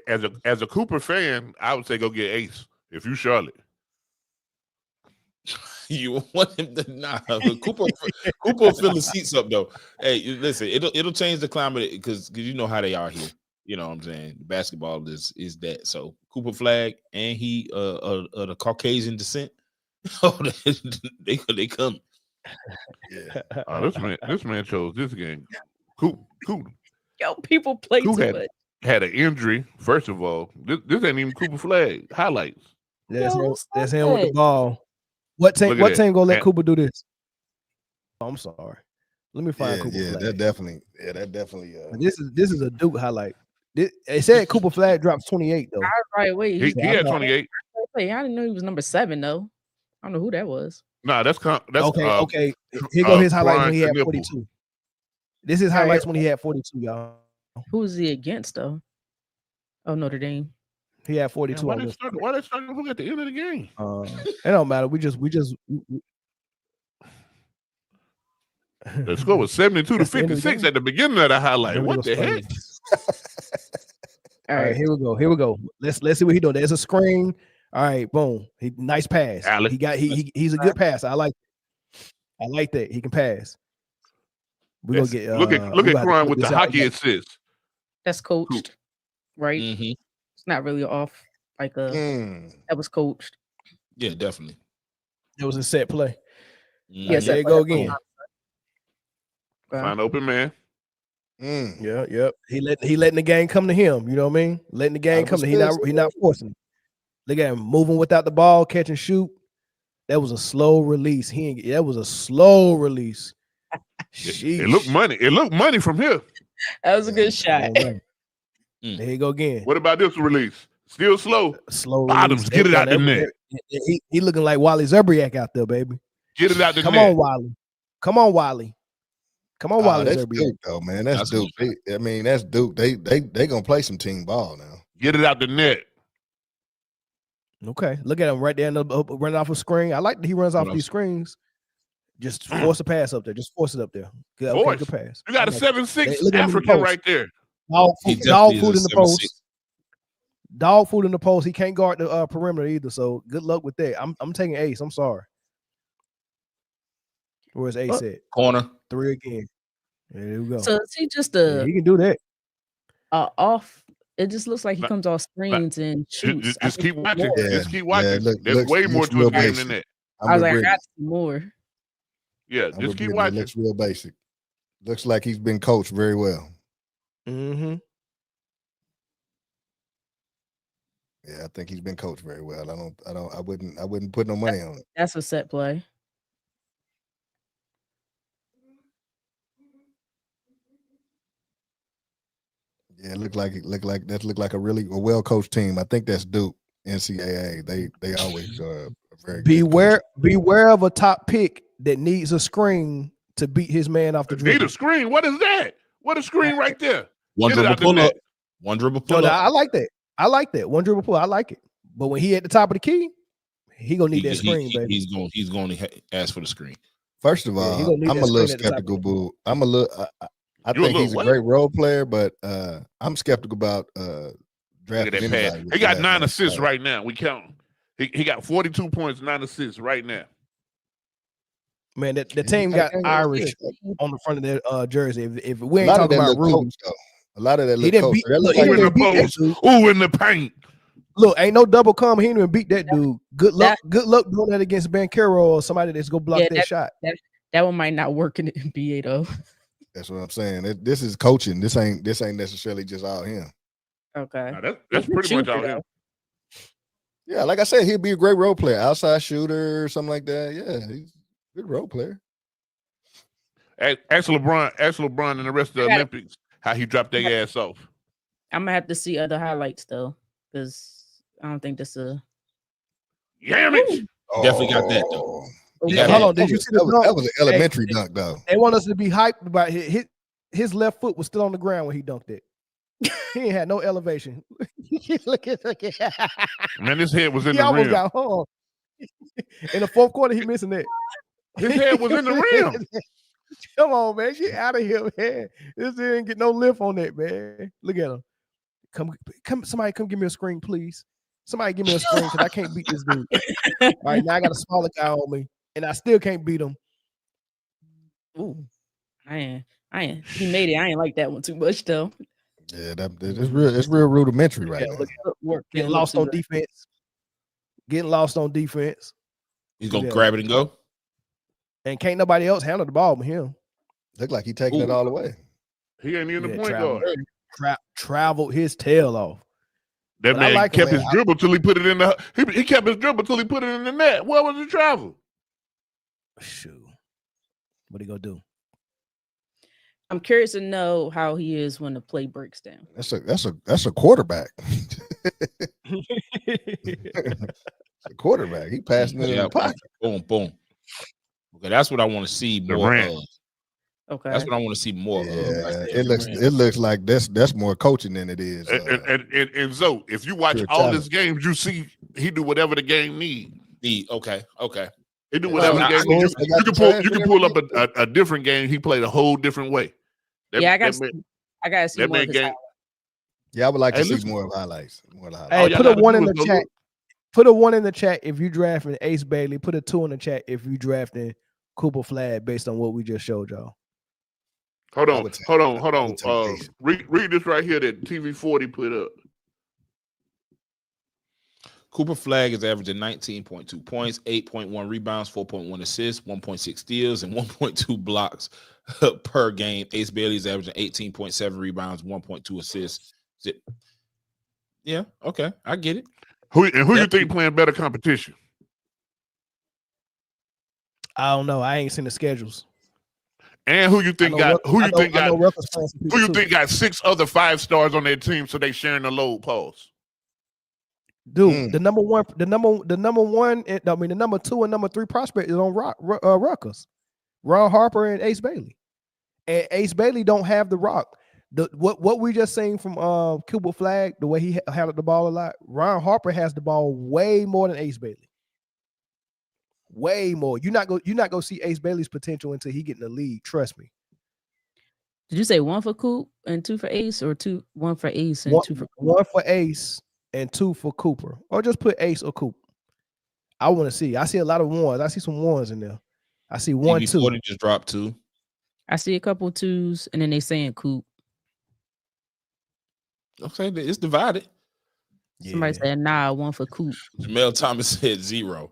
As a Cooper fan, I would say go get Ace if you Charlotte. You want him to Cooper will fill the seats up though. Hey, listen, it'll change the climate because you know how they are here. You know what I'm saying? Basketball is that. So Cooper Flagg and he the Caucasian descent. Oh, they come. Yeah. This man chose this game. Cool. Yo, people play too much. had an injury. First of all, this ain't even Cooper Flagg highlights. That's him with the ball. What team Look at that. gonna let And- Cooper do this? Oh, I'm sorry. Let me find Cooper Flagg. That definitely. This is a Duke highlight. It said Cooper Flagg drops 28 though. Right, wait. He had 28. Wait, I didn't know he was number 7 though. I don't know who that was. Nah, that's okay. Here go his highlights when he had Brian 42. This is highlights when he had 42, y'all. Who was he against though? Oh, Notre Dame. He had 42. Why on they this. start who at the end of the game? It don't matter. We just The score was 72 to 56 at the beginning of the highlight. What the heck? All right, here we go. Let's see what he doing. There's a screen. All right, boom. Nice pass. Alex. He's a good passer. I like that. He can pass. We gonna get look at Brian with the hockey assist. That's coached, right? Mm-hmm. It's not really off like that was coached. Yeah, definitely. It was a set play. Yes, there you go again. Find open man. Yeah, yep. He letting the game come to him. You know what I mean? Letting the game come to him. He not forcing it. Look at him moving without the ball, catch and shoot. That was a slow release. That was a slow release. It looked money. It looked money from here. That was a good shot. There you go again. What about this release? Still slow. Slow Bottoms. release. Get it out the net. He looking like Wally Zerbiak out there, baby. Get it out the Come net. on, Wally. Come on, Wally. Come on, Wally That's Zerbiak. Duke, though, man. That's Duke. That's Duke. They gonna play some team ball now. Get it out the net. Okay, look at him right there in the running off a screen. I like that he runs off these screens. Just force a pass up there. Just force it up there. Good, okay, good pass. You got a 7'6" African right there. Dog food in the post. Dog food in the post. He can't guard the perimeter either. So good luck with that. I'm taking Ace. I'm sorry. Where's Ace at? Corner. 3 again. There we go. So is he just he can do that. Off? It just looks like he comes off screens and shoots. Just keep watching. Yeah, Just keep watching. yeah, There's way more to his game than that. I was like, I got to see more. Yeah, just keep watching. It looks real basic. Looks like he's been coached very well. Mm-hmm. Yeah, I think he's been coached very well. I wouldn't put no money on it. That's a set play. Yeah, it looked like a really well coached team. I think that's Duke, NCAA. They always very beware of a top pick that needs a screen to beat his man off the dribble. Need a screen? What is that? What a screen right there? One dribble pull up. One dribble pull up. I like that. One dribble pull. I like it. But when he at the top of the key, he gonna need that screen, baby. He's going to ask for the screen. First of all, I'm a little skeptical, boo. I think he's a great role player, but I'm skeptical about drafting anybody. He got 9 assists right now. We count him. He got 42 points, 9 assists right now. Man, the team got Irish on the front of their jersey. If we ain't talking about rules, a lot of that he didn't beat. In the paint. Look, ain't no double come. He didn't even beat that dude. Good luck doing that against Ben Carroll or somebody that's gonna block that shot. That one might not work in the NBA though. That's what I'm saying. This is coaching. This ain't necessarily just all him. Okay, that's pretty much all him. Yeah, like I said, he'd be a great role player, outside shooter, or something like that. Yeah, he's a good role player. Ask LeBron and the rest of the Olympics how he dropped their ass off. I'm gonna have to see other highlights though, because I don't think this is. Yamage. Definitely got that though. Hold on, did you see the dunk? That was an elementary dunk, though. They want us to be hyped about his left foot was still on the ground when he dunked it. He ain't had no elevation. Look at Man, his head was in he the almost rim. got home. In the fourth quarter, he missing that. His head was in the rim. Come on, man. Get out of here, man. This didn't get no lift on that, man. Look at him. Come, somebody come give me a screen, please. Somebody give me a screen because I can't beat this dude. All right, now I got a smaller guy on me, and I still can't beat him. Ooh, I ain't. He made it. I ain't like that one too much though. Yeah, it's real rudimentary right now. Getting lost on defense. He's gonna grab it and go. And can't nobody else handle the ball but him. Look like he taking it all away. He ain't even the point guard. traveled his tail off. That But man kept his dribble till he put it in the. He kept his dribble till he put it in the net. Where was the travel? Shoot, what he gonna do? I'm curious to know how he is when the play breaks down. That's a quarterback. A quarterback. He passing it in the pocket. Boom, boom. Okay, that's what I want to see more of. Okay, that's what I want to see more of. It looks like that's more coaching than it is. And so if you watch all his games, you see he do whatever the game need. Okay. He do whatever the game needs. You can pull up a different game. He played a whole different way. I gotta see more of his highlights. Yeah, I would like to see more of highlights. Hey, put a 1 in the chat. Put a 1 in the chat if you drafting Ace Bailey. Put a 2 in the chat if you drafting Cooper Flagg based on what we just showed y'all. Hold on. Read this right here that TV40 put up. Cooper Flagg is averaging 19.2 points, 8.1 rebounds, 4.1 assists, 1.6 steals, and 1.2 blocks per game. Ace Bailey is averaging 18.7 rebounds, 1.2 assists. Yeah, okay, I get it. Who you think playing better competition? I don't know. I ain't seen the schedules. And who you think got 6 other 5 stars on their team, so they sharing the load? Pause. Dude, the number 2 and number 3 prospect is on Rutgers. Ron Harper and Ace Bailey. And Ace Bailey don't have the rock. What we just seen from Cooper Flagg, the way he handled the ball a lot, Ron Harper has the ball way more than Ace Bailey. Way more. You're not gonna see Ace Bailey's potential until he get in the league. Trust me. Did you say 1 for Coop and 2 for Ace, or 1 for Ace and 2 for Coop? 1 for Ace and 2 for Cooper, or just put Ace or Coop. I want to see. I see a lot of 1s. I see some 1s in there. I see 1, 2. Just dropped 2. I see a couple 2s, and then they saying Coop. Okay, it's divided. Somebody said, nah, 1 for Coop. Jamel Thomas said 0.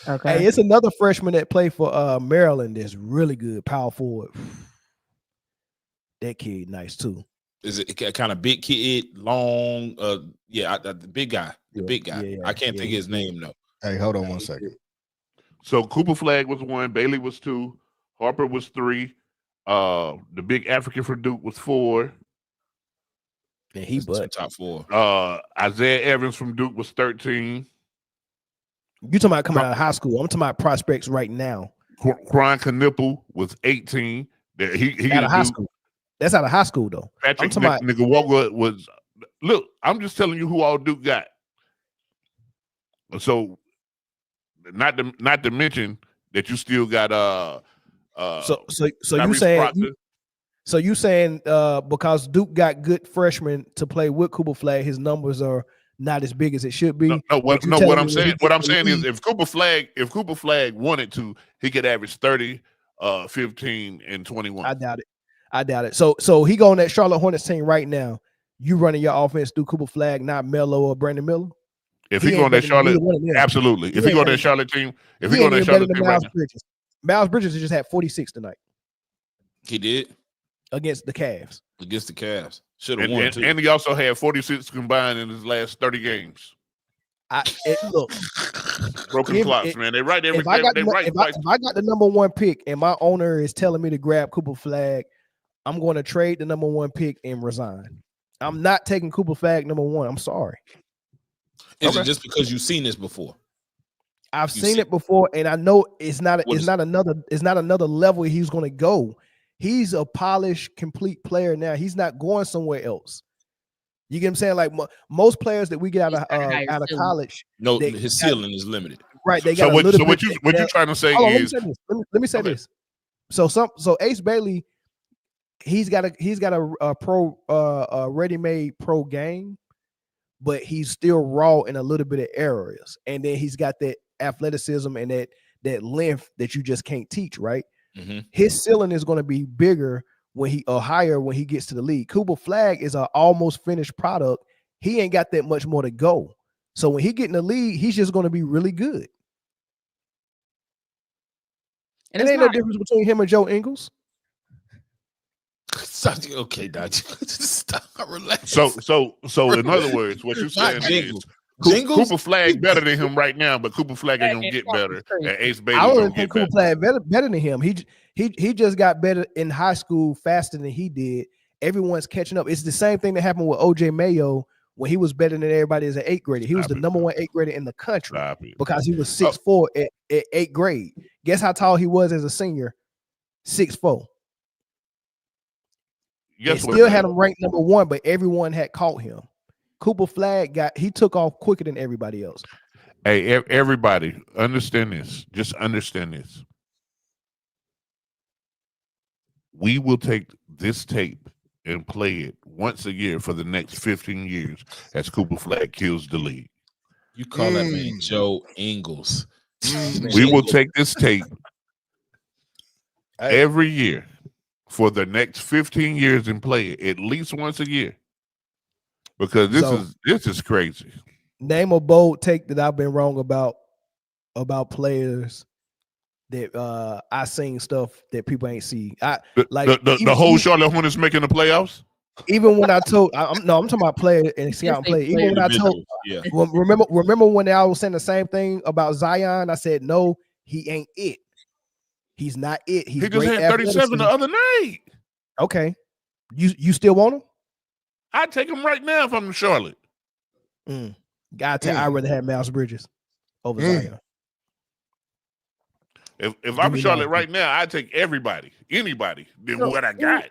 Okay. Hey, it's another freshman that played for Maryland that's really good, power forward. That kid nice too. Is it kind of big kid, long? The big guy. The big guy. Yeah, I can't think of his name though. Hey, hold on one second. So Cooper Flagg was 1, Bailey was 2, Harper was 3, the big African for Duke was 4. And he but top 4. Isaiah Evans from Duke was 13. You talking about coming out of high school? I'm talking about prospects right now. Brian Knipple was 18. He out of high school. That's out of high school though. Patrick Nigawalga was. Look, I'm just telling you who all Duke got. So, not to mention that you still got So you saying you saying because Duke got good freshmen to play with Cooper Flagg, his numbers are not as big as it should be. What I'm saying is if Cooper Flagg wanted to, he could average 30, 15, and 21. I doubt it. So he going that Charlotte Hornets team right now. You running your offense through Cooper Flagg, not Melo or Brandon Miller. If he go that Charlotte, absolutely. If he go that Charlotte team, Miles Bridges just had 46 tonight. He did against the Cavs. Should have won too. And he also had 46 combined in his last 30 games. Look, broken clocks, man. They write everything. If I got the number 1 pick and my owner is telling me to grab Cooper Flagg, I'm going to trade the number 1 pick and resign. I'm not taking Cooper Flagg number 1. I'm sorry. Is it just because you've seen this before? I've seen it before, and I know it's not another level he's going to go. He's a polished, complete player now. He's not going somewhere else. You get what I'm saying? Like most players that we get out of college, his ceiling is limited. Right? They got what you trying to say is let me say this. So Ace Bailey, he's got a pro ready-made pro game, but he's still raw in a little bit of areas, and then he's got that athleticism and that length that you just can't teach, right? Mm-hmm. His ceiling is going to be bigger higher when he gets to the league. Cooper Flagg is an almost finished product. He ain't got that much more to go. So when he get in the league, he's just going to be really good. And it ain't no difference between him and Joe Ingles. And it's not, It ain't no difference between him and Joe Ingles. It ain't no difference between him and Joe Ingles. It ain't no difference between him and Joe Ingles. It ain't no difference between him and Joe Ingles. It ain't no difference between him and Joe Ingles. Okay, Dodge. Stop. Relax. So in other words, what you're saying is Cooper Flagg better than him right now, but Cooper Flagg ain't gonna get better, and Ace I Bailey's don't gonna even get think better. Cooper Flagg better than him. He just got better in high school faster than he did. Everyone's catching up. It's the same thing that happened with OJ Mayo when he was better than everybody as an 8th grader. He was the number 1 8th grader in the country because he was 6'4" at 8th grade. Guess how tall he was as a senior? 6'4". They still had him ranked number 1, but everyone had caught him. Cooper Flagg he took off quicker than everybody else. Hey, everybody, understand this. Just understand this. We will take this tape and play it once a year for the next 15 years as Cooper Flagg kills the league. You call that man Joe Ingles. We will take this tape every year for the next 15 years and play it at least once a year. Because this is crazy. Name a bold take that I've been wrong about players that I seen stuff that people ain't see. The whole Charlotte Hornets making the playoffs. Even when I told, I'm talking about player and scout and play. Even when I told, remember when I was saying the same thing about Zion? I said no, he ain't it. He's not it. He just had 37 the other night. Okay, you still want him? I'd take him right now if I'm in Charlotte. I'd rather have Miles Bridges over Zion. If I'm in Charlotte right now, I'd take anybody than what I got.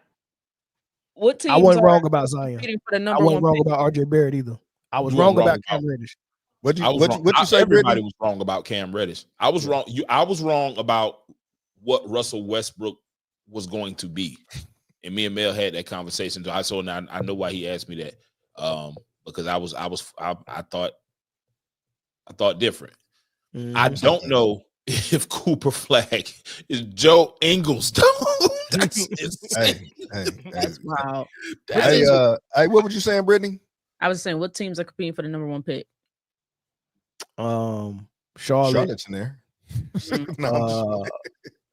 What teams I wasn't wrong about Zion. For the I wasn't wrong about RJ Barrett either. I was wrong about Cam Reddish. What you say? Everybody was wrong about Cam Reddish. I was wrong. I was wrong about what Russell Westbrook was going to be, and me and Mel had that conversation. So I know why he asked me that, because I thought different. I don't know if Cooper Flagg is Joe Ingles. That's insane. That's wild. Hey, what were you saying, Brittany? I was saying, what teams are competing for the number 1 pick? Charlotte's in there.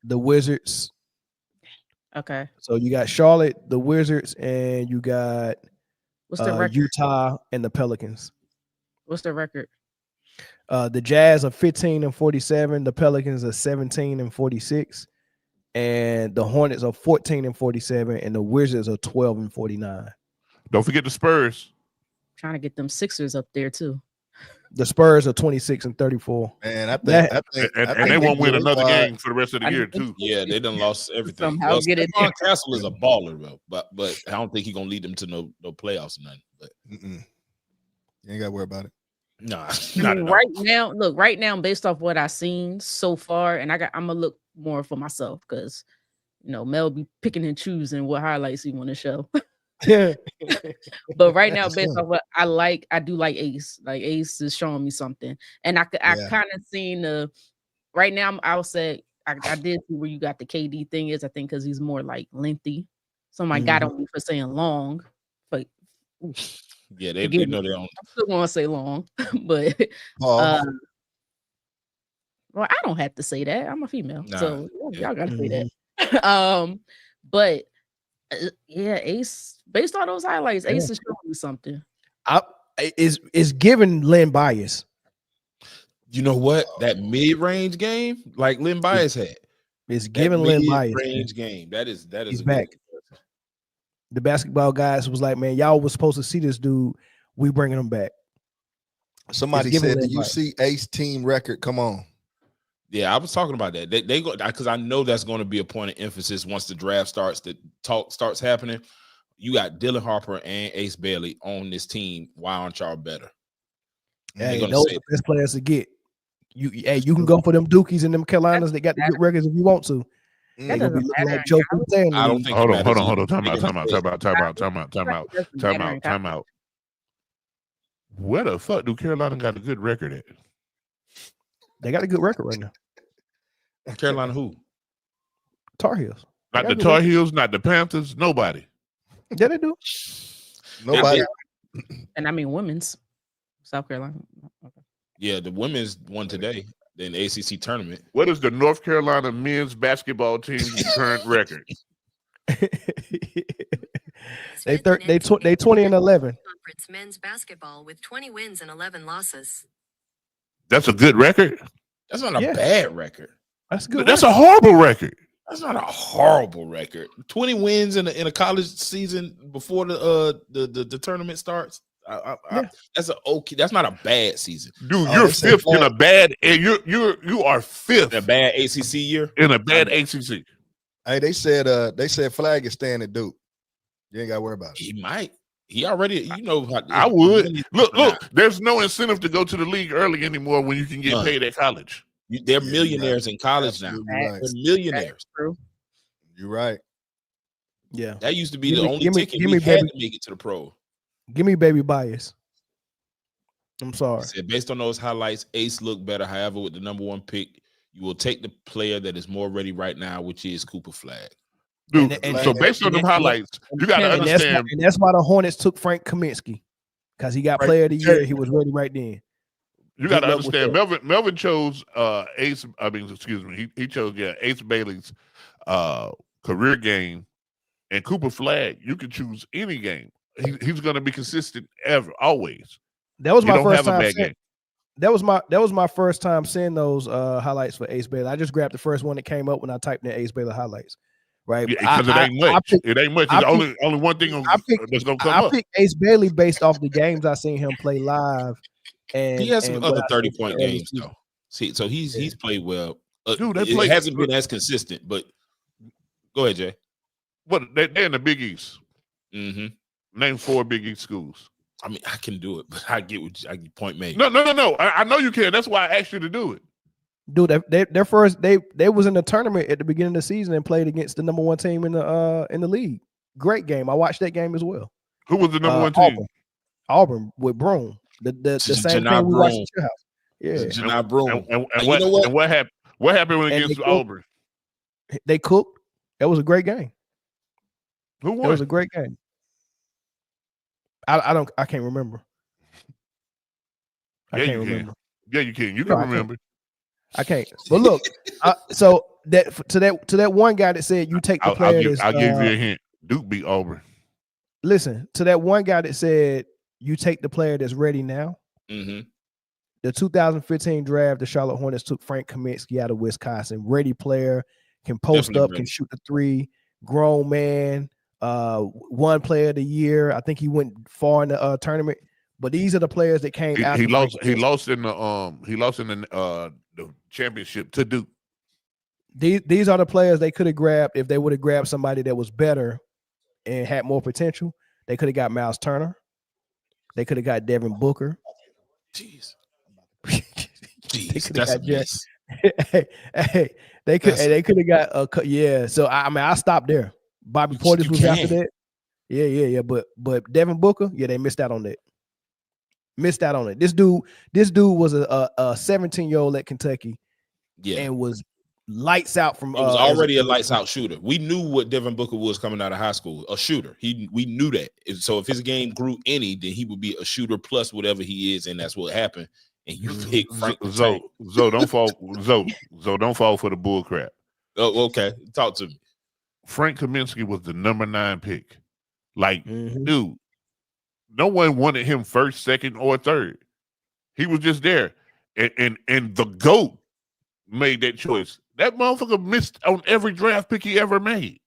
The Wizards. Okay. So you got Charlotte, the Wizards, and you got what's the record? Utah and the Pelicans. What's their record? The Jazz are 15-47, the Pelicans are 17-46, and the Hornets are 14-47, and the Wizards are 12-49. Don't forget the Spurs. Trying to get them Sixers up there too. The Spurs are 26-34. Man, I think they won't win another game for the rest of the year too. Yeah, they done lost everything. Somehow get it. Stephon Castle is a baller, bro, but I don't think he's gonna lead them to no playoffs or nothing. But you ain't gotta worry about it. Nah, right now, based off what I've seen so far, and I'm gonna look more for myself because Mel be picking and choosing what highlights he want to show. But right now, based off what I do like Ace. Like Ace is showing me something, and I kind of seen right now. I'll say I did see where you got the KD thing is. I think because he's more like lengthy. Somebody got on me for saying long, but. Yeah, they know their own. I still want to say long, but well, I don't have to say that. I'm a female, so y'all gotta say that. But yeah, Ace. Based on those highlights, Ace is showing me something. Is giving Lynn bias. You know what? That mid-range game, like Lynn Bias had, is giving Lynn bias. Mid-range game. That is. He's back. The basketball guys was like, man, y'all was supposed to see this dude. We bringing him back. Somebody said, "Do you see Ace team record? Come on." Yeah, I was talking about that. They go because I know that's going to be a point of emphasis once the draft starts. The talk starts happening. You got Dylan Harper and Ace Bailey on this team. Why aren't y'all better? Hey, those are the best players to get. You can go for them Dookies and them Carolinas that got the good records if you want to. Like Joe I don't think. Hold on. Time out. Where the fuck do Carolina got a good record at? They got a good record right now. Carolina who? Tar Heels. Not the Tar Heels, not the Panthers, nobody. Yeah, they do. Nobody. And I mean women's. South Carolina. Okay. Yeah, the women's won today in the ACC tournament. What is the North Carolina men's basketball team's current record? They 20-11. Conference men's basketball with 20 wins and 11 losses. That's a good record. That's not a bad record. That's good. That's a horrible record. That's not a horrible record. 20 wins in a college season before the tournament starts. That's a okay. That's not a bad season, dude. You're fifth in a bad, and you are fifth in a bad ACC year. In a bad ACC. Hey, they said Flagg is staying at Duke. You ain't got to worry about it. He might. He already, I would look. There's no incentive to go to the league early anymore when you can get paid at college. They're millionaires in college now. Right. They're millionaires. You're right. Yeah, that used to be the only ticket we had to make it to the pro. Give me baby bias. I'm sorry. Said, based on those highlights, Ace looked better. However, with the number 1 pick, you will take the player that is more ready right now, which is Cooper Flagg. Dude, so based on them highlights, you got to understand. And that's why the Hornets took Frank Kaminsky, because he got player of the year. He was ready right then. You got to understand. Melvin chose Ace. I mean, excuse me. He chose Ace Bailey's career game, and Cooper Flagg. You can choose any game. He's going to be consistent always. That was my first time. That was my first time seeing those highlights for Ace Bailey. I just grabbed the first one that came up when I typed in Ace Bailey highlights. Right, because it ain't much. It ain't much. It's only one thing that's gonna come up. I picked Ace Bailey based off the games I seen him play live, and he has some other 30-point games though. See, so he's played well. Dude, it hasn't been as consistent, but go ahead, Jay. What they're in the Big East. Mm-hmm. Name 4 Big East schools. I mean, I can do it, but I get what point made. No. I know you can. That's why I asked you to do it. Dude, their first they was in the tournament at the beginning of the season and played against the number 1 team in the league. Great game. I watched that game as well. Who was the number 1 team? Auburn with Broom. The same thing we watched at your house. Yeah, Janai Broom. And what happened? What happened when against Auburn? They cooked. That was a great game. Who won? It was a great game. I can't remember. I can't remember. Yeah, you can. You can remember. I can't. But look, so to that one guy that said you take the player. I'll give you a hint. Duke beat Auburn. Listen, to that one guy that said you take the player that's ready now. Mm-hmm. The 2015 draft, the Charlotte Hornets took Frank Kaminsky out of Wisconsin. Ready player, can post Definitely up, ready. Can shoot the 3. Grown man, 1 player of the year. I think he went far in the tournament. But these are the players that came out. He lost in the championship to Duke. These are the players they could have grabbed if they would have grabbed somebody that was better and had more potential. They could have got Miles Turner. They could have got Devin Booker. Jeez, that's a mess. They could have got So I stopped there. Bobby Portis was after that. Yeah. But Devin Booker, they missed out on that. Missed out on it. This dude was a 17-year-old at Kentucky, and was lights out from. He was already a lights out shooter. We knew what Devin Booker was coming out of high school, a shooter. We knew that. So if his game grew any, then he would be a shooter plus whatever he is, and that's what happened. And you pick Frank. Zoe, don't fall. Zoe, don't fall for the bull crap. Oh, okay. Talk to me. Frank Kaminsky was the number 9 pick. Like, dude. No one wanted him first, second, or third. He was just there. And the GOAT made that choice. That motherfucker missed on every draft pick he ever made.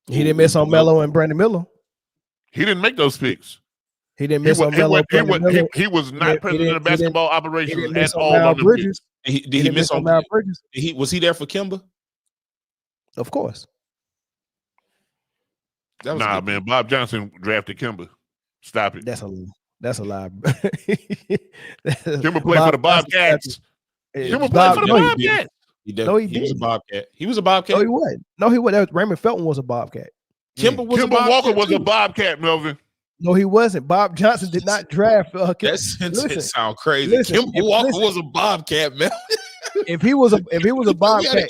He didn't miss on Melo and Brandon Miller. He didn't make those picks. He didn't miss on Melo. He was not president of basketball operations at all on the Bridges. Did he miss on Mal Bridges? Was he there for Kimba? Of course. Nah, man. Bob Johnson drafted Kimba. Stop it. That's a lie. Kimba played for the Bobcats. Kimba played for the Bobcats. He was a Bobcat. He was a Bobcat. No, he wasn't. No, he wasn't. Raymond Felton was a Bobcat. Kimba Walker was a Bobcat, Melvin. No, he wasn't. Bob Johnson did not draft. That sentence sound crazy. Kimba Walker was a Bobcat, man. If he was a Bobcat.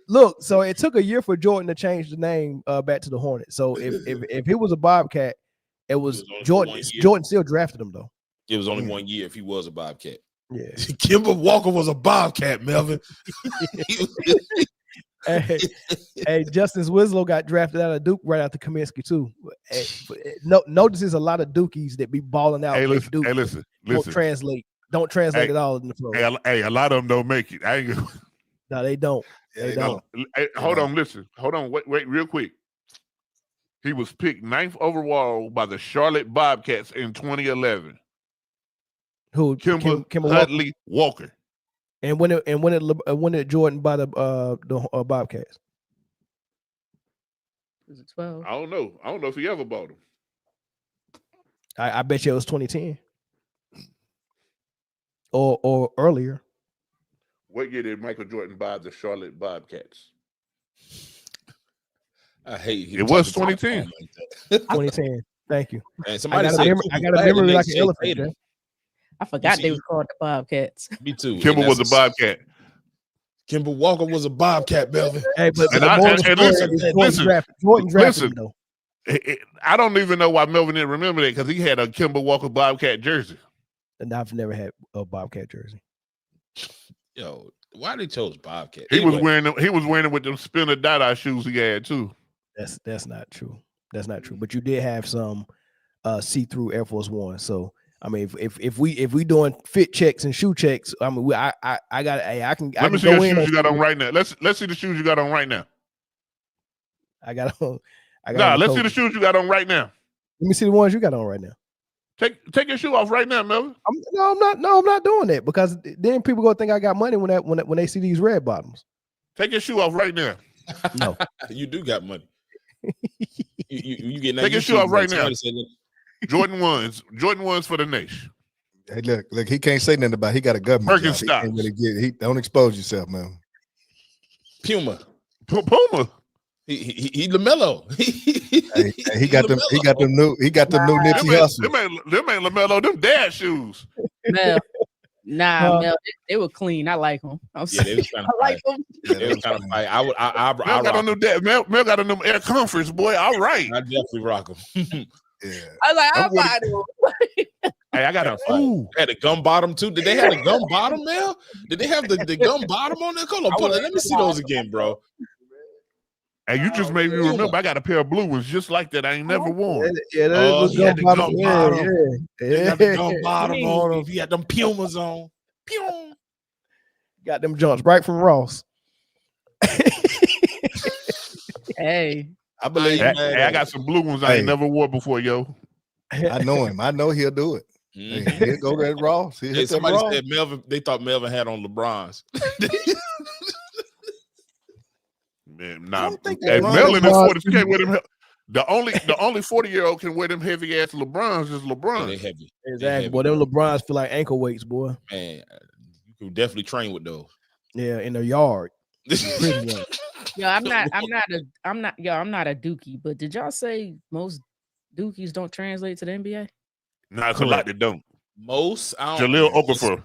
Look, so it took a year for Jordan to change the name back to the Hornets. So if he was a Bobcat, it was Jordan. Jordan still drafted him though. It was only 1 year if he was a Bobcat. Yeah, Kimba Walker was a Bobcat, Melvin. Hey, Justice Winslow got drafted out of Duke right after Kaminsky too. Hey, notice there's a lot of Dookies that be balling out. Hey, at listen, Duke. hey, listen. Don't translate Hey, at all in the flow. Hey, a lot of them don't make it. I ain't gonna. No, they don't. Yeah, they don't. Hey, hold on, listen. Hold on, wait, real quick. He was picked 9th overall by the Charlotte Bobcats in 2011. Who? Kemba Walker? Huntley Walker. And when it Jordan by the Bobcats. Was it 12? I don't know. I don't know if he ever bought him. I bet you it was 2010 or earlier. What year did Michael Jordan buy the Charlotte Bobcats? I hate it. Was 2010. Like 2010. Thank you. Man, I got a memory like an elephant. Man. I forgot they were called the Bobcats. Me too. Kimber was a Bobcat. Kimber Walker was a Bobcat, Melvin. Hey, but listen, though. I don't even know why Melvin didn't remember that because he had a Kimber Walker Bobcat jersey. And I've never had a Bobcat jersey. Yo, why they chose Bobcat? He was wearing it with them spinner Dada shoes he had too. That's not true. That's not true. But you did have some see-through Air Force One. So I mean, if we doing fit checks and shoe checks, I mean, I got I can. Let me see the shoes you got on right now. Let's see the shoes you got on right now. I got on. Let's see the shoes you got on right now. Let me see the ones you got on right now. Take your shoe off right now, Melvin. I'm not doing that because then people gonna think I got money when they see these red bottoms. Take your shoe off right now. No, you do got money. You get take your shoe off right now. Jordan ones for the nation. Hey, look, he can't say nothing about. He got a government job. He can't really he don't expose yourself, man. Puma. He LaMelo. He got them new Nipsey Hussle. Them ain't LaMelo. Them dad shoes. Mel, they were clean. I like them. They was kind of I like them. Yeah, they was kind of fight. I got on them dad. Mel got on them Air Comforts, boy. All right. I definitely rock them. Yeah. I buy them. Hey, I got a had a gum bottom too. Did they have a gum bottom, Mel? Did they have the gum bottom on there? Hold on, let me see those again, bro. Hey, you just made me remember. I got a pair of blue ones just like that. I ain't never worn. Yeah, that he had the gum bottom. Yeah. Got the gum bottom on them. He had them Pumas on. Pew. Got them jumps right from Ross. Hey, I believe. Hey, I got some blue ones I ain't never wore before, yo. I know him. I know he'll do it. He'll go to Ross. Hey, somebody said Melvin. They thought Melvin had on LeBron's. Man, nah. Hey, Melvin is 40. Can't wear them. The only 40-year-old can wear them heavy ass LeBrons is LeBron. They heavy. Exactly. Boy, them LeBrons feel like ankle weights, boy. Man, you can definitely train with those. Yeah, in the yard. I'm not a Dookie, but did y'all say most Dookies don't translate to the NBA? Nah, it's a lot that don't. Most Jaleel Okafor.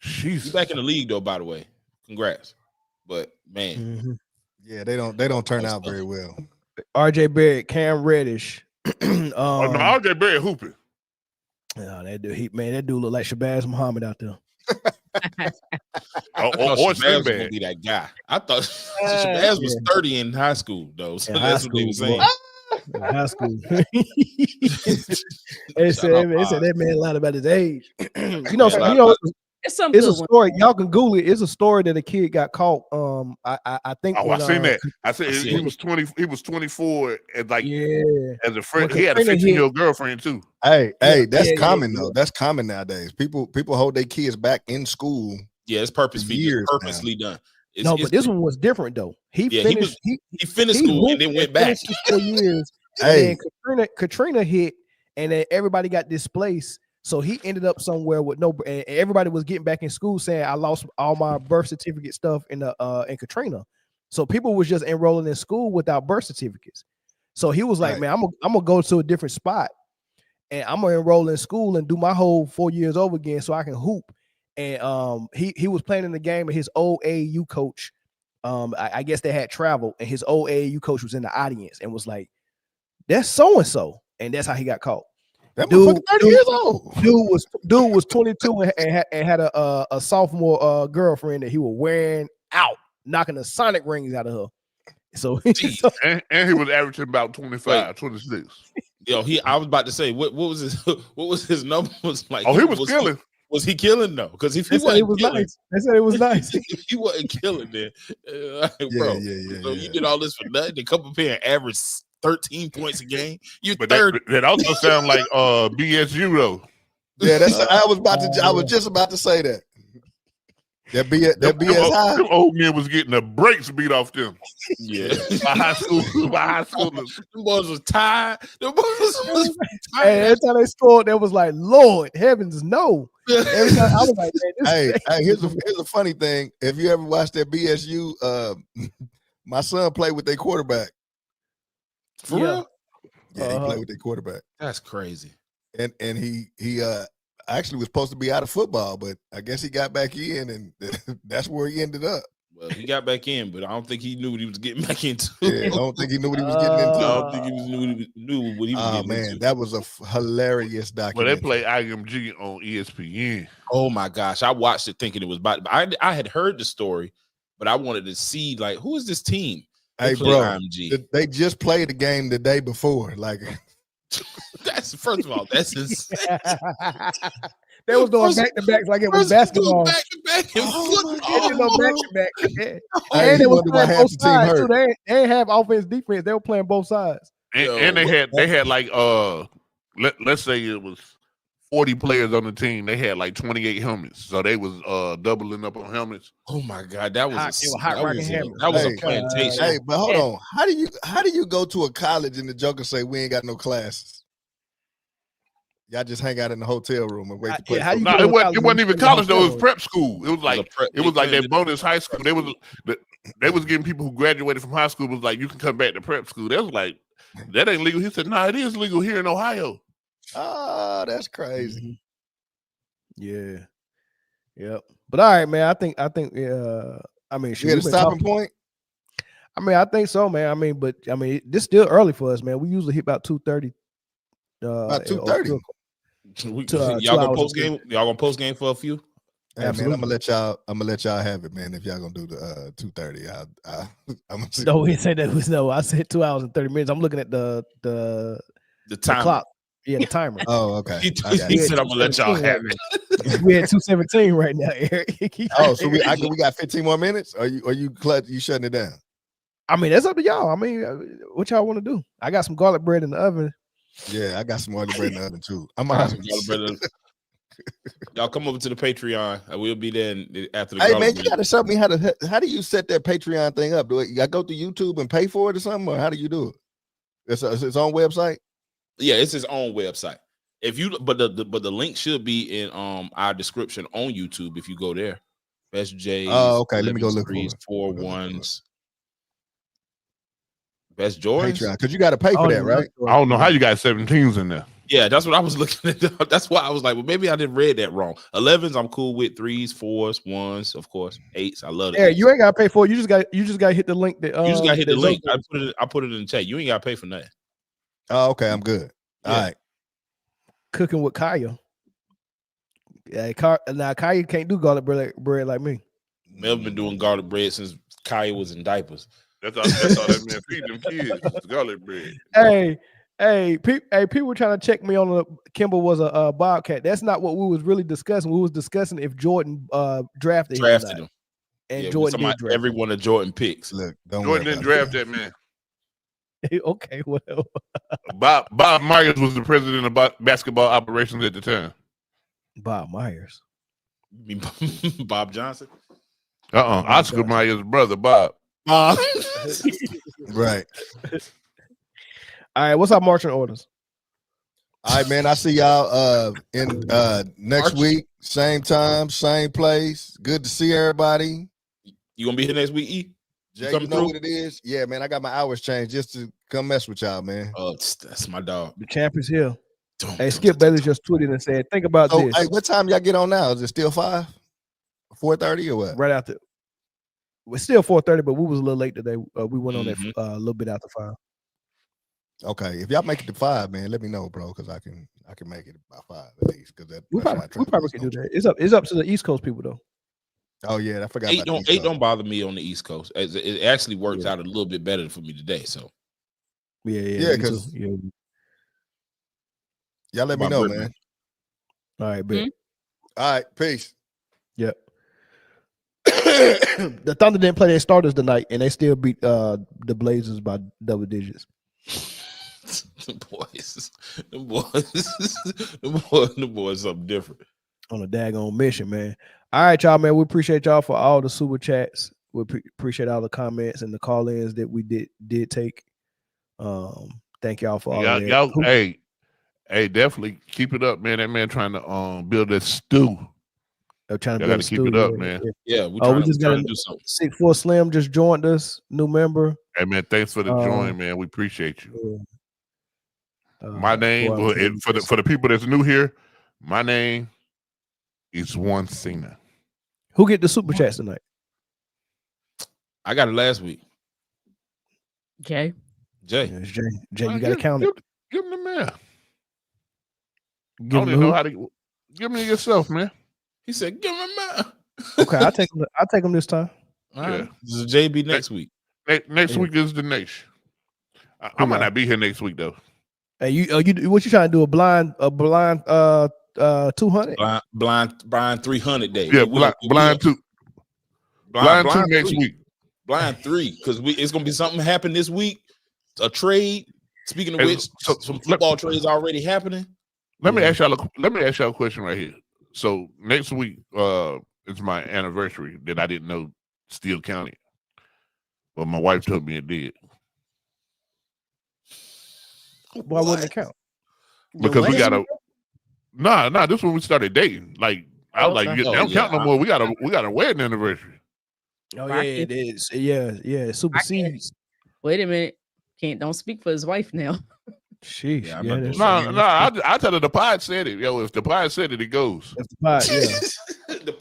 He's back in the league though, by the way. Congrats. But man. Yeah, they don't turn out very well. RJ Barrett, Cam Reddish. RJ Barrett hooping. Yeah, that dude look like Shabazz Muhammad out there. Shabazz was gonna be that guy. I thought Shabazz was 30 in high school though. So that's what they were saying. High school. They said that man lied about his age. It's a story. Y'all can Google it. It's a story that a kid got caught. I think. I seen that. I said he was 20. He was 24 as as a friend. He had a 15-year-old girlfriend too. Hey, that's common though. That's common nowadays. People hold their kids back in school. Yeah, it's purposely done. But this one was different though. He finished school and then went back 4 years. And then Katrina hit, and then everybody got displaced. So he ended up somewhere with and everybody was getting back in school saying, I lost all my birth certificate stuff in Katrina. So people was just enrolling in school without birth certificates. So he was like, man, I'm gonna go to a different spot and I'm gonna enroll in school and do my whole 4 years over again so I can hoop. And he was playing in the game and his old AAU coach, I guess they had traveled, and his old AAU coach was in the audience and was like, that's so-and-so. And that's how he got caught. That dude, 30 years old. Dude was 22 and had a sophomore girlfriend that he was wearing out. knocking the Sonic rings out of her. So, and he was averaging about 25, 26. Yo, I was about to say what was his number was like. Oh, he was killing. Was he killing though? Because if he said it wasn't was killing, nice. They said it was nice. if he wasn't killing, then bro, so you did all this for nothing. To come up here and average 13 points a game. You third. That also sound like BSU though. Yeah, that's. I was just about to say that. That BS high. Them old men was getting the brakes beat off them. Yeah, by high schoolers. Them boys was tired. Them boys was tired. Hey, every time they scored, that was like, Lord, heavens, no. Every time I was like, man, hey, here's a funny thing. If you ever watched that BSU, my son played with their quarterback. For real? Yeah, he played with their quarterback. That's crazy. And he actually was supposed to be out of football, but I guess he got back in, and that's where he ended up. Well, he got back in, but I don't think he knew what he was getting back into. Yeah, I don't think he knew what he was getting into. I don't think he knew what he was getting into. That was a hilarious documentary. Well, they play IMG on ESPN. Oh my gosh, I watched it thinking it was about. I had heard the story, but I wanted to see like who is this team? Hey, bro, IMG. They just played the game the day before. Like, that's first of all, that's his. They was doing back to backs like it was basketball. Back to back and football. Back to back. And they was playing both sides too. They ain't have offense, defense. They were playing both sides. And they had like let's say it was 40 players on the team. They had like 28 helmets, so they was doubling up on helmets. Oh my god, that was a plantation. Hey, but hold on, how do you go to a college and the joker say we ain't got no classes? Y'all just hang out in the hotel room and wait to play. It wasn't even college though. It was prep school. It was like that bonus high school. They was getting people who graduated from high school was like, you can come back to prep school. That was like, that ain't legal. He said, nah, it is legal here in Ohio. Oh, that's crazy. Yeah. Yep. But all right, man. I think I mean, you had a stopping point? I mean, I think so, man. This still early for us, man. We usually hit about 2:30. About 2:30. Y'all gonna post game? Y'all gonna post game for a few? Hey, man, I'm gonna let y'all have it, man. If y'all gonna do the 2:30, I'm gonna see. No, we didn't say that was no. I said 2 hours and 30 minutes. I'm looking at the clock. Yeah, the timer. Oh, okay. He said I'm gonna let y'all have it. We at 2:17 right now, Eric. So we got 15 more minutes. Are you shutting it down? I mean, that's up to y'all. I mean, what y'all want to do? I got some garlic bread in the oven. Yeah, I got some garlic bread in the oven too. Y'all come over to the Patreon. We'll be there after the. Hey man, you gotta show me how do you set that Patreon thing up? Do it? I go to YouTube and pay for it or something, or how do you do it? It's its own website. Yeah, it's his own website. If you but the link should be in our description on YouTube if you go there. Best J's. Oh, okay. Let me go look for 4 1s. Best Jordans. Patreon, because you got to pay for that, right? I don't know how you got 17s in there. Yeah, that's what I was looking at. That's why I was like, well, maybe I didn't read that wrong. 11s, I'm cool with. 3s, 4s, 1s, of course. 8s, I love it. Yeah, you ain't gotta pay for it. You just got to hit the link. You just gotta hit the link. I put it in the chat. You ain't gotta pay for nothing. Oh, okay, I'm good. All right. Cooking with Kaya. Yeah, now Kaya can't do garlic bread like me. Mel's been doing garlic bread since Kaya was in diapers. That's all that man feed them kids. Garlic bread. Hey, people were trying to check me on the Kimball was a Bobcat. That's not what we was really discussing. We was discussing if Jordan drafted him. And Jordan did draft every one of Jordan picks. Look, Jordan didn't draft that man. Okay, well. Bob Myers was the president of basketball operations at the time. Bob Myers. You mean Bob Johnson? Oscar Myers' brother, Bob. Right. All right, what's our marching orders? All right, man. I see y'all in next week, same time, same place. Good to see everybody. You gonna be here next week, E? Jay, you know what it is? Yeah, man. I got my hours changed just to come mess with y'all, man. Oh, that's my dog. The champ is here. Hey, Skip Bailey just tweeted and said, "Think about this." Hey, what time y'all get on now? Is it still 5? 4:30 or what? Right after. We're still 4:30, but we was a little late today. We went on that a little bit after 5. Okay, if y'all make it to 5, man, let me know, bro, because I can make it by 5 at least. Because we probably can do that. It's up to the East Coast people though. Oh yeah, I forgot. Eight don't bother me on the East Coast. It actually works out a little bit better for me today. So yeah, because y'all let me know, man. All right, bet. All right, peace. Yep. The Thunder didn't play their starters tonight, and they still beat the Blazers by double digits. The boys, something different. On a daggone mission, man. All right, y'all, man. We appreciate y'all for all the super chats. We appreciate all the comments and the call-ins that we did take. Thank y'all for all of that. Y'all, hey, definitely keep it up, man. That man trying to build that stew. I'm trying to build a stew. Keep it up, man. Yeah, we just got to do something. 6'4" Slim just joined us, new member. Hey, man, thanks for the join, man. We appreciate you. My name, for the people that's new here, my name is One Cena. Who get the super chats tonight? I got it last week. Jay. Jay, you got to count it. Give him the man. I don't even know how to. Give me yourself, man. He said, "Give him a man." Okay, I'll take him this time. All right. This is JB next week. Next week is the next. I might not be here next week though. Hey, you what you trying to do? A blind 200? Blind 300 day. Yeah, blind two next week. Blind 3 because it's gonna be something happen this week. A trade. Speaking of which, some football trades already happening. Let me ask y'all a question right here. So next week is my anniversary that I didn't know still counted, but my wife told me it did. Why wouldn't it count? Because we got a nah. This when we started dating. Like I was like, they don't count no more. We got a wedding anniversary. Oh yeah, it is. Yeah, supersedes. Wait a minute. Don't speak for his wife now. Sheesh. I tell her the pod said it. Yo, if the pod said it, it goes. If the pod, yeah. the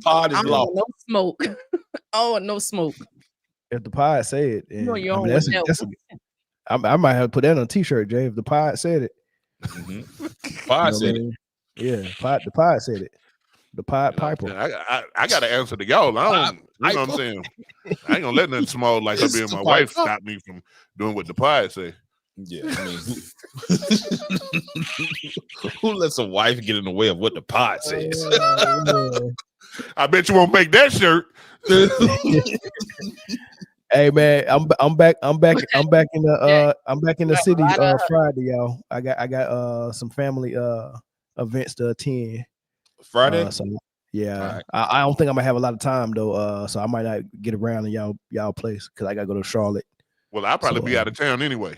pod is law. No smoke. Oh, no smoke. If the pod said it, I might have to put that on a t-shirt, Jay. If the pod said it. Pod said it. Yeah, the pod said it. The pod piper. I got to answer to y'all. You know what I'm saying? I ain't gonna let nothing small like her being my wife stop me from doing what the pod say. Yeah, I mean, who lets a wife get in the way of what the pod says? I bet you won't make that shirt. Hey man, I'm back in the city Friday, y'all. I got some family events to attend. Friday? Right. I don't think I'm gonna have a lot of time though. So I might not get around in y'all place because I gotta go to Charlotte. Well, I'll probably be out of town anyway.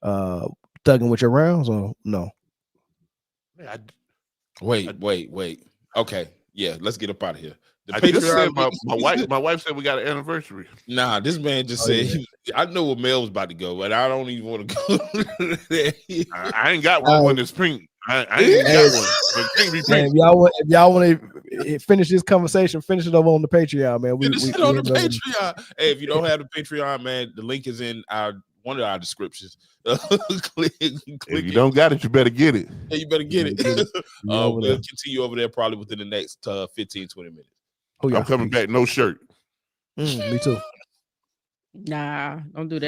Thugging with your rounds or no? Wait. Okay, yeah, let's get up out of here. I just said my wife said we got an anniversary. Nah, this man just said I know where Mel was about to go, but I don't even want to go there. I ain't got one when it's pink. I ain't got one. But it can't be pink. If y'all want to finish this conversation, finish it over on the Patreon, man. Finish it on the Patreon. Hey, if you don't have the Patreon, man, the link is in one of our descriptions. Click if you don't got it, you better get it. Yeah, you better get it. We'll continue over there probably within the next 15, 20 minutes. I'm coming back, no shirt. Me too. Nah, don't do that.